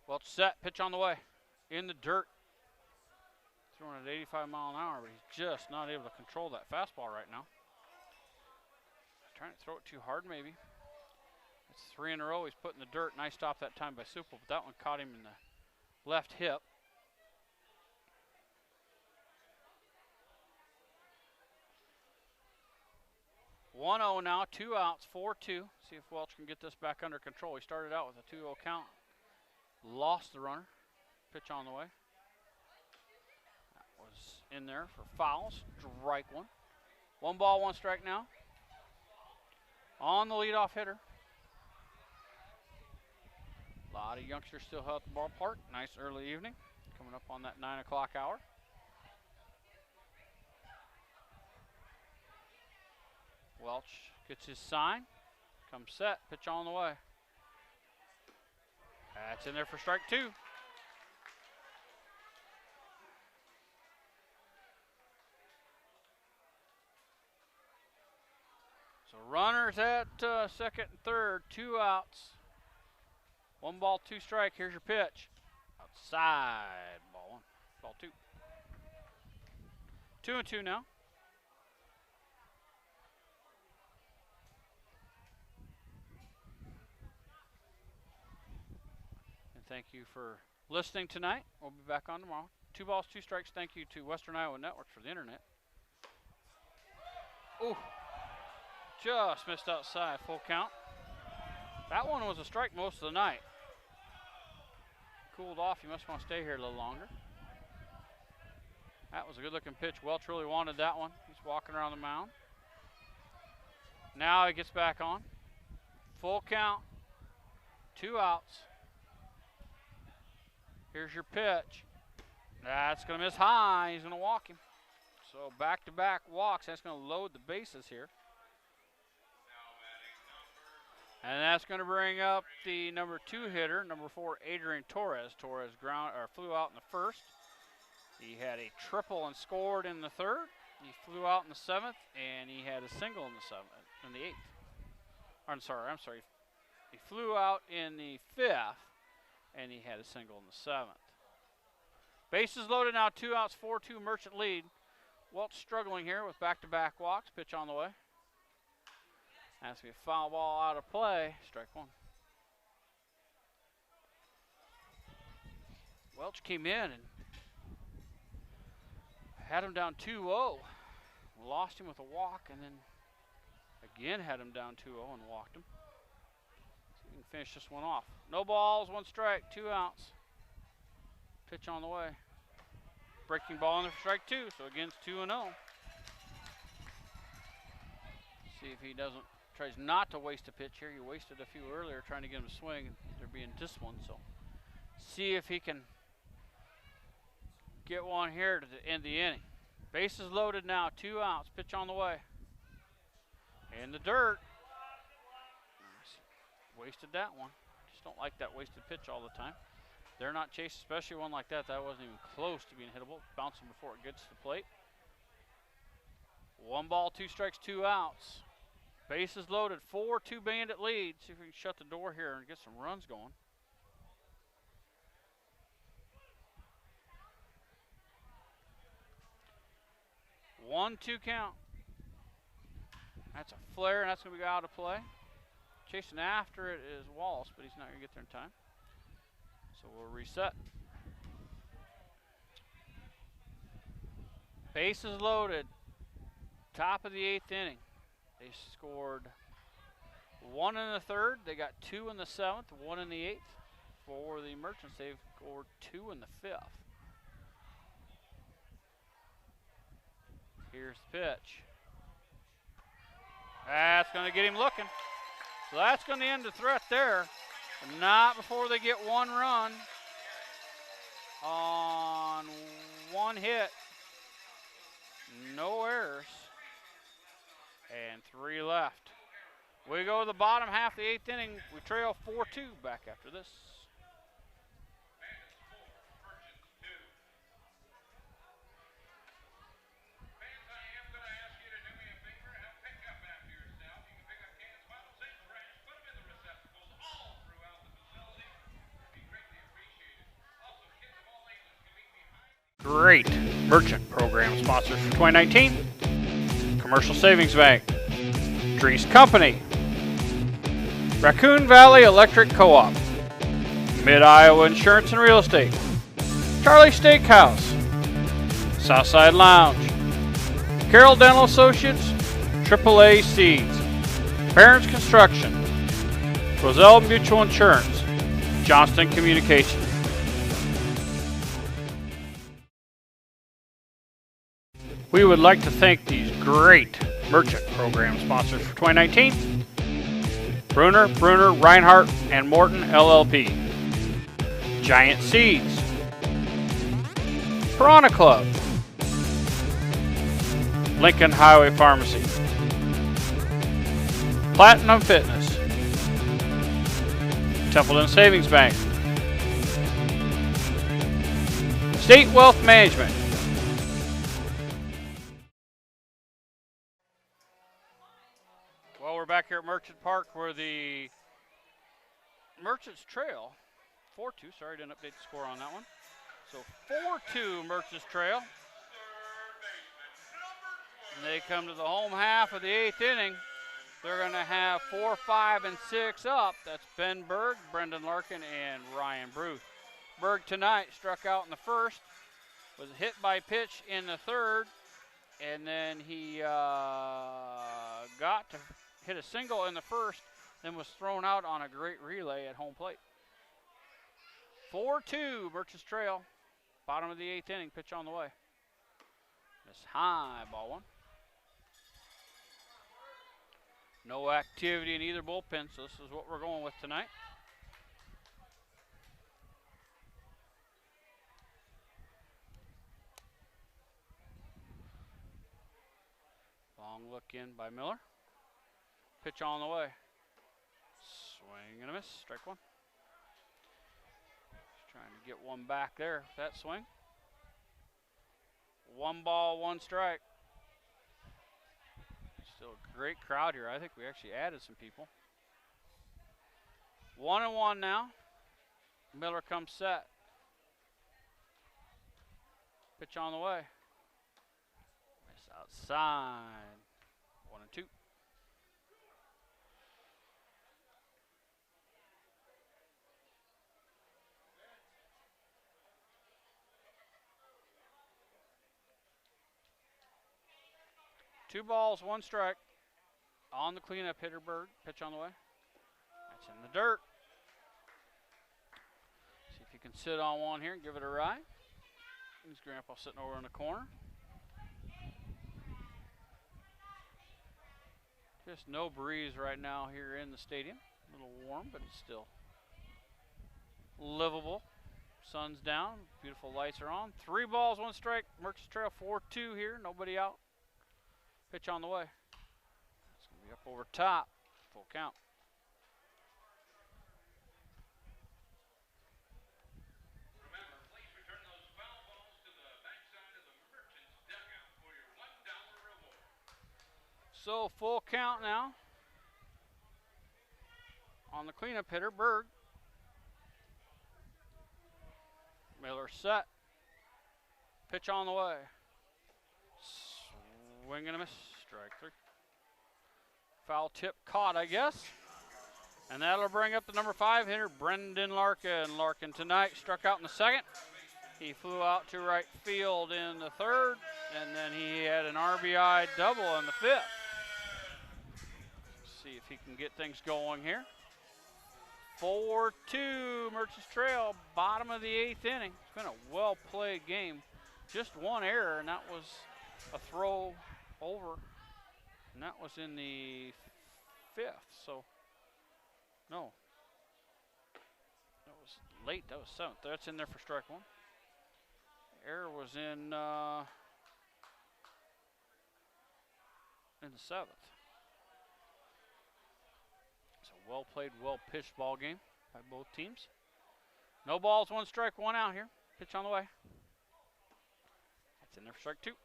Welch set, pitch on the way. In the dirt. Throwing at 85 mile an hour, but he's just not able to control that fastball right now. Trying to throw it too hard, maybe. It's 3 in a row. He's put in the dirt. Nice stop that time by Supple, but that one caught him in the left hip. One 0 now, 2 outs, 4-2. See if Welch can get this back under control. He started out with a 2-0 count. Lost the runner. Pitch on the way. That was in there for fouls. Strike one. 1 ball, 1 strike now. On the leadoff hitter. A lot of youngsters still out at the ballpark. Nice early evening. Coming up on that 9 o'clock hour. Welch gets his sign. Comes set. Pitch on the way. That's in there for strike 2. So runners at second and third, 2 outs. 1 ball, 2 strike. Here's your pitch. Outside. Ball 1. Ball 2. 2-2 now. And thank you for listening tonight. We'll be back on tomorrow. 2 balls, 2 strikes. Thank you to Western Iowa Network for the internet. Ooh. Just missed outside, full count. That one was a strike most of the night. Cooled off, you must want to stay here a little longer. That was a good looking pitch. Welch really wanted that one. He's walking around the mound. Now he gets back on. Full count, 2 outs. Here's your pitch. That's going to miss high. He's going to walk him. So back-to-back walks. That's going to load the bases here. Now batting number And that's going to bring up the number 2 hitter, number 4, Adrian Torres. Torres flew out in the first. He had a triple and scored in the third. He flew out in the 7th, and he had a single in the 8th. I'm sorry. He flew out in the 5th, and he had a single in the 7th. Bases loaded now, 2 outs, 4-2 Merchant lead. Welch struggling here with back-to-back walks. Pitch on the way. Has to be a foul ball out of play. Strike 1. Welch came in and had him down 2-0. Lost him with a walk, and then again had him down 2-0 and walked him. See if we can finish this one off. No balls, 1 strike, 2 outs. Pitch on the way. Breaking ball in there for strike 2, so again it's 2-0. See if he tries not to waste a pitch here. He wasted a few earlier trying to get him to swing. They're being disciplined, so see if he can get one here to end the inning. Bases loaded now, 2 outs. Pitch on the way. In the dirt. Wasted that one. Just don't like that wasted pitch all the time. They're not chasing, especially one like that. That wasn't even close to being hittable. Bouncing before it gets to the plate. 1 ball, 2 strikes, 2 outs. Bases loaded, 4-2 Bandit lead. See if we can shut the door here and get some runs going. One-two count. That's a flare, and that's going to be out of play. Chasing after it is Wallace, but he's not going to get there in time. So we'll reset. Bases loaded. Top of the 8th inning. They scored 1 in the 3rd. They got 2 in the 7th, 1 in the 8th. For the Merchants, they've scored 2 in the 5th. Here's the pitch. That's going to get him looking. So that's going to end the threat there. But not before they get 1 run on 1 hit. No errors. And 3 left. We go to the bottom half of the 8th inning. We trail 4-2 back after this. Great Merchant program sponsors for 2019. Commercial Savings Bank, Drees Company, Raccoon Valley Electric Co-op, Mid-Iowa Insurance and Real Estate, Charlie Steakhouse, Southside Lounge, Carroll Dental Associates, AAA Seeds, Parents Construction, Roselle Mutual Insurance, Johnston Communications. We would like to thank these great Merchant program sponsors for 2019. Bruner, Reinhardt, and Morton LLP. Giant Seeds. Piranha Club. Lincoln Highway Pharmacy. Platinum Fitness. Templeton Savings Bank. State Wealth Management. Well, we're back here at Merchant Park where the Merchants trail 4-2. Sorry, I didn't update the score on that one. So 4-2 Merchants trail. And they come to the home half of the 8th inning. They're going to have 4, 5, and 6 up. That's Ben Berg, Brendan Larkin, and Ryan Bruce. Berg tonight struck out in the first, was hit by pitch in the 3rd, and then he got to hit a single in the 1st, then was thrown out on a great relay at home plate. 4-2 Merchants trail. Bottom of the 8th inning, pitch on the way. It's high, ball 1. No activity in either bullpen, so this is what we're going with tonight. Long look in by Miller. Pitch on the way. Swing and a miss. Strike one. Just trying to get one back there. That swing. 1 ball, 1 strike. Still a great crowd here. I think we actually added some people. 1-1 now. Miller comes set. Pitch on the way. Miss outside. 1-2. Two balls, 1 strike. On the cleanup hitter, Berg. Pitch on the way. That's in the dirt. See if you can sit on one here and give it a ride. His grandpa sitting over in the corner. Just no breeze right now here in the stadium. A little warm, but it's still livable. Sun's down. Beautiful lights are on. 3 balls, 1 strike. Merchants Trail 4-2 here. Nobody out. Pitch on the way. It's going to be up over top. Full count. Remember, please return those foul balls to the backside of the Merchants dugout for your $1 reward. So full count now. On the cleanup hitter, Berg. Miller set. Pitch on the way. Swing and a miss. Strike 3. Foul tip caught, I guess. And that'll bring up the number 5 hitter, Brendan Larkin. Larkin tonight struck out in the 2nd. He flew out to right field in the 3rd, and then he had an RBI double in the 5th. See if he can get things going here. 4-2 Merchants Trail, bottom of the 8th inning. It's been a well-played game. Just 1 error, and that was a throw over, and that was in the 5th. So, no, that was late. That was 7th. That's in there for strike 1. Error was in the 7th. It's a well-played, well-pitched ball game by both teams. No balls, 1 strike, 1 out here. Pitch on the way. That's in there for strike 2.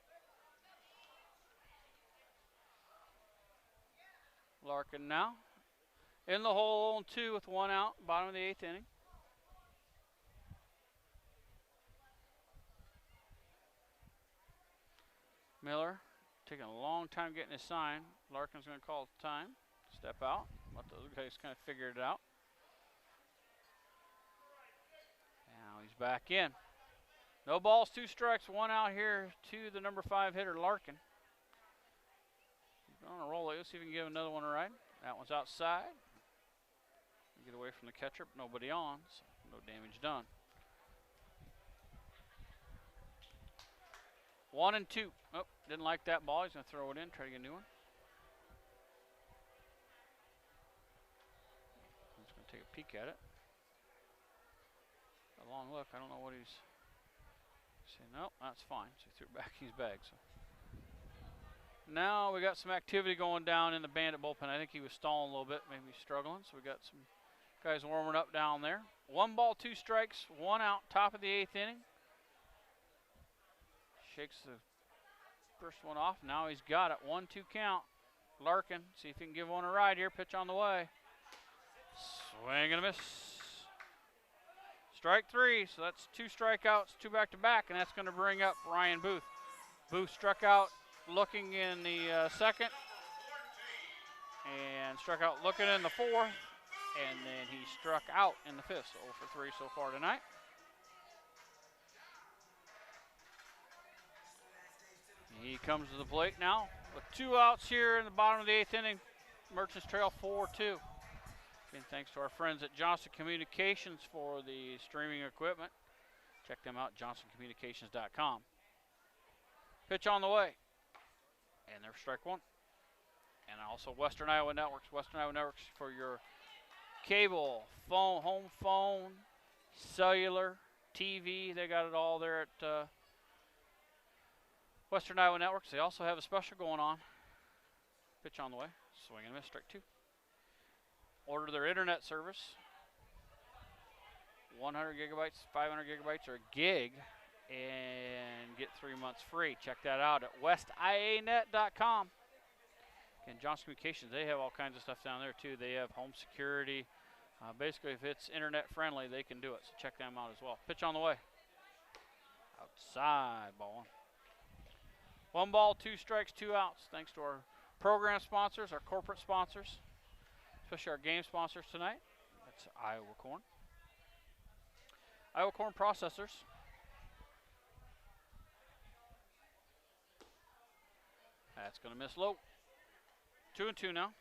Larkin now in the hole 0-2 with 1 out, bottom of the 8th inning. Miller taking a long time getting his sign. Larkin's going to call time. Step out. Let those guys kind of figure it out. Now he's back in. No balls, 2 strikes, 1 out here to the number 5 hitter, Larkin. On a roll. Let's see if we can give another one a ride. That one's outside. Get away from the catcher, but nobody on, so no damage done. 1-2. Oh, didn't like that ball. He's going to throw it in, try to get a new one. He's going to take a peek at it. A long look. I don't know what he's saying. Nope, that's fine. So he threw it back in his bag. So. Now we got some activity going down in the Bandit bullpen. I think he was stalling a little bit, maybe struggling. So we got some guys warming up down there. 1 ball, 2 strikes, 1 out, top of the 8th inning. Shakes the first one off. Now he's got it. 1-2 count. Larkin, see if he can give one a ride here. Pitch on the way. Swing and a miss. Strike 3. So that's 2 strikeouts, 2 back-to-back, and that's going to bring up Ryan Booth. Booth struck out looking in the 2nd, and struck out looking in the 4th, and then he struck out in the 5th. So 0 for 3 so far tonight. He comes to the plate now with 2 outs here in the bottom of the 8th inning. Merchants Trail 4-2. Again, thanks to our friends at Johnson Communications for the streaming equipment. Check them out, johnsоncommunications.com. Pitch on the way. And there's strike 1. And also Western Iowa Networks. Western Iowa Networks for your cable, phone, home phone, cellular, TV. They got it all there at Western Iowa Networks. They also have a special going on. Pitch on the way. Swing and a miss, strike 2. order their internet service, 100 gigabytes, 500 gigabytes, or a gig, and get 3 months free. Check that out at westianet.com. And Johnson Communications, they have all kinds of stuff down there too. They have home security. Basically, if it's internet friendly, they can do it. So check them out as well. Pitch on the way. Outside ball. 1 ball, 2 strikes, 2 outs. Thanks to our program sponsors, our corporate sponsors, especially our game sponsors tonight. That's Iowa Corn. Iowa Corn Processors. That's going to miss low. 2-2 now.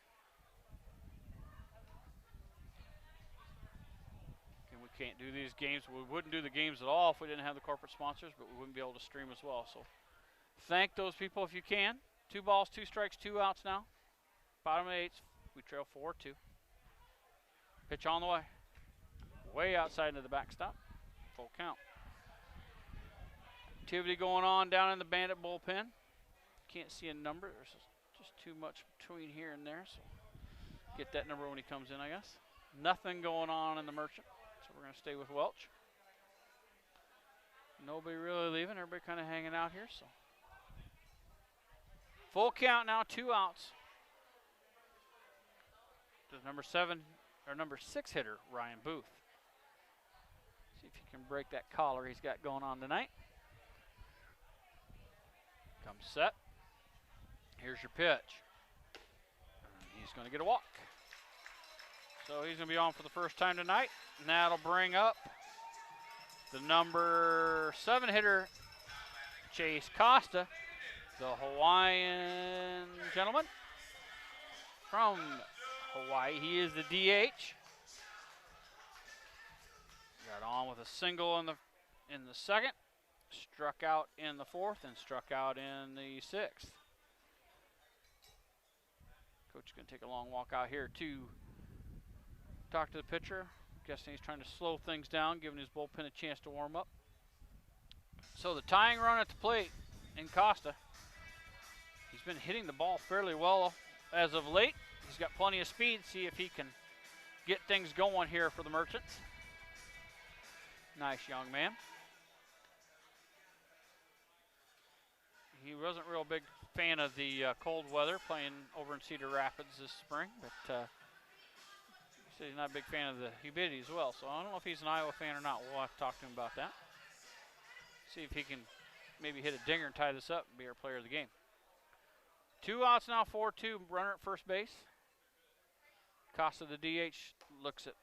And we can't do these games. We wouldn't do the games at all if we didn't have the corporate sponsors, but we wouldn't be able to stream as well. So thank those people if you can. 2 balls, 2 strikes, 2 outs now. Bottom of the 8th. We trail 4-2. Pitch on the way. Way outside into the backstop. Full count. Activity going on down in the Bandit bullpen. Can't see a number. There's just too much between here and there, so get that number when he comes in, I guess. Nothing going on in the Merchant, so we're going to stay with Welch. Nobody really leaving. Everybody kind of hanging out here, so. Full count now, 2 outs. To number 6 hitter, Ryan Booth. See if he can break that collar he's got going on tonight. Comes set. Here's your pitch. He's going to get a walk. So he's going to be on for the first time tonight. And that'll bring up the number 7 hitter, Chase Costa, the Hawaiian gentleman from Hawaii. He is the DH. Got on with a single in the 2nd, struck out in the 4th, and struck out in the 6th. Coach is going to take a long walk out here to talk to the pitcher. Guessing he's trying to slow things down, giving his bullpen a chance to warm up. So the tying run at the plate in Costa. He's been hitting the ball fairly well as of late. He's got plenty of speed. See if he can get things going here for the Merchants. Nice young man. He wasn't a real big fan of the cold weather playing over in Cedar Rapids this spring, but he said he's not a big fan of the humidity as well. So I don't know if he's an Iowa fan or not. We'll have to talk to him about that. See if he can maybe hit a dinger and tie this up and be our player of the game. 2 outs now, 4-2, runner at first base. Costa, the DH, looks at,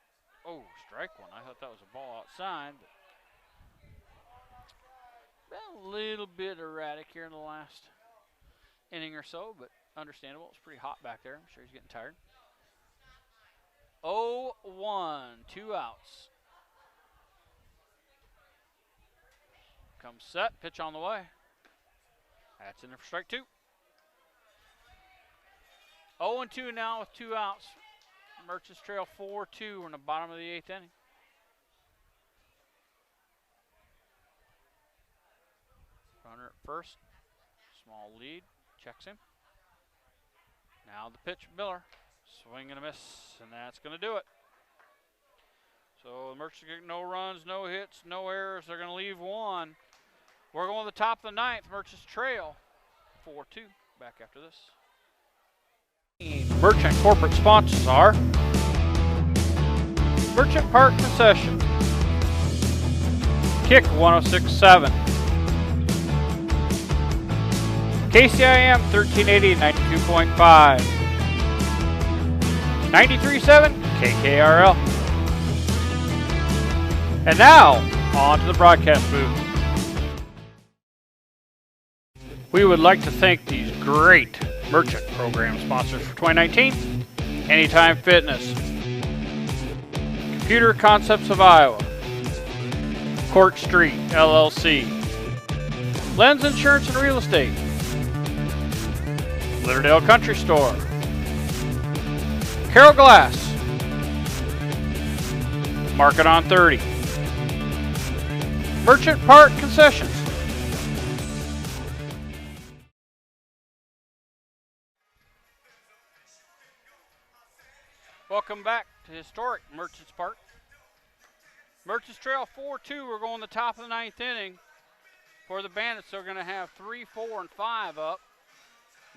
strike one. I thought that was a ball outside, but been a little bit erratic here in the last inning or so, but understandable. It's pretty hot back there. I'm sure he's getting tired. 0-1, 2 outs. Comes set, pitch on the way. That's in there for strike 2. 0-2 now with 2 outs. Merchants trail 4-2. We're in the bottom of the 8th inning. Runner at first. Small lead. Checks him. Now the pitch, Miller. Swing and a miss, and that's going to do it. So the Merchants get no runs, no hits, no errors. They're going to leave 1. We're going to the top of the 9th. Merchants trail 4-2. Back after this. Merchant corporate sponsors are Merchant Park Concession, Kick 106.7, KCIM 1380 92.5, 93.7 KKRL. And now, on to the broadcast booth. We would like to thank these great Merchant program sponsors for 2019. Anytime Fitness, Computer Concepts of Iowa, Court Street LLC, Lens Insurance and Real Estate, Litterdale Country Store, Carroll Glass, Market on 30, Merchant Park Concessions. Welcome Welcome back to historic Merchants Park. Merchants trail 4-2. We're going the top of the 9th inning. For the Bandits, they're going to have 3, 4, and 5 up.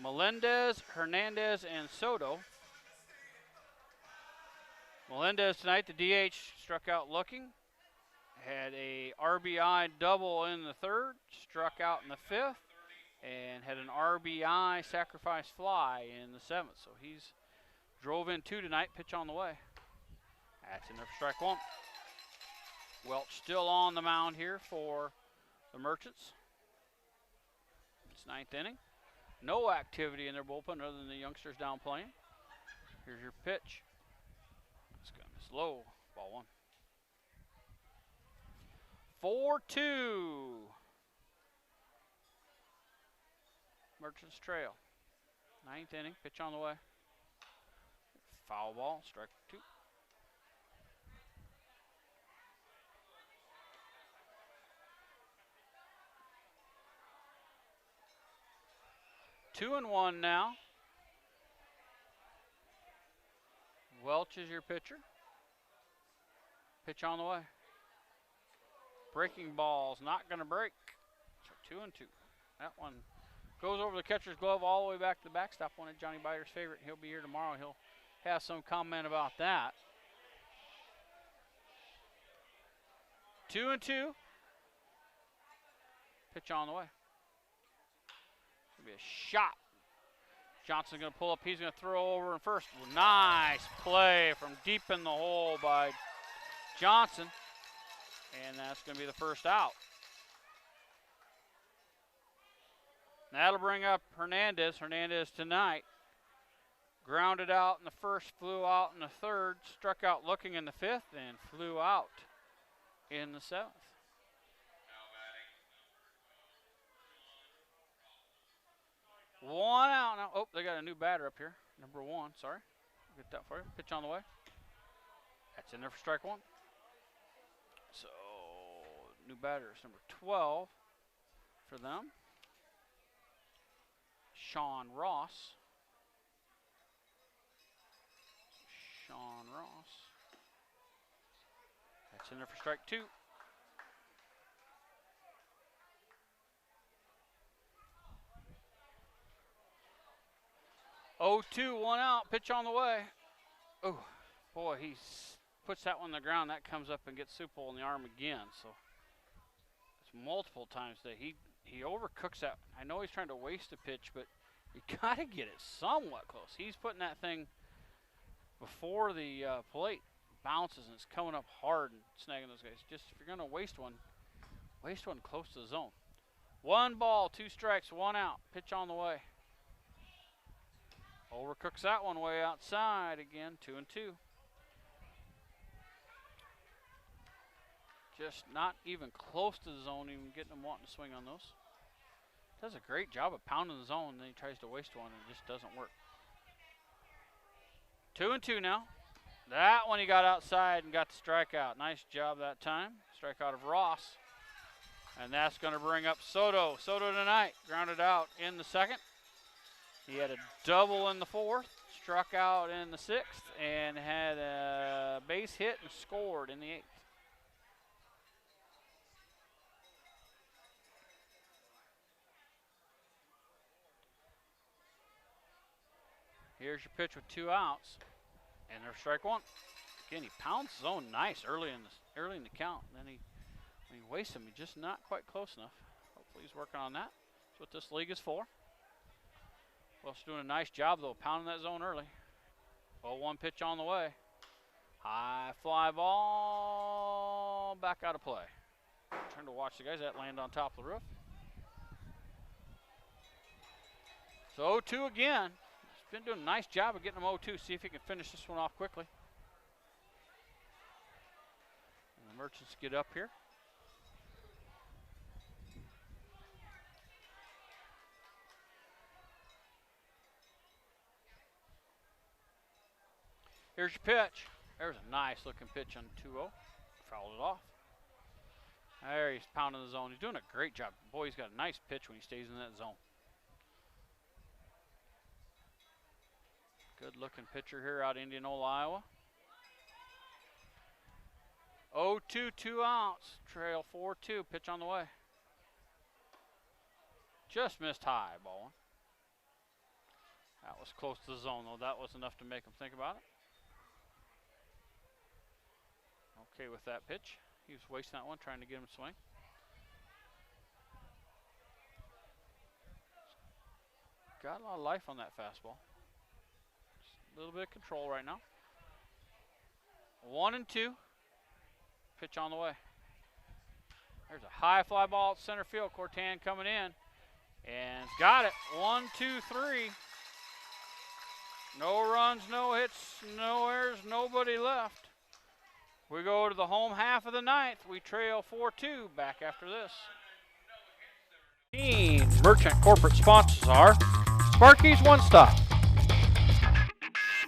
Melendez, Hernandez, and Soto. Melendez tonight, the DH, struck out looking. Had a RBI double in the 3rd, struck out in the 5th, and had an RBI sacrifice fly in the 7th. So he's drove in 2 tonight, pitch on the way. That's in there for strike 1. Welch still on the mound here for the Merchants. It's 9th inning. No activity in their bullpen other than the youngsters down playing. Here's your pitch. It's going to be slow. Ball 1. 4-2. Merchants trail. 9th inning. Pitch on the way. Foul ball. Strike 2. Two and 1 now. Welch is your pitcher. Pitch on the way. Breaking ball's not going to break. So 2 and 2. That one goes over the catcher's glove all the way back to the backstop. One of Johnny Bider's favorite. He'll be here tomorrow. He'll have some comment about that. 2 and 2. Pitch on the way. Be a shot. Johnson's going to pull up. He's going to throw over in first. Nice play from deep in the hole by Johnson. And that's going to be the first out. That'll bring up Hernandez. Hernandez tonight grounded out in the 1st, flew out in the 3rd, struck out looking in the 5th, and flew out in the 7th. One out now. Oh, they got a new batter up here. Number 1, sorry. I'll get that for you. Pitch on the way. That's in there for strike 1. So, new batter is number 12 for them. Sean Ross. Sean Ross. That's in there for strike 2. 0-2, 1 out, pitch on the way. Oh, boy, he puts that one on the ground. That comes up and gets Supple in the arm again. So it's multiple times that he overcooks that. I know he's trying to waste a pitch, but you got to get it somewhat close. He's putting that thing before the plate, bounces, and it's coming up hard and snagging those guys. Just if you're going to waste one close to the zone. 1 ball, 2 strikes, 1 out. Pitch on the way. Overcooks that one way outside again, 2 and 2. Just not even close to the zone, even getting him wanting to swing on those. Does a great job of pounding the zone, then he tries to waste one and it just doesn't work. 2 and 2 now. That one he got outside and got the strikeout. Nice job that time. Strikeout of Ross. And that's going to bring up Soto. Soto tonight, grounded out in the 2nd. He had a double in the 4th, struck out in the 6th, and had a base hit and scored in the 8th. Here's your pitch with 2 outs, and there's strike 1. Again, he pounds zone nice early in the count. And then when he wastes him, he's just not quite close enough. Hopefully he's working on that. That's what this league is for. Welch doing a nice job, though, pounding that zone early. 0-1 pitch on the way. High fly ball, back out of play. Trying to watch the guys that land on top of the roof. So 0-2 again. He's been doing a nice job of getting them 0-2. See if he can finish this one off quickly. And the Merchants get up here. Here's your pitch. There's a nice looking pitch on 2-0. Fouled it off. There, he's pounding the zone. He's doing a great job. Boy, he's got a nice pitch when he stays in that zone. Good looking pitcher here out of Indianola, Iowa. 0-2, 2 outs. Trail 4-2. Pitch on the way. Just missed high, ball one. That was close to the zone, though. That was enough to make him think about it. Okay with that pitch. He was wasting that one, trying to get him to swing. Got a lot of life on that fastball. Just a little bit of control right now. 1-2. Pitch on the way. There's a high fly ball at center field. Cortan coming in. And got it. 1, 2, 3. No runs, no hits, no errors, nobody left. We go to the home half of the ninth. We trail 4-2. Back after this. Merchant corporate sponsors are Sparky's One Stop,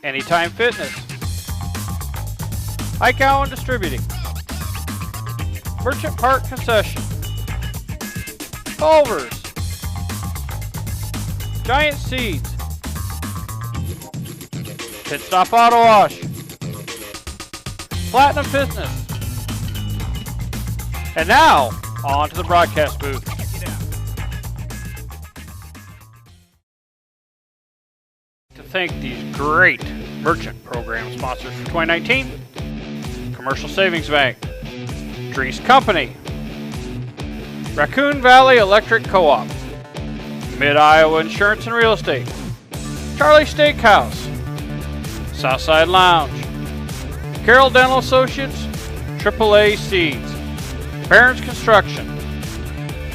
Anytime Fitness, Ike Allen Distributing, Merchant Park Concession, Culver's, Giant Seeds, Pit Stop Auto Wash, Platinum Fitness. And now, on to the broadcast booth. To thank these great merchant program sponsors for 2019, Commercial Savings Bank, Drees Company, Raccoon Valley Electric Co-op, Mid-Iowa Insurance and Real Estate, Charlie Steakhouse, Southside Lounge, Carroll Dental Associates, AAA Seeds, Barron's Construction,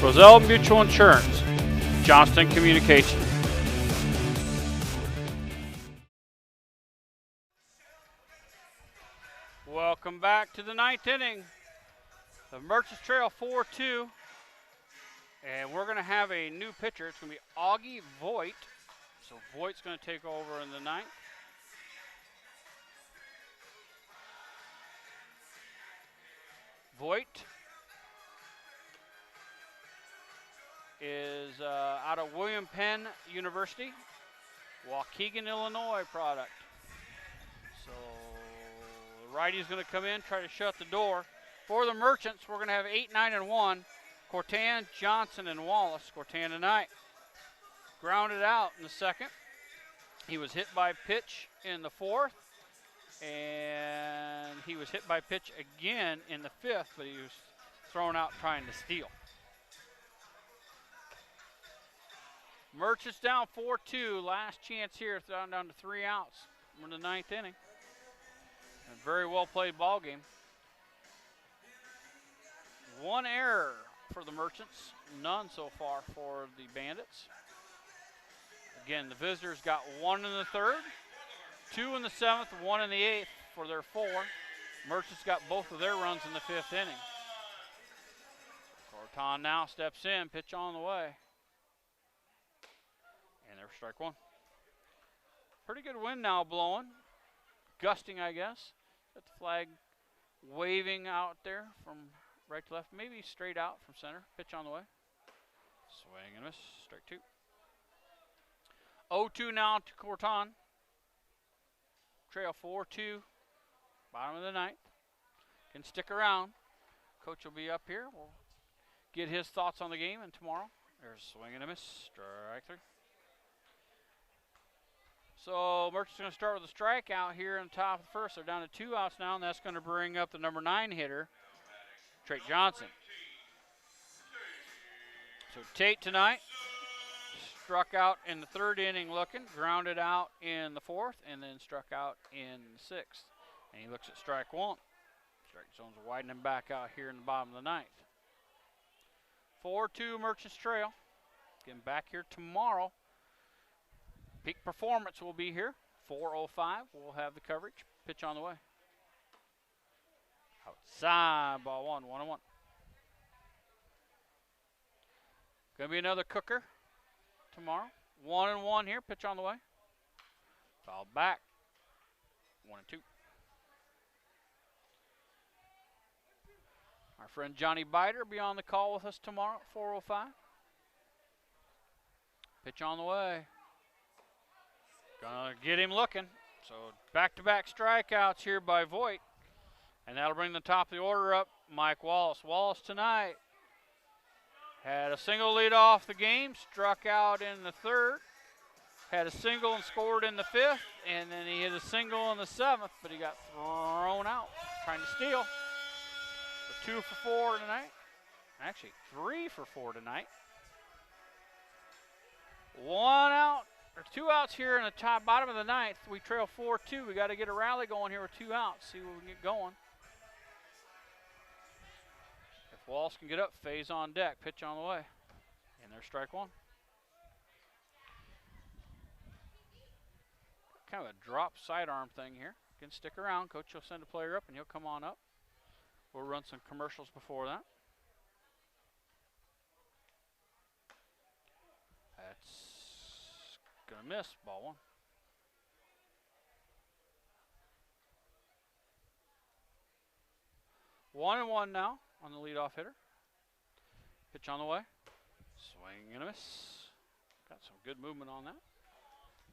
Roselle Mutual Insurance, Johnston Communications. Welcome back to the ninth inning. The Merchants trail 4-2. And we're going to have a new pitcher. It's going to be Augie Voigt. So Voigt's going to take over in the ninth. Voigt is out of William Penn University, Waukegan, Illinois product. So the righty's going to come in, try to shut the door. For the Merchants, we're going to have 8, 9, and 1. Cortan, Johnson, and Wallace. Cortan tonight. Grounded out in the second. He was hit by pitch in the fourth. And he was hit by pitch again in the fifth, but he was thrown out trying to steal. Merchants down 4-2. Last chance here, down to 3 outs. We're in the ninth inning. A very well played ball game. One error for the Merchants, none so far for the Bandits. Again, the visitors got 1 in the third, 2 in the seventh, 1 in the eighth for their 4. Merchants got both of their runs in the fifth inning. Cortan now steps in, pitch on the way. And there's strike one. Pretty good wind now blowing. Gusting, I guess. Got the flag waving out there from right to left, maybe straight out from center. Pitch on the way. Swing and miss, strike 2. 0-2 now to Cortan. Trail 4-2, bottom of the ninth. Can stick around. Coach will be up here. We'll get his thoughts on the game, and tomorrow there's a swing and a miss, strike 3. So Merchants going to start with a strikeout here in the top of the first. They're down to 2 outs now, and that's going to bring up the number 9 hitter, Tate Johnson. So Tate tonight struck out in the third inning looking, grounded out in the fourth, and then struck out in the sixth. And he looks at strike 1. Strike zone's widening back out here in the bottom of the ninth. 4-2 Merchants trail. Getting back here tomorrow. Peak Performance will be here. 4:05. We'll have the coverage. Pitch on the way. Outside, ball 1, 1-1. Gonna be another cooker tomorrow. 1-1 here. Pitch on the way. Foul back. 1-2. Our friend Johnny Biter will be on the call with us tomorrow at 4:05. Pitch on the way. Gonna get him looking. So back-to-back strikeouts here by Voigt. And that'll bring the top of the order up, Mike Wallace. Wallace tonight had a single lead off the game, struck out in the third, had a single and scored in the fifth, and then he hit a single in the seventh, but he got thrown out trying to steal. So 2 for 4 tonight. Actually, 3 for 4 tonight. 1 out, or 2 outs here in the top bottom of the ninth. We trail 4-2. We got to get a rally going here with 2 outs. See what we can get going. If Wallace can get up, phase on deck, pitch on the way. And there's strike 1. Kind of a drop sidearm thing here. You can stick around. Coach will send a player up and he'll come on up. We'll run some commercials before that. That's going to miss, ball 1. 1-1 now on the leadoff hitter. Pitch on the way. Swing and a miss. Got some good movement on that.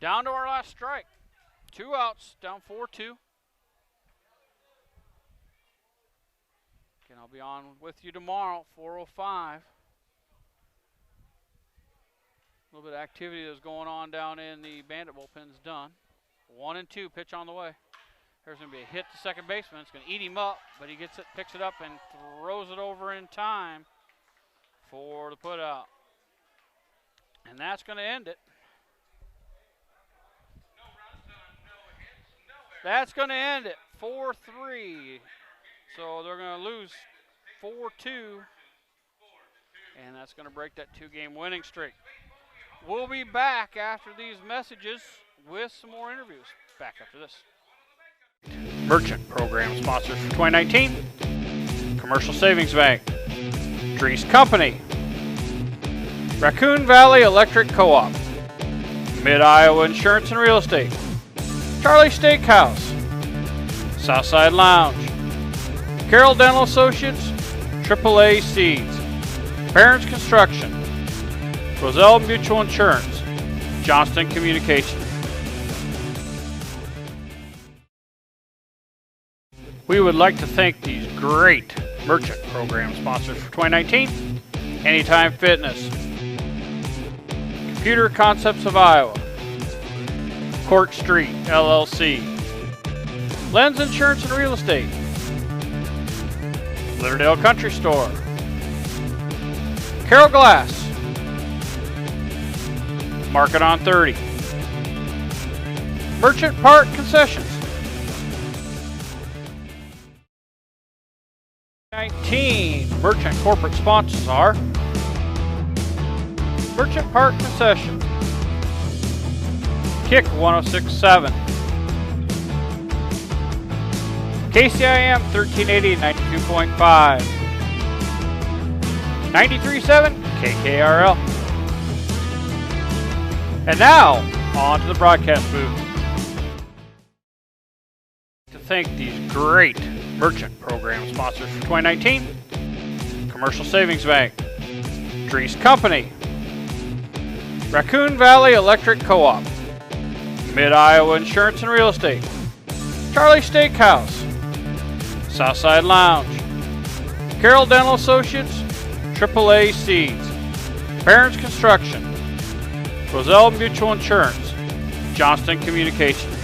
Down to our last strike. 2 outs, down 4-2. Again, I'll be on with you tomorrow, 4:05. A little bit of activity that's going on down in the Bandit bullpen's done. 1-2, pitch on the way. There's going to be a hit to second baseman. It's going to eat him up, but he gets it, picks it up, and throws it over in time for the put out. And that's going to end it. That's going to end it, 4-3. So they're going to lose 4-2, and that's going to break that 2-game winning streak. We'll be back after these messages with some more interviews. Back after this. Merchant program sponsors for 2019. Commercial Savings Bank. Drees Company. Raccoon Valley Electric Co-op. Mid-Iowa Insurance and Real Estate. Charlie Steakhouse. Southside Lounge. Carroll Dental Associates. AAA Seeds. Parents Construction. Roselle Mutual Insurance. Johnston Communications. We would like to thank these great merchant program sponsors for 2019. Anytime Fitness. Computer Concepts of Iowa. Court Street, LLC. Lens Insurance and Real Estate. Litterdale Country Store. Carroll Glass. Market on 30. Merchant Park Concessions. 19 merchant corporate sponsors are Merchant Park Concession, Kick 106.7, KCIM 1380 92.5, 93.7 KKRL. And now, on to the broadcast booth. To thank these great merchant program sponsors for 2019. Commercial Savings Bank. Drees Company. Raccoon Valley Electric Co-op. Mid-Iowa Insurance and Real Estate. Charlie Steakhouse. Southside Lounge. Carroll Dental Associates. AAA Seeds. Parents Construction. Roselle Mutual Insurance. Johnston Communications.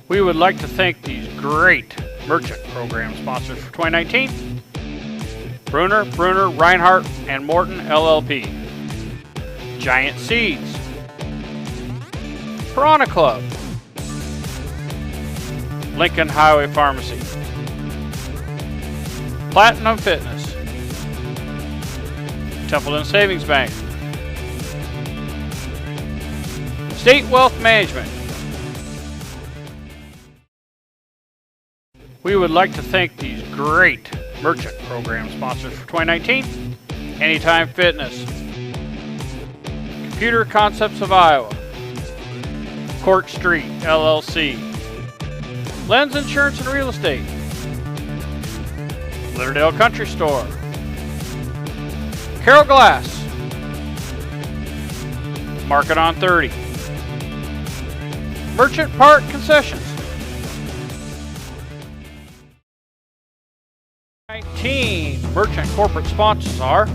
We would like to thank these great merchant program sponsors for 2019. Bruner, Reinhardt, and Morton LLP. Giant Seeds. Piranha Club. Lincoln Highway Pharmacy. Platinum Fitness. Templeton Savings Bank. State Wealth Management. We would like to thank these great merchant program sponsors for 2019. Anytime Fitness. Computer Concepts of Iowa. Court Street, LLC. Lens Insurance and Real Estate. Litterdale Country Store. Carroll Glass. Market on 30. Merchant Park Concessions. 19 Merchant corporate sponsors are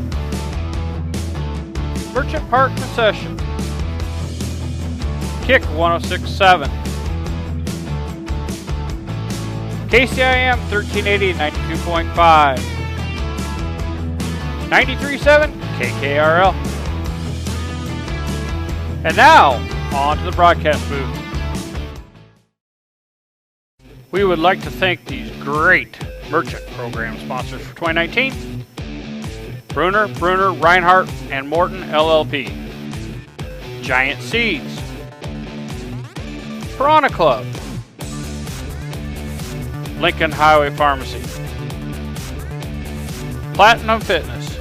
Merchant Park Concession, Kick 106.7, KCIM 1380 92.5, 93.7 KKRL. And now, on to the broadcast booth. We would like to thank these great Merchant program sponsors for 2019. Bruner, Reinhardt, and Morton LLP. Giant Seeds. Piranha Club. Lincoln Highway Pharmacy. Platinum Fitness.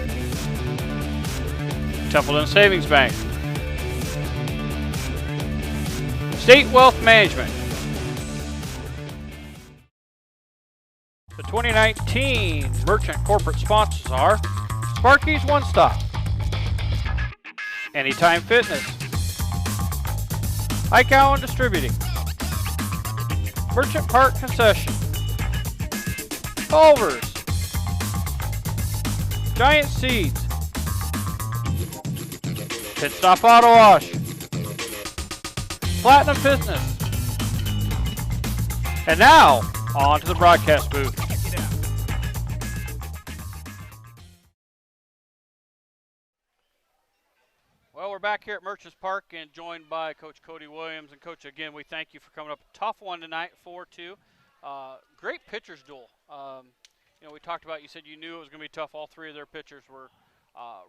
Templeton Savings Bank. State Wealth Management. The 2019 Merchant corporate sponsors are Sparky's One Stop, Anytime Fitness, Ike Allen Distributing, Merchant Park Concession, Culver's, Giant Seeds, Pit Stop Auto Wash, Platinum Fitness. And now, on to the broadcast booth. Well, we're back here at Merchants Park and joined by Coach Cody Williams. And Coach, again, we thank you for coming up. Tough one tonight, 4-2. Great pitchers duel. You know, we talked about, you said you knew it was going to be tough. All three of their pitchers were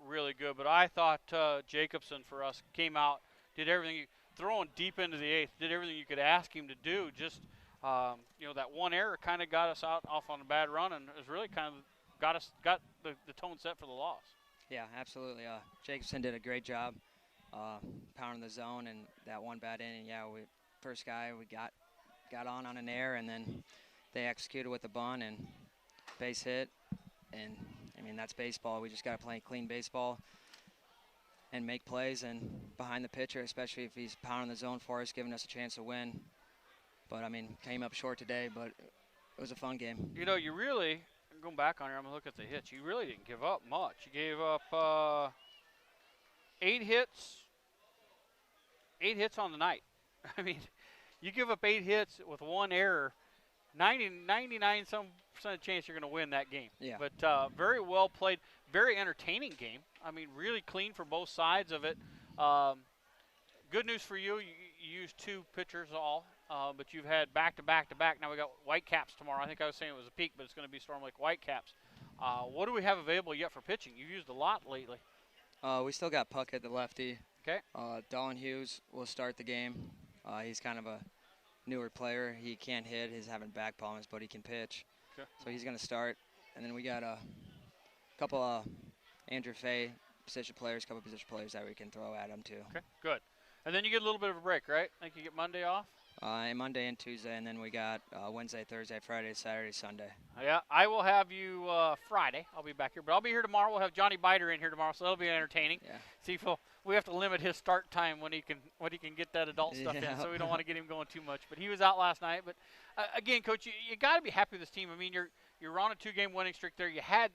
really good. But I thought Jacobson for us came out, did everything, throwing deep into the eighth, did everything you could ask him to do. Just, you know, that one error kind of got us off on a bad run, and it was really kind of got the tone set for the loss. Yeah, absolutely. Jacobson did a great job pounding the zone, and that one bad inning. Yeah, first guy we got on an air, and then they executed with a bunt and base hit. And I mean, that's baseball. We just got to play clean baseball and make plays and behind the pitcher, especially if he's pounding the zone for us, giving us a chance to win. But I mean, came up short today, but it was a fun game. You know, you really. Going back on here, I'm going to look at the hits. You really didn't give up much. You gave up 8 hits. 8 hits on the night. I mean, you give up 8 hits with one error, 99% chance you're going to win that game. Yeah. But very well played, very entertaining game. I mean, really clean for both sides of it. Good news for you, you used 2 pitchers all. But you've had back-to-back-to-back. Now we got Whitecaps tomorrow. I think I was saying it was a peak, but it's going to be Storm Lake Whitecaps. What do we have available yet for pitching? You've used a lot lately. We still got Puckett, the lefty. Okay. Dolan Hughes will start the game. He's kind of a newer player. He can't hit. He's having back problems, but he can pitch. Okay. So he's going to start. And then we got a couple of Andrew Fay position players, couple position players that we can throw at him too. Okay, good. And then you get a little bit of a break, right? I think you get Monday off? Monday and Tuesday, and then we got Wednesday, Thursday, Friday, Saturday, Sunday. Yeah, I will have you Friday. I'll be back here, but I'll be here tomorrow. We'll have Johnny Biter in here tomorrow, so that'll be entertaining. Yeah. See if we have to limit his start time when he can get that adult stuff in, so we don't want to get him going too much. But he was out last night. But again, Coach, you got to be happy with this team. I mean, you're on a 2-game winning streak there. You had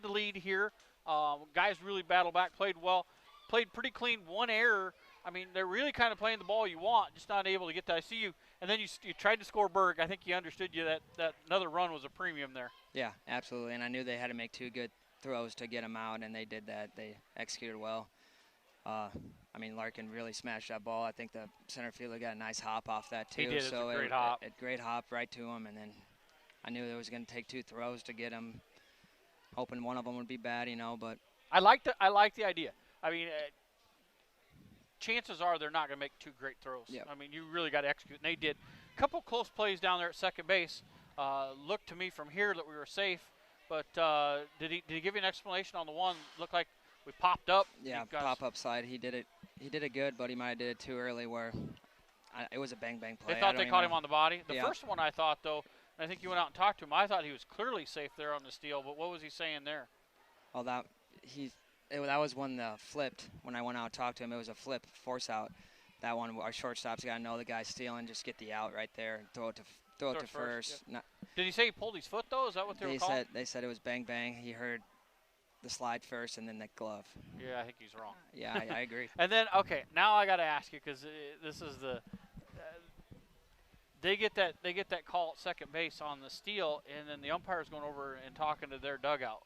the lead here. Guys really battled back, played well, played pretty clean. One error. I mean, they're really kind of playing the ball you want, just not able to get that. I see you, and then you tried to score Berg. I think you understood that another run was a premium there. Yeah, absolutely, and I knew they had to make 2 good throws to get him out, and they did that. They executed well. I mean, Larkin really smashed that ball. I think the center fielder got a nice hop off that, too. He did. So it's a great hop. Great hop right to him, and then I knew it was going to take 2 throws to get him, hoping one of them would be bad, you know, but. I like the idea. I mean, chances are they're not going to make 2 great throws. Yep. I mean, you really got to execute, and they did. A couple close plays down there at second base. Looked to me from here that we were safe, but did he give you an explanation on the one? Looked like we popped up. Yeah, pop-up slide. He did it good, but he might have did it too early where it was a bang-bang play. They thought they caught him on the body. The Yeah. first one I thought, though, and I think you went out and talked to him, I thought he was clearly safe there on the steal, but what was he saying there? Oh, that was one flipped. When I went out and talked to him, it was a flip, force out. that one, our shortstop's got to know the guy's stealing, just get the out right there and throw it to first. Yeah. Did he say he pulled his foot, though? Is that what they were calling? They said it was bang, bang. He heard the slide first and then the glove. Yeah, I think he's wrong. Yeah, I agree. And then, okay, now I got to ask you, because this is the they get that call at second base on the steal, and then the umpire's going over and talking to their dugout.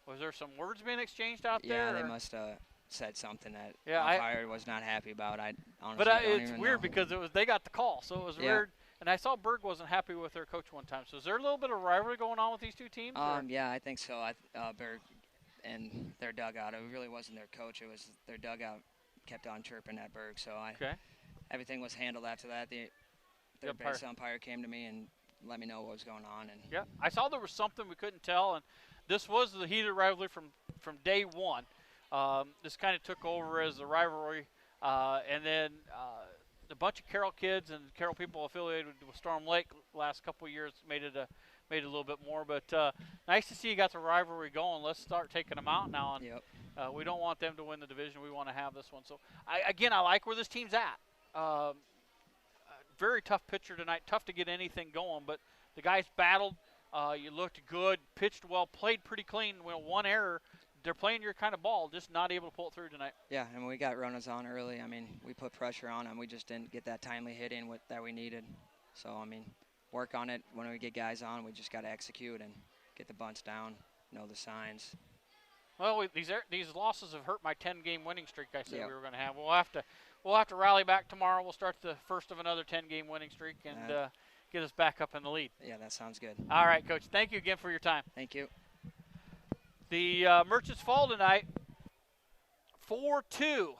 Was there some words being exchanged out there? Yeah, they or? must have said something that Yeah, umpire was not happy about. I honestly But don't it's even weird know. because they got the call, so it was Yeah. weird. And I saw Berg wasn't happy with their coach one time. So is there a little bit of rivalry going on with these two teams? or? Yeah, I think so. Berg and their dugout. It really wasn't their coach. It was their dugout kept on chirping at Berg. So Okay. everything was handled after that. The third base umpire came to me and let me know what was going on. And Yeah, I saw there was something we couldn't tell, and this was the heated rivalry from day one. This kind of took over as the rivalry, and then a bunch of Carroll kids and Carroll people affiliated with Storm Lake last couple of years made it a little bit more. But nice to see you got the rivalry going. Let's start taking them out now, and yep. we don't want them to win the division. We want to have this one. So I like where this team's at. Very tough pitcher tonight. Tough to get anything going, but the guys battled. You looked good, pitched well, played pretty clean. Well, one error. They're playing your kind of ball, just not able to pull it through tonight. Yeah, and we got runners on early. I mean, we put pressure on them. We just didn't get that timely hit in that we needed. So, I mean, work on it. When we get guys on, we just got to execute and get the bunts down, know the signs. Well, these losses have hurt my 10-game winning streak I said Yep. we were going to have. We'll have to rally back tomorrow. We'll start the first of another 10-game winning streak and get us back up in the lead. Yeah, that sounds good. All right, Coach. Thank you again for your time. Thank you. The Merchants fall tonight 4-2.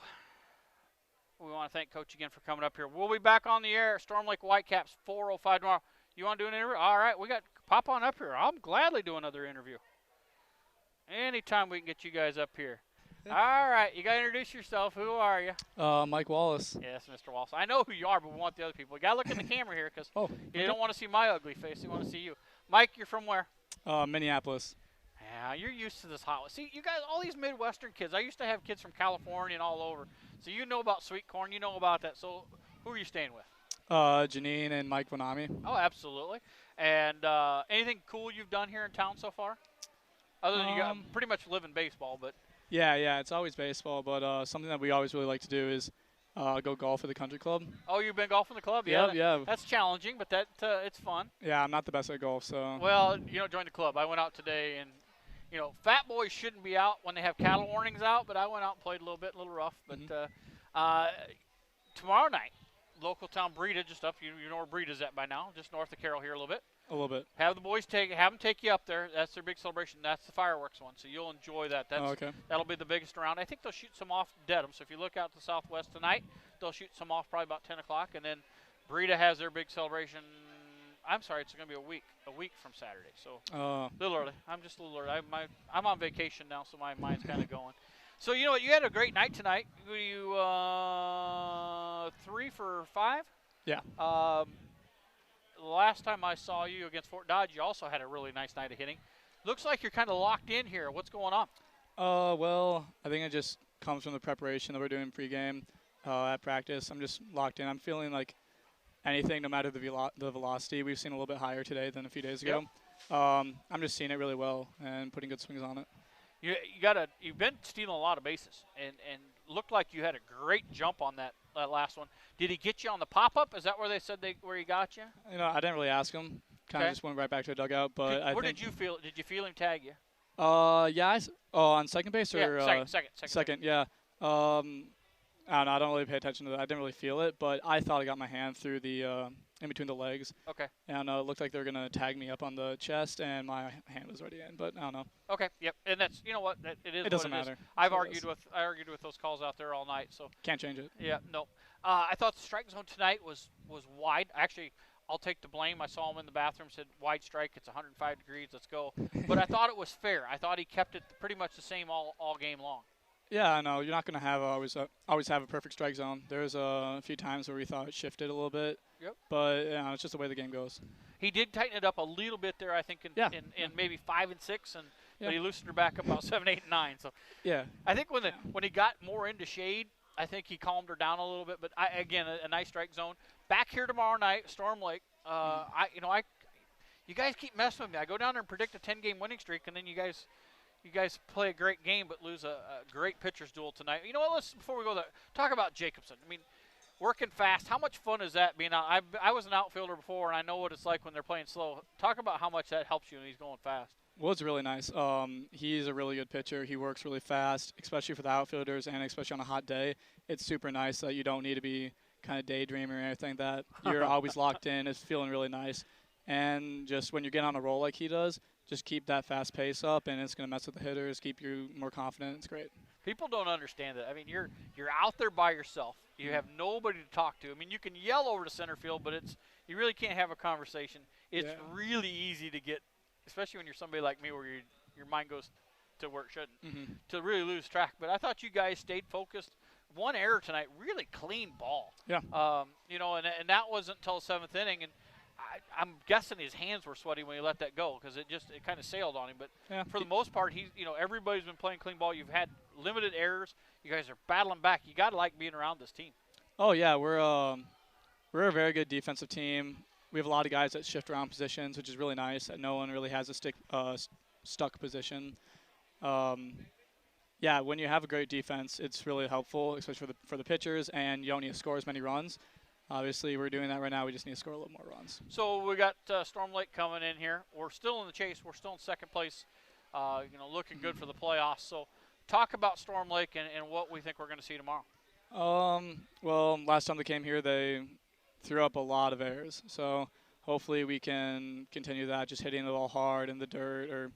We want to thank Coach again for coming up here. We'll be back on the air. Storm Lake Whitecaps 4:05 tomorrow. You want to do an interview? All right, pop on up here. I'll gladly do another interview. Anytime we can get you guys up here. Yeah. All right, you got to introduce yourself. Who are you? Mike Wallace. Yes, Mr. Walsh. I know who you are, but we want the other people. You got to look in the camera here because Oh, you don't want to see my ugly face. You want to see you. Mike, you're from where? Minneapolis. Yeah, you're used to this hot. See, you guys, all these Midwestern kids. I used to have kids from California and all over. So you know about sweet corn. You know about that. So who are you staying with? Janine and Mike Vanami. Oh, absolutely. And anything cool you've done here in town so far? Other than you pretty much live in baseball, but. Yeah, it's always baseball, but something that we always really like to do is go golf at the country club. Oh, you've been golfing the club? Yeah. That's challenging, but it's fun. Yeah, I'm not the best at golf, so. Well, join the club. I went out today, and fat boys shouldn't be out when they have cattle warnings out, but I went out and played a little bit, a little rough. But tomorrow night, local town Breda, just up. You know where Breda's at by now, just north of Carroll here a little bit. A little bit. Have the boys have them take you up there. That's their big celebration. That's the fireworks one, so you'll enjoy that. Okay. That'll be the biggest around. I think they'll shoot some off Dedham. So if you look out to the southwest tonight, they'll shoot some off probably about 10 o'clock, and then Breda has their big celebration. I'm sorry, it's going to be a week from Saturday. So a little early. I'm just a little early. I'm on vacation now, so my mind's kind of going. So you know what? You had a great night tonight. You 3 for 5. Yeah. Last time I saw you against Fort Dodge, you also had a really nice night of hitting. Looks like you're kind of locked in here. What's going on? Well, I think it just comes from the preparation that we're doing pregame at practice. I'm just locked in. I'm feeling like anything, no matter the velocity. We've seen a little bit higher today than a few days ago. I'm just seeing it really well and putting good swings on it. You've been stealing a lot of bases, and looked like you had a great jump on that last one. Did he get you on the pop-up? Is that where they said where he got you? I didn't really ask him. Kind of just went right back to the dugout. But Where did you feel? Did you feel him tag you? Yeah. On second base or yeah, second. Yeah. I don't know. I don't really pay attention to that. I didn't really feel it, but I thought I got my hand through the in between the legs. Okay. And it looked like they were gonna tag me up on the chest, and my hand was already in. But I don't know. Okay. Yep. And that's what it is. It doesn't matter. I argued with those calls out there all night. So can't change it. Yeah. No. I thought the strike zone tonight was wide. Actually, I'll take the blame. I saw him in the bathroom, said wide strike. It's 105 degrees. Let's go. But I thought it was fair. I thought he kept it pretty much the same all game long. Yeah, I know. You're not going to have always have a perfect strike zone. There's a few times where we thought it shifted a little bit. Yep. But it's just the way the game goes. He did tighten it up a little bit there, I think, in maybe 5 and 6, but he loosened her back up about 7, 8, and 9. So yeah, I think when he got more into shade, I think he calmed her down a little bit. But again, a nice strike zone. Back here tomorrow night, Storm Lake. You guys keep messing with me. I go down there and predict a 10-game winning streak, and then you guys play a great game but lose a great pitcher's duel tonight. You know what? Let's, before we go there, talk about Jacobson. I mean, working fast. How much fun is that being out? I was an outfielder before, and I know what it's like when they're playing slow. Talk about how much that helps you when he's going fast. Well, it's really nice. He's a really good pitcher. He works really fast, especially for the outfielders, and especially on a hot day. It's super nice that you don't need to be kind of daydreaming or anything. That you're always locked in. It's feeling really nice. And just when you get on a roll like he does, just keep that fast pace up, and it's going to mess with the hitters, keep you more confident. It's great. People don't understand that. I mean, you're out there by yourself. You have nobody to talk to. I mean, you can yell over to center field, but you really can't have a conversation. It's really easy to get, especially when you're somebody like me where your mind goes to where it shouldn't, to really lose track. But I thought you guys stayed focused. One error tonight, really clean ball. Yeah. And that wasn't until the 7th inning, and I'm guessing his hands were sweaty when he let that go because it kind of sailed on him. But for the most part, everybody's been playing clean ball. You've had limited errors. You guys are battling back. You got to like being around this team. Oh yeah, we're a very good defensive team. We have a lot of guys that shift around positions, which is really nice. That no one really has a stuck position. Yeah, when you have a great defense, it's really helpful, especially for the pitchers, and you don't need to score as many runs. Obviously, we're doing that right now. We just need to score a little more runs. So we got Storm Lake coming in here. We're still in the chase. We're still in second place, looking good for the playoffs. So talk about Storm Lake and what we think we're going to see tomorrow. Well, last time they came here, they threw up a lot of errors. So hopefully we can continue that, just hitting the ball hard in the dirt or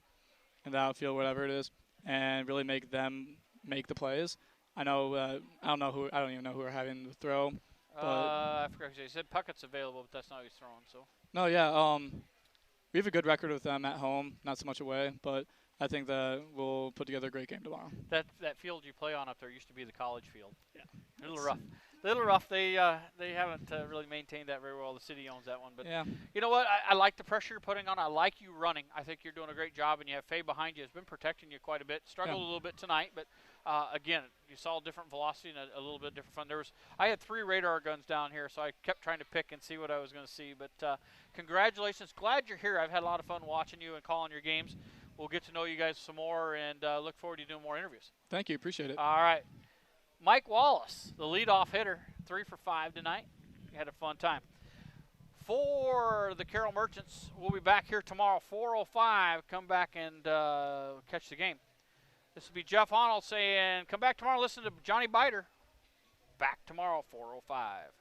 in the outfield, whatever it is, and really make them make the plays. I don't even know who we're having to throw. I forgot who he said Puckett's available, but that's not who he's throwing. So. No, yeah. We have a good record with them at home, not so much away, but I think that we'll put together a great game tomorrow. That field you play on up there used to be the college field. Yeah. A little rough. They haven't really maintained that very well. The city owns that one, but yeah. You know what? I like the pressure you're putting on. I like you running. I think you're doing a great job, and you have Faye behind you. Has been protecting you quite a bit. Struggled a little bit tonight, but again, you saw different velocity and a little bit different fun. I had 3 radar guns down here, so I kept trying to pick and see what I was going to see. But congratulations. Glad you're here. I've had a lot of fun watching you and calling your games. We'll get to know you guys some more and look forward to doing more interviews. Thank you. Appreciate it. All right. Mike Wallace, the leadoff hitter, 3 for 5 tonight. We had a fun time. For the Carroll Merchants, we'll be back here tomorrow, 4:05. Come back and catch the game. This will be Jeff Honnold saying, come back tomorrow, listen to Johnny Biter. Back tomorrow, 4:05.